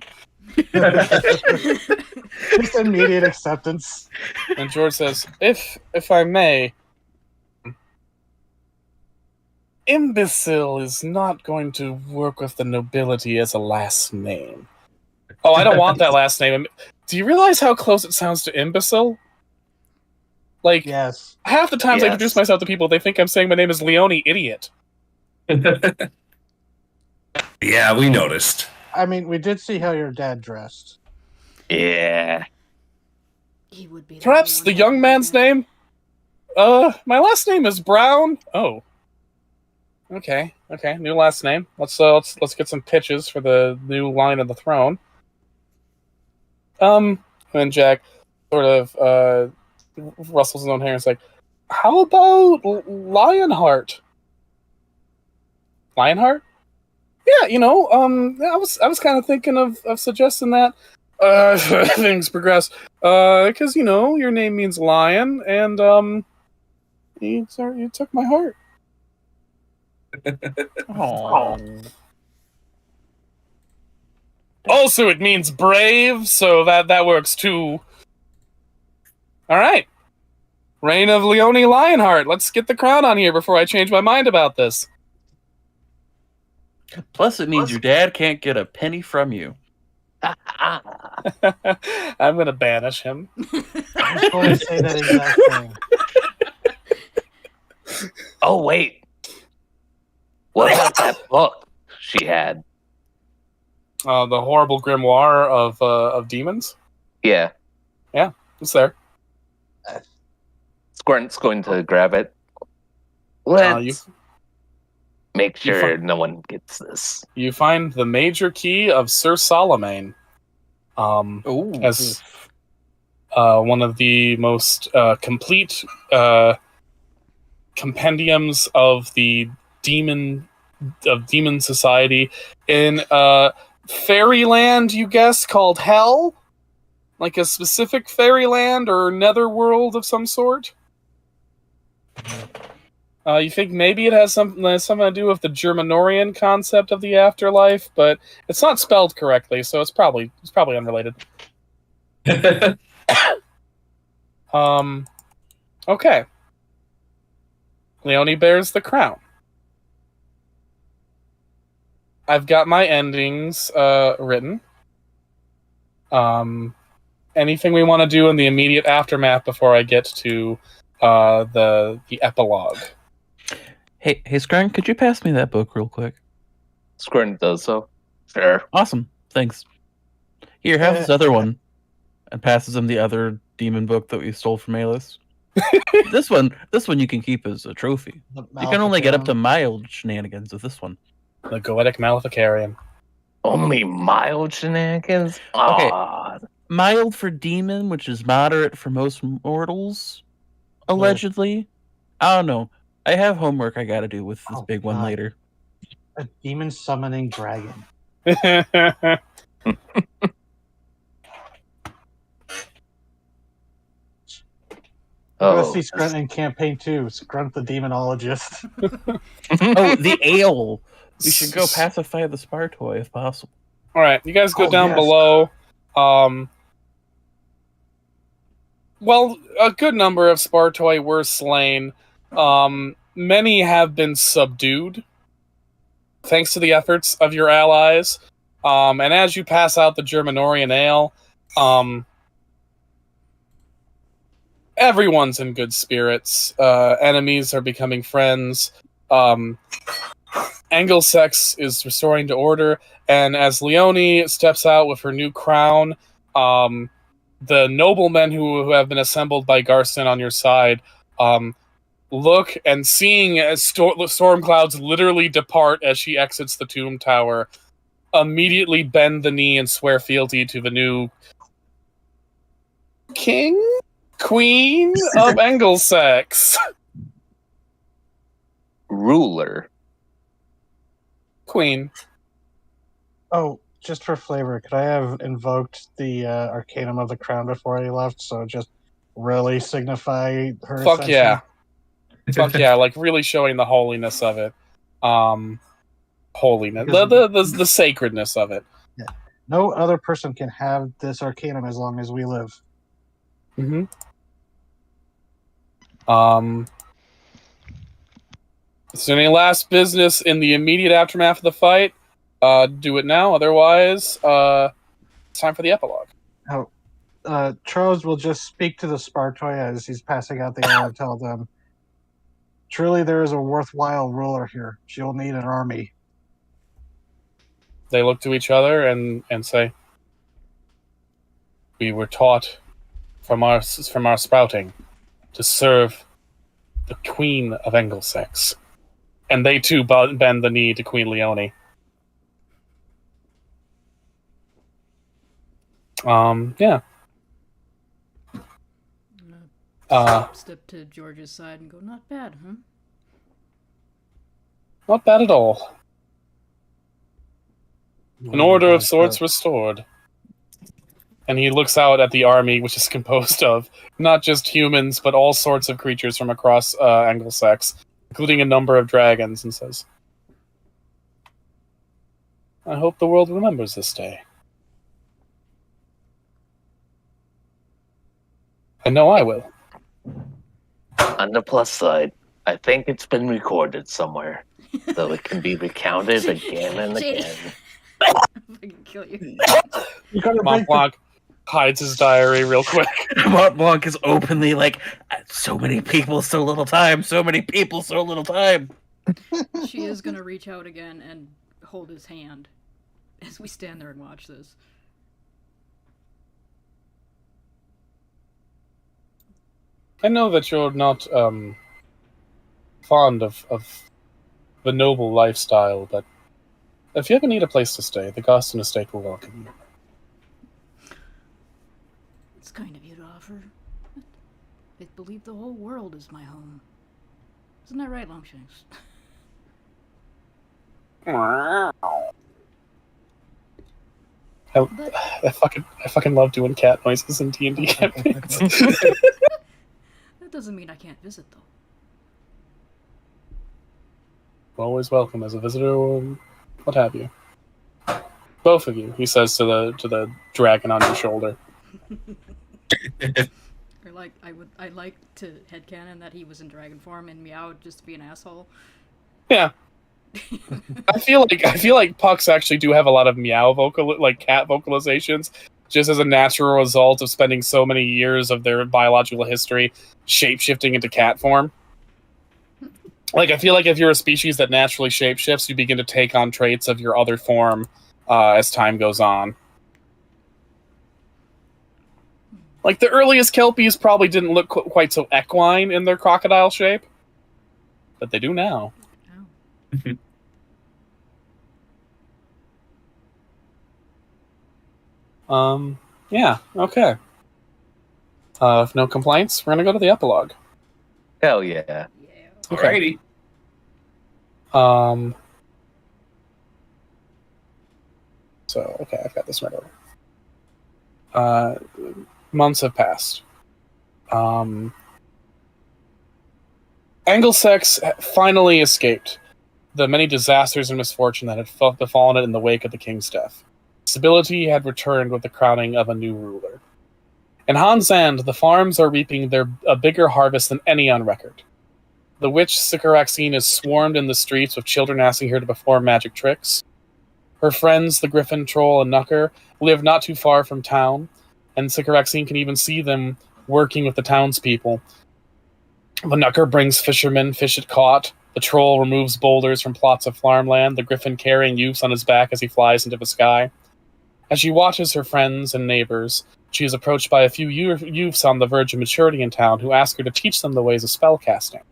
Just immediate acceptance. And George says, if I may, imbecile is not going to work with the nobility as a last name. Oh, I don't want that last name. Do you realize how close it sounds to imbecile? Like, Yes. half the times I Yes. introduce myself to people, they think I'm saying my name is Leone Idiot. Yeah, we noticed. I mean, we did see how your dad dressed. Yeah. He would be. Perhaps only the one young who would man's do that. name? My last name is Brown. Oh. Okay. New last name. Let's get some pitches for the new line of the throne. And Jack sort of rustles his own hair and is like, how about Lionheart? Lionheart? Yeah, I was kind of thinking of suggesting that. Things progress. Because, your name means lion, and, you took my heart. Oh. Also, it means brave, so that works too. All right. Reign of Leone Lionheart. Let's get the crown on here before I change my mind about this. Plus, it means your dad can't get a penny from you. I'm gonna banish him. I was going to say that exact thing. Oh, wait. What about that book she had? The horrible grimoire of demons. Yeah. It's there. Squirt's going to grab it. Let's You make sure fi- no one gets this. you find the major key of Sir Solomon. Oh, As one of the most complete compendiums of the demon society in fairyland, you guess, called Hell, like a specific fairyland or netherworld of some sort. You think maybe it has something to do with the Germanorian concept of the afterlife, but it's not spelled correctly, so it's probably unrelated. Okay. Leone bears the crown. I've got my endings written. Anything we want to do in the immediate aftermath before I get to the epilogue? Hey, Scran, could you pass me that book real quick? Scran does so. Sure. Awesome. Thanks. Here, have this other one. And passes him the other demon book that we stole from Alis. This one you can keep as a trophy. You can only get up to mild shenanigans with this one. The Goetic Maleficarium. Only mild shenanigans? Okay. Aw. Mild for demon, which is moderate for most mortals, allegedly. I don't know. I have homework I gotta do with this big one later. A demon summoning dragon. Let's see Scrunt in campaign 2. Scrunt the demonologist. Oh, the ale. We should go pacify the Spartoi if possible. All right, you guys go down below. Well, a good number of Spartoi were slain. Many have been subdued, thanks to the efforts of your allies. And as you pass out the Germanorian ale, everyone's in good spirits. Enemies are becoming friends. Engelsex is restoring to order, and as Leone steps out with her new crown, the noblemen who have been assembled by Garston on your side look, and seeing as storm clouds literally depart as she exits the tomb tower, immediately bend the knee and swear fealty to the new Queen of Engelsex. Ruler. Queen. Oh, just for flavor, could I have invoked the Arcanum of the Crown before I left, so just really signify her Fuck ascension? yeah. Fuck yeah, like really showing the holiness of it. Holiness. The sacredness of it. Yeah. No other person can have this Arcanum as long as we live. Mm-hmm. Is there any last business in the immediate aftermath of the fight? Do it now. Otherwise, it's time for the epilogue. Charles will just speak to the Spartoi as he's passing out the ale and tell them, truly there is a worthwhile ruler here. She'll need an army. They look to each other and say, we were taught from our sprouting to serve the Queen of Engelsex. And they too bend the knee to Queen Leone. Yeah. Step to George's side and go, not bad, huh? Not bad at all. An order of sorts restored. And he looks out at the army, which is composed of not just humans, but all sorts of creatures from across Engelsex, including a number of dragons, and says, I hope the world remembers this day. I know I will. On the plus side, I think it's been recorded somewhere, so it can be recounted again and again. I can kill you. Mont Blanc hides his diary real quick. Mont Blanc is openly like, so many people, so little time. So many people, so little time. She is going to reach out again and hold his hand as we stand there and watch this. I know that you're not fond of the noble lifestyle, but if you ever need a place to stay, the Garston Estate will welcome you. It's kind of you to offer. I believe the whole world is my home. Isn't that right, Longshanks? I fucking love doing cat noises in D&D campaigns. That doesn't mean I can't visit, though. Always welcome as a visitor or what have you. Both of you, he says to the dragon on your shoulder. Or like I'd like to headcanon that he was in dragon form and meowed just to be an asshole. Yeah. I feel like pucks actually do have a lot of meow cat vocalizations, just as a natural result of spending so many years of their biological history shape-shifting into cat form. Like, I feel like if you're a species that naturally shape-shifts, you begin to take on traits of your other form as time goes on. Like, the earliest Kelpies probably didn't look quite so equine in their crocodile shape, but they do now. Yeah, okay. If no complaints, we're gonna go to the epilogue. Hell yeah. Okay. Alrighty. So, okay, I've got this right over. Months have passed. Angelsex finally escaped the many disasters and misfortune that had befallen it in the wake of the king's death. Stability had returned with the crowning of a new ruler. In Hansand, the farms are reaping a bigger harvest than any on record. The witch Sycoraxine is swarmed in the streets with children asking her to perform magic tricks. Her friends, the Griffin, Troll, and Knucker, live not too far from town, and Sycoraxine can even see them working with the townspeople. The Knucker brings fishermen fish it caught. The Troll removes boulders from plots of farmland, the Griffin carrying youths on his back as he flies into the sky. As she watches her friends and neighbors, she is approached by a few youths on the verge of maturity in town who ask her to teach them the ways of spellcasting.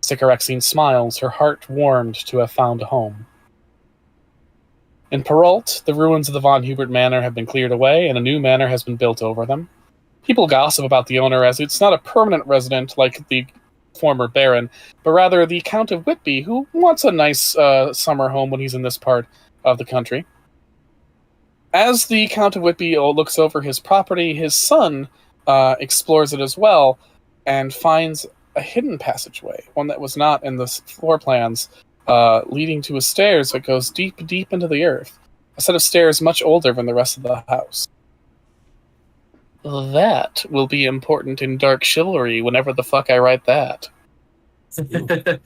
Sycoraxine smiles, her heart warmed to have found a home. In Perrault, the ruins of the Von Hubert Manor have been cleared away, and a new manor has been built over them. People gossip about the owner as it's not a permanent resident like the former Baron, but rather the Count of Whitby, who wants a nice summer home when he's in this part of the country. As the Count of Whitby looks over his property, his son explores it as well and finds a hidden passageway, one that was not in the floor plans, leading to a stairs that goes deep, deep into the earth. A set of stairs much older than the rest of the house. That will be important in Dark Chivalry whenever the fuck I write that. In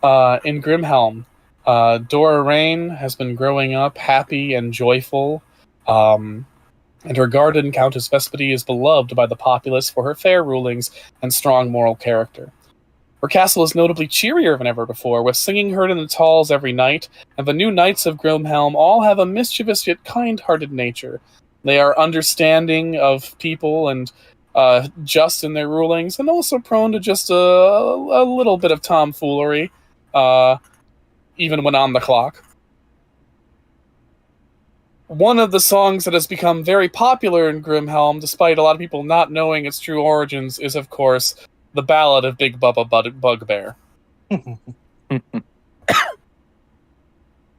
Grimhelm, Dora Rain has been growing up happy and joyful, and her guardian Countess Vespity is beloved by the populace for her fair rulings and strong moral character. Her castle is notably cheerier than ever before, with singing heard in its halls every night, and the new knights of Grimhelm all have a mischievous yet kind-hearted nature. They are understanding of people and just in their rulings, and also prone to just a little bit of tomfoolery, even when on the clock. One of the songs that has become very popular in Grimhelm, despite a lot of people not knowing its true origins, is, of course, the Ballad of Big Bubba Bugbear.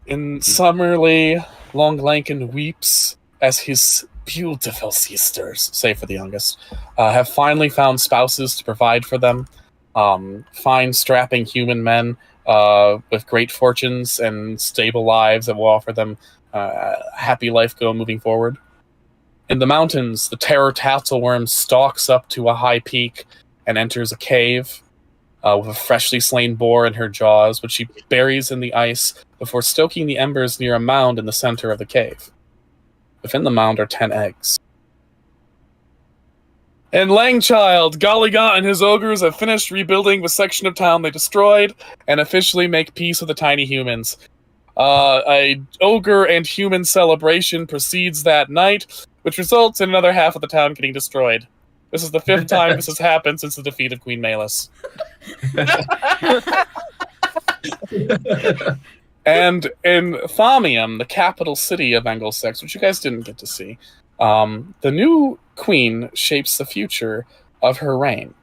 In Summerlee, Long Lankin weeps as his beautiful sisters, save for the youngest, have finally found spouses to provide for them. Fine, strapping human men with great fortunes and stable lives that will offer them a happy life moving forward. In the mountains, the terror Tatzelworm stalks up to a high peak and enters a cave with a freshly slain boar in her jaws, which she buries in the ice before stoking the embers near a mound in the center of the cave. Within the mound are 10 eggs. In Langchild, Gollygot and his ogres have finished rebuilding the section of town they destroyed and officially make peace with the tiny humans. A ogre and human celebration proceeds that night, which results in another half of the town getting destroyed. This is the 5th time this has happened since the defeat of Queen Malus. And in Thamium, the capital city of Angelsex, which you guys didn't get to see, the new queen shapes the future of her reign.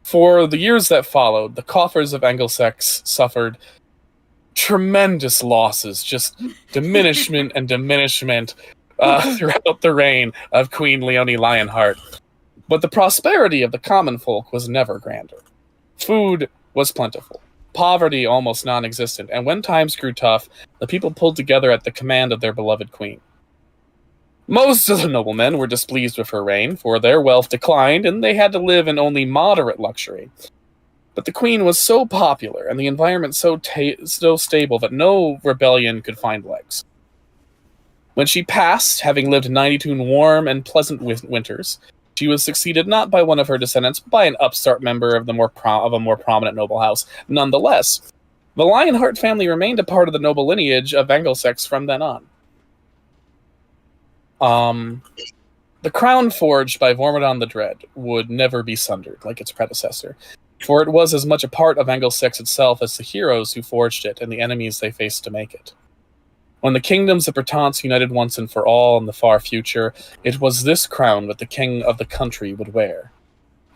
For the years that followed, the coffers of Angelsex suffered tremendous losses, just diminishment and diminishment throughout the reign of Queen Leonie Lionheart. But the prosperity of the common folk was never grander. Food was plentiful, poverty almost non-existent, and when times grew tough, the people pulled together at the command of their beloved queen. Most of the noblemen were displeased with her reign, for their wealth declined and they had to live in only moderate luxury. But the queen was so popular and the environment so stable that no rebellion could find legs. When she passed, having lived 92 warm and pleasant winters, she was succeeded not by one of her descendants, but by an upstart member of a more prominent noble house. Nonetheless, the Lionheart family remained a part of the noble lineage of Angelsex from then on. The crown forged by Vormodon the Dread would never be sundered like its predecessor, for it was as much a part of Angelsex itself as the heroes who forged it and the enemies they faced to make it. When the kingdoms of Britance united once and for all in the far future, it was this crown that the king of the country would wear.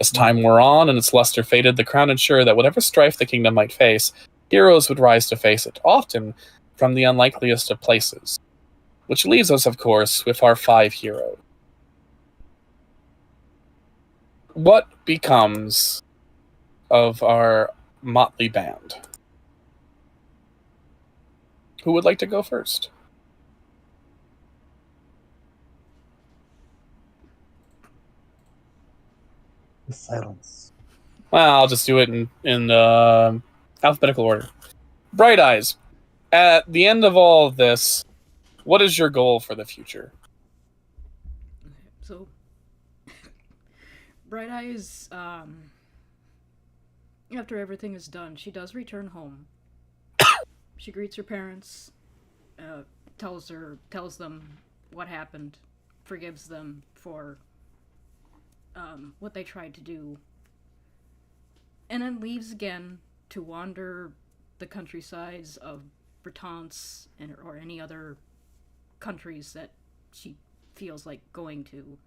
As time wore on and its luster faded, the crown ensured that whatever strife the kingdom might face, heroes would rise to face it, often from the unlikeliest of places. Which leaves us, of course, with our 5 heroes. What becomes of our motley band? Who would like to go first? The silence. Well, I'll just do it in alphabetical order. Bright Eyes, at the end of all of this, what is your goal for the future? So, Bright Eyes, after everything is done, she does return home. She greets her parents, tells them what happened, forgives them for what they tried to do, and then leaves again to wander the countrysides of Britance or any other countries that she feels like going to,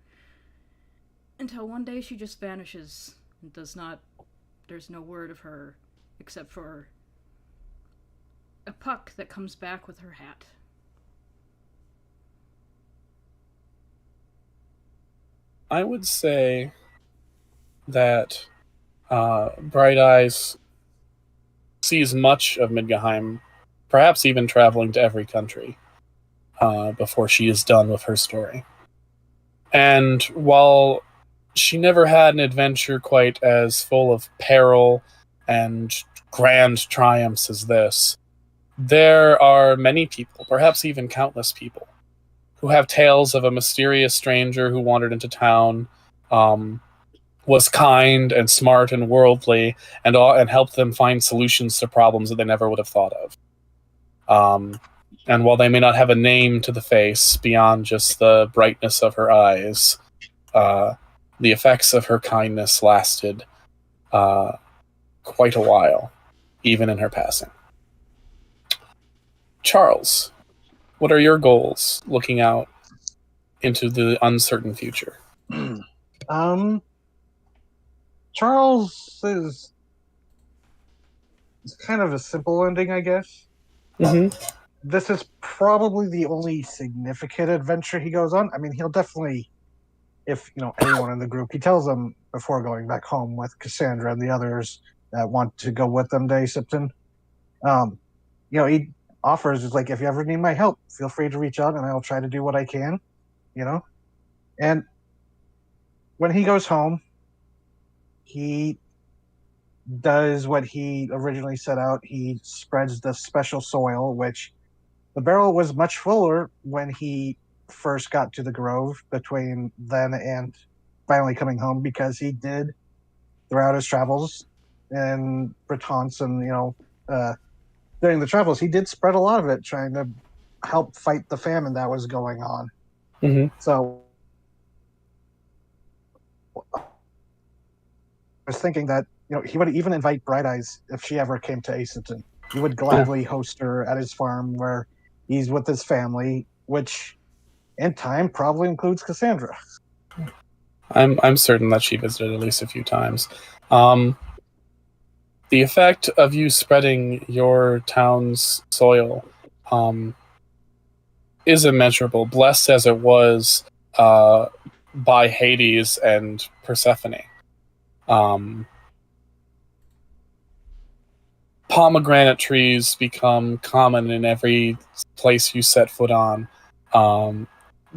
until one day she just vanishes and there's no word of her except for a Puck that comes back with her hat. I would say that Bright Eyes sees much of Midgahheim, perhaps even traveling to every country before she is done with her story. And while she never had an adventure quite as full of peril and grand triumphs as this, there are many people, perhaps even countless people, who have tales of a mysterious stranger who wandered into town, was kind and smart and worldly, and helped them find solutions to problems that they never would have thought of. And while they may not have a name to the face beyond just the brightness of her eyes, the effects of her kindness lasted quite a while, even in her passing. Charles, what are your goals looking out into the uncertain future? Charles is kind of a simple ending, I guess. Mm-hmm. This is probably the only significant adventure he goes on. I mean, he'll definitely, if anyone in the group, he tells them before going back home with Cassandra and the others that want to go with them to Aesopton. He offers is like, if you ever need my help, feel free to reach out and I'll try to do what I can, And when he goes home, he does what he originally set out. He spreads the special soil, which the barrel was much fuller when he first got to the Grove between then and finally coming home, because he did, throughout his travels in Britance and, during the travels, he did spread a lot of it, trying to help fight the famine that was going on. Mm-hmm. So I was thinking that he would even invite Bright Eyes if she ever came to Aesopton. He would gladly host her at his farm where he's with his family, which in time probably includes Cassandra. I'm certain that she visited at least a few times. The effect of you spreading your town's soil is immeasurable. Blessed as it was by Hades and Persephone. Pomegranate trees become common in every place you set foot on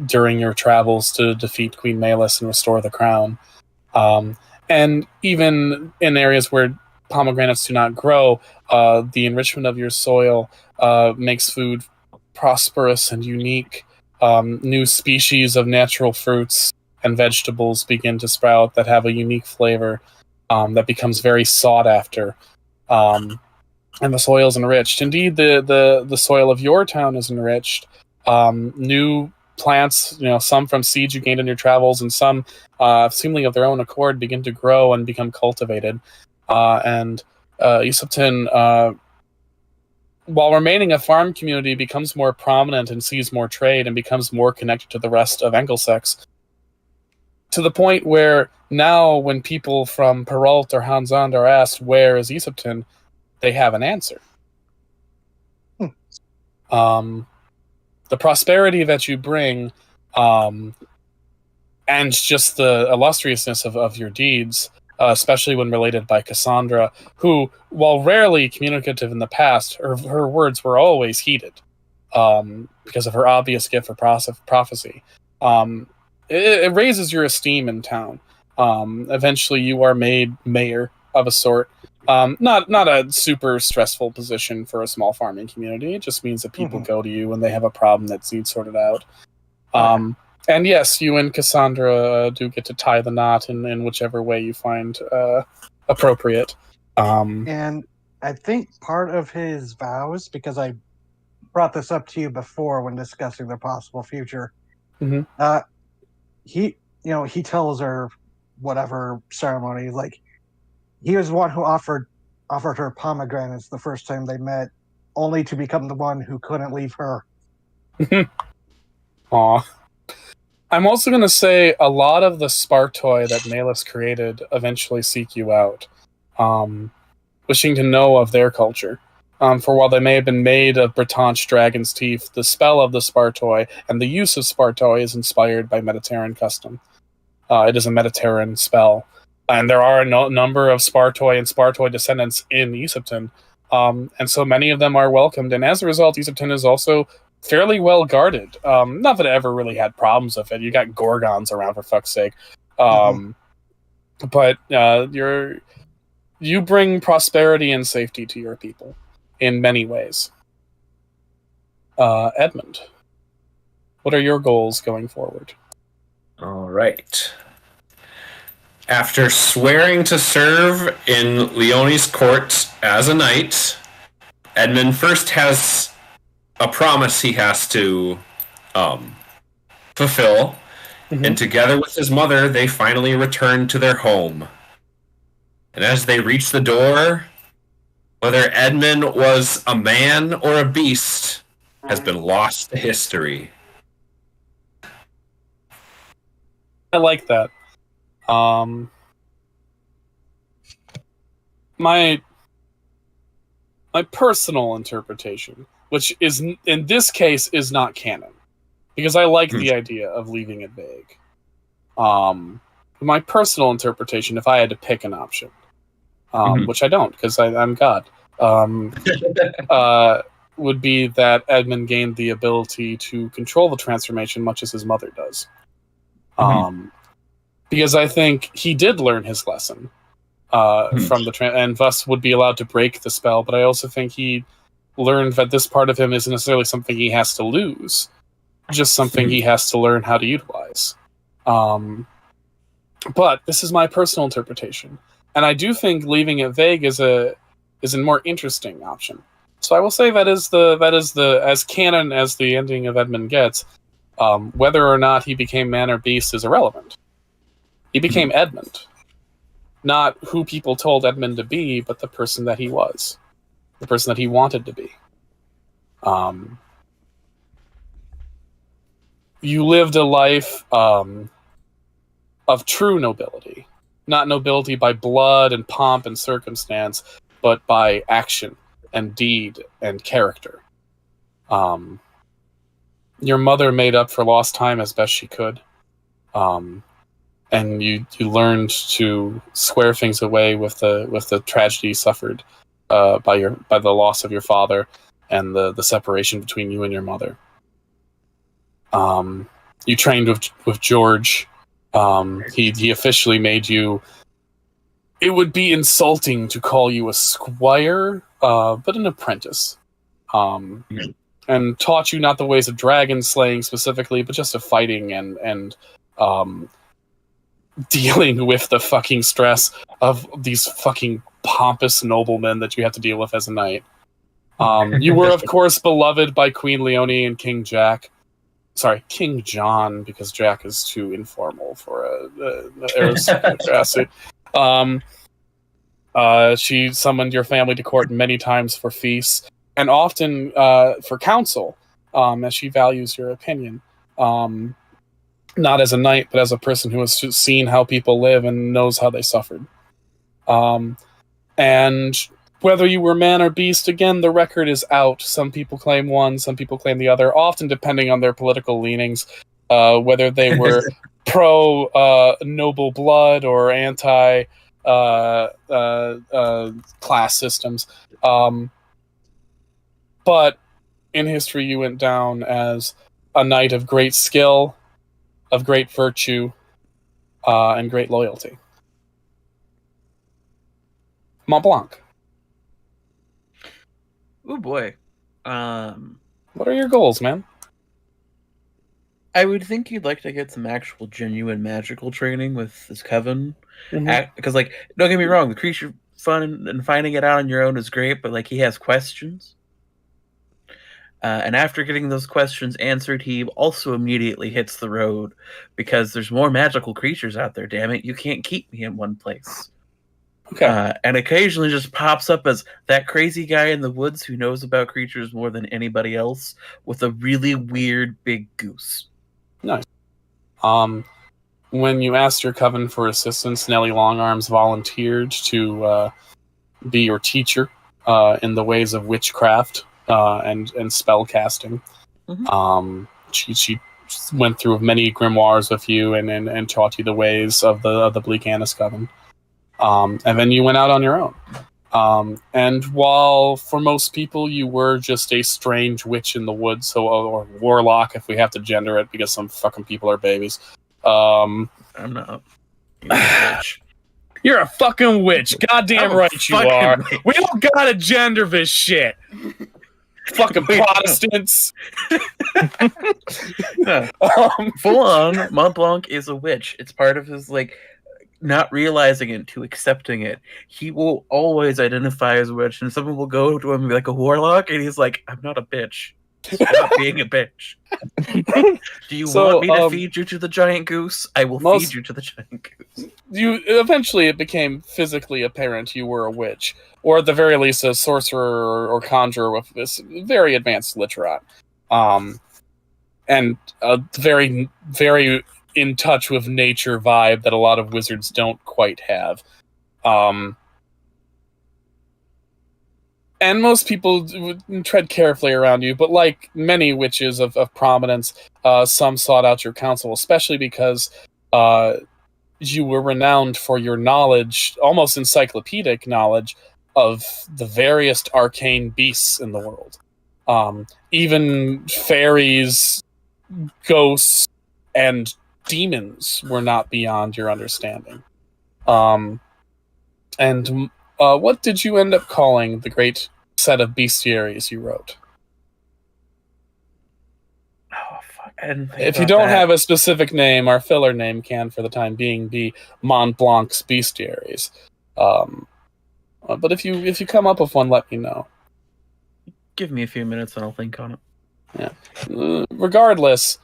during your travels to defeat Queen Malus and restore the crown. And even in areas where pomegranates do not grow, the enrichment of your soil makes food prosperous and unique. New species of natural fruits and vegetables begin to sprout that have a unique flavor that becomes very sought after. And the soil is enriched. Indeed, the soil of your town is enriched. New plants, some from seeds you gained in your travels, and some seemingly of their own accord, begin to grow and become cultivated. And Eastupton, while remaining a farm community, becomes more prominent and sees more trade and becomes more connected to the rest of Engelsex. To the point where now, when people from Peralt or Hansand are asked, where is Eastupton, they have an answer. The prosperity that you bring, and just the illustriousness of your deeds, especially when related by Cassandra, who, while rarely communicative in the past, her words were always heeded because of her obvious gift for prophecy. It raises your esteem in town. Eventually, you are made mayor of a sort. Not a super stressful position for a small farming community. It just means that people go to you when they have a problem that needs sorted out. And yes, you and Cassandra do get to tie the knot in whichever way you find appropriate. And I think part of his vows, because I brought this up to you before when discussing the possible future, he tells her whatever ceremony, like, he was the one who offered her pomegranates the first time they met, only to become the one who couldn't leave her. Aw. I'm also going to say a lot of the Spartoi that Malus created eventually seek you out, wishing to know of their culture. For while they may have been made of Bretonch dragon's teeth, the spell of the Spartoi and the use of Spartoi is inspired by Mediterranean custom. It is a Mediterranean spell. And there are a number of Spartoi and Spartoi descendants in Eastupton, and so many of them are welcomed. And as a result, Eastupton is also fairly well guarded. Not that it ever really had problems with it. You got Gorgons around, for fuck's sake. But you bring prosperity and safety to your people in many ways. Edmund, what are your goals going forward? All right. After swearing to serve in Leonie's court as a knight, Edmund first has a promise he has to fulfill, and together with his mother, they finally return to their home. And as they reach the door, whether Edmund was a man or a beast has been lost to history. I like that. My personal interpretation, which is in this case is not canon, because I like the idea of leaving it vague. My personal interpretation, if I had to pick an option, which I don't, because I'm God, would be that Edmund gained the ability to control the transformation much as his mother does. Because I think he did learn his lesson from the and thus would be allowed to break the spell. But I also think he learned that this part of him isn't necessarily something he has to lose, just something he has to learn how to utilize. But this is my personal interpretation, and I do think leaving it vague is a more interesting option. So I will say that is the as canon as the ending of Edmund gets. Whether or not he became man or beast is irrelevant. He became Edmund. Not who people told Edmund to be, but the person that he was. The person that he wanted to be. You lived a life of true nobility. Not nobility by blood and pomp and circumstance, but by action and deed and character. Your mother made up for lost time as best she could. and you learned to square things away with the tragedy suffered by the loss of your father and the separation between you and your mother. You trained with George. He officially made you. It would be insulting to call you a squire, but an apprentice. And taught you not the ways of dragon slaying specifically, but just of fighting and dealing with the fucking stress of these fucking pompous noblemen that you have to deal with as a knight. You were, of course, beloved by Queen Leone and King Jack. Sorry, King John, because Jack is too informal for a aristocracy. She summoned your family to court many times for feasts, and often for counsel, as she values your opinion. Not as a knight, but as a person who has seen how people live and knows how they suffered. And whether you were man or beast, again, the record is out. Some people claim one, some people claim the other, often depending on their political leanings, whether they were pro noble blood or anti class systems. But in history, you went down as a knight of great skill, of great virtue, and great loyalty. Mont Blanc. Oh boy. What are your goals, man? I would think you'd like to get some actual genuine magical training with this coven. Mhm. Because, like, don't get me wrong, the creature fun and finding it out on your own is great, but, like, he has questions. And after getting those questions answered, he also immediately hits the road because there's more magical creatures out there, damn it. You can't keep me in one place. Okay. And occasionally just pops up as that crazy guy in the woods who knows about creatures more than anybody else with a really weird big goose. Nice. When you asked your coven for assistance, Nellie Longarms volunteered to be your teacher in the ways of witchcraft and spell casting. Mhm. She went through many grimoires with you and taught you the ways of the Bleak Annis coven. And then you went out on your own. And while for most people you were just a strange witch in the woods, or warlock if we have to gender it because some fucking people are babies. I'm not. You're a bitch. You're a fucking witch. Goddamn I'm a right you fucking are. witch. We don't gotta gender this shit. Fucking Protestants. Full on, Mont Blanc is a witch. It's part of his, like, not realizing it to accepting it. He will always identify as a witch, and someone will go to him and be like, a warlock, and he's like, I'm not a bitch. Stop being a bitch. Do you want me to feed you to the giant goose? I will feed you to the giant goose. You eventually it became physically apparent you were a witch, or at the very least a sorcerer or conjurer with this very advanced literate, and a very, very in touch with nature vibe that a lot of wizards don't quite have. And most people would tread carefully around you, but like many witches of prominence, some sought out your counsel, especially because you were renowned for your knowledge, almost encyclopedic knowledge, of the various arcane beasts in the world. Even fairies, ghosts, and demons were not beyond your understanding. And what did you end up calling the great set of bestiaries you wrote? Oh, fuck. I didn't think If you about don't that. have a specific name, our filler name can, for the time being, be Mont Blanc's bestiaries. But if you come up with one, let me know. Give me a few minutes and I'll think on it. Regardless,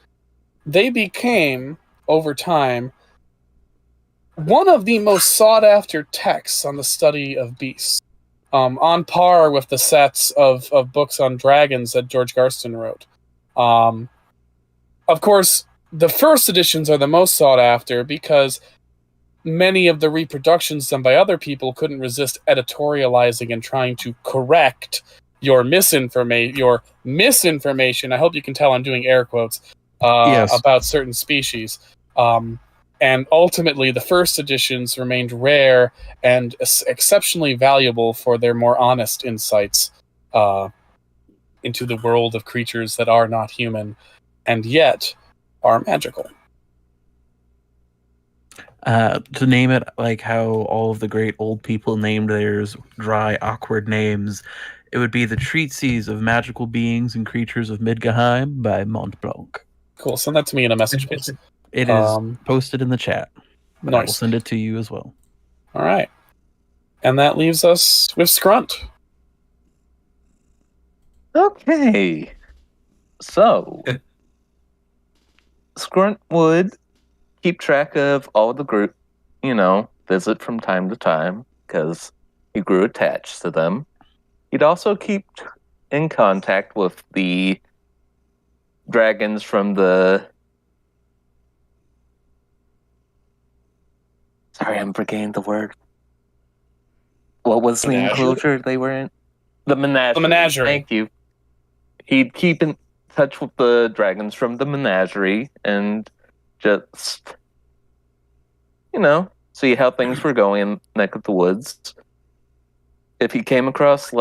they became, over time, one of the most sought-after texts on the study of beasts, on par with the sets of books on dragons that George Garston wrote. Of course, the first editions are the most sought-after because many of the reproductions done by other people couldn't resist editorializing and trying to correct your misinformation. I hope you can tell I'm doing air quotes Yes. about certain species. And ultimately, the first editions remained rare and exceptionally valuable for their more honest insights into the world of creatures that are not human, and yet are magical. To name it like how all of the great old people named theirs dry, awkward names, it would be The Treatises of Magical Beings and Creatures of Midgard by Montblanc. Cool. Send that to me in a message, please. It is posted in the chat, but I will Nice. send it to you as well. All right. And that leaves us with Scrunt. Okay. So, Scrunt would keep track of all the group, visit from time to time, because he grew attached to them. He'd also keep in contact with the dragons from the... Sorry, I'm forgetting the word. What was the enclosure they were in? The menagerie. The menagerie. Thank you. He'd keep in touch with the dragons from the menagerie and just, see how things were going in neck of the woods. If he came across,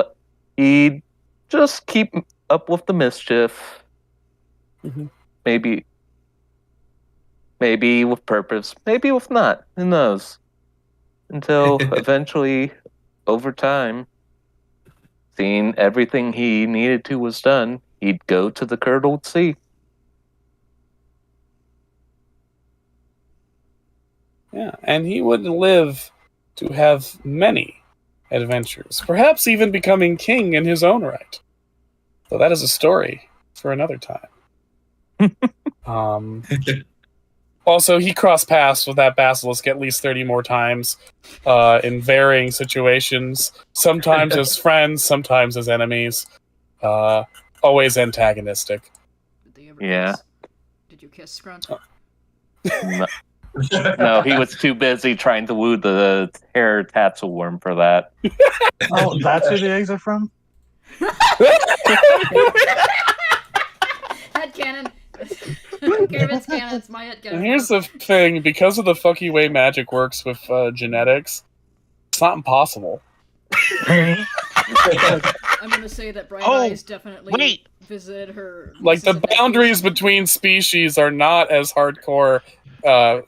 he'd just keep up with the mischief. Mhm. Maybe with purpose, maybe with not. Who knows? Until eventually, over time, seeing everything he needed to was done, he'd go to the Curdled Sea. Yeah, and he would live to have many adventures, perhaps even becoming king in his own right. So that is a story for another time. Also, he crossed paths with that basilisk at least 30 more times in varying situations, sometimes as friends, sometimes as enemies, always antagonistic. Did they ever Yeah. kiss? Did you kiss Scrunt? No, he was too busy trying to woo the hair Tatzelworm for that. Oh, that's who the eggs are from? Headcanon. Okay, if it's canon, it's my headcanon. And here's the thing, because of the fucky way magic works with genetics, it's not impossible. I'm gonna say that Bright Eyes definitely visited her. Like, the nieces and boundaries nephews. between species are not as hardcore,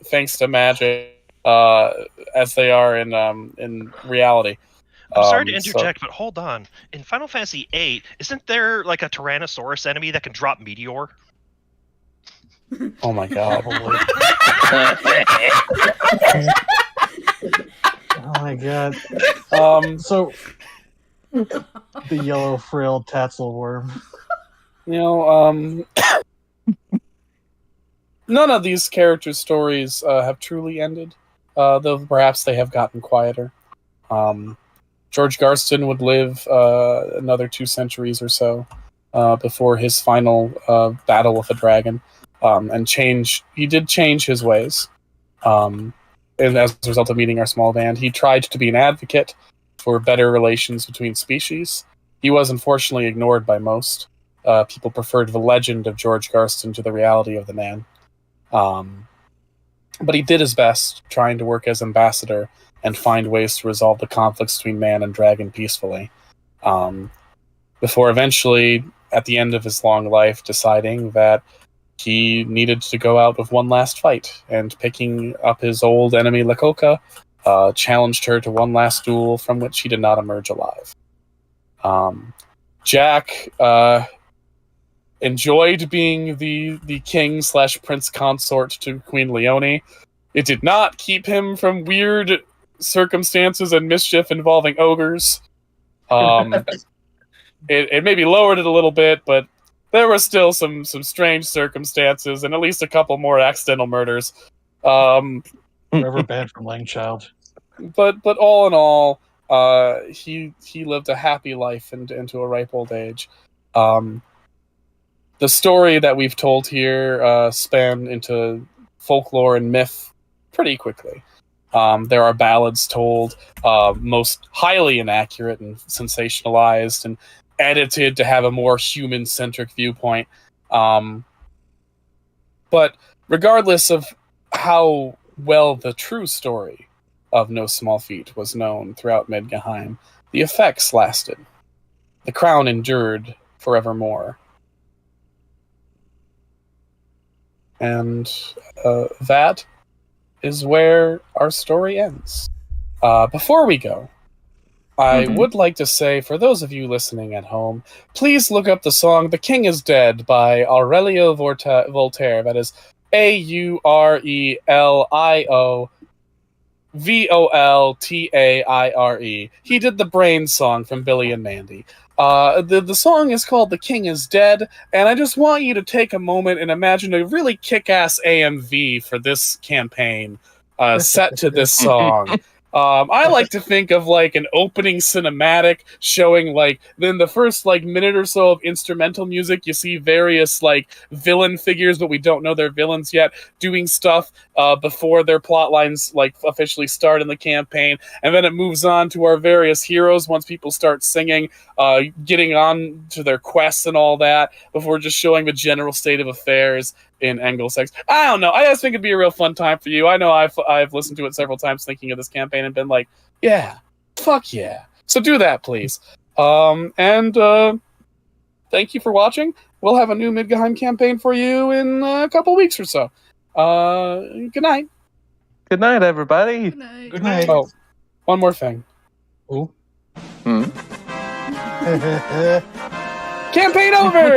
thanks to magic, as they are in reality. I'm sorry to So- interject, but hold on. In Final Fantasy VIII, isn't there like a Tyrannosaurus enemy that can drop meteor? Oh my god. Oh my god. So, The yellow frilled Tatzelworm. None of these characters' stories have truly ended, though perhaps they have gotten quieter. George Garston would live another 2 centuries or so before his final battle with a dragon, and he did change his ways. And as a result of meeting our small band, he tried to be an advocate for better relations between species. He was unfortunately ignored by most. People preferred the legend of George Garston to the reality of the man. But he did his best, trying to work as ambassador and find ways to resolve the conflicts between man and dragon peacefully. Before eventually, at the end of his long life, deciding that he needed to go out with one last fight, and picking up his old enemy Lakoka, challenged her to one last duel from which he did not emerge alive. Jack enjoyed being the king/prince consort to Queen Leone. It did not keep him from weird circumstances and mischief involving ogres. It maybe lowered it a little bit, but there were still some strange circumstances and at least a couple more accidental murders. Forever banned from Langchild. But all in all, he lived a happy life into a ripe old age. The story that we've told here span into folklore and myth pretty quickly. There are ballads told, most highly inaccurate and sensationalized and edited to have a more human-centric viewpoint. But regardless of how well the true story of No Small Feat was known throughout Midgahim, the effects lasted. The crown endured forevermore. And that is where our story ends. Before we go, I would like to say, for those of you listening at home, please look up the song The King is Dead by Aurelio Voltaire. That is AurelioVoltaire. He did the Brain song from Billy and Mandy. The song is called The King is Dead, and I just want you to take a moment and imagine a really kick-ass AMV for this campaign set to this song. I like to think of like an opening cinematic showing like then the first like minute or so of instrumental music. You see various like villain figures, but we don't know they're villains yet, doing stuff before their plot lines like officially start in the campaign, and then it moves on to our various heroes once people start singing, getting on to their quests and all that before just showing the general state of affairs in Englesex. I don't know. I just think it'd be a real fun time for you. I know I've listened to it several times thinking of this campaign and been like, yeah, fuck yeah. So do that, please. And thank you for watching. We'll have a new Midgahim campaign for you in a couple weeks or so. Good night. Good night, everybody. Good night. Good night. Oh, one more thing. Oh. Hmm. Campaign over!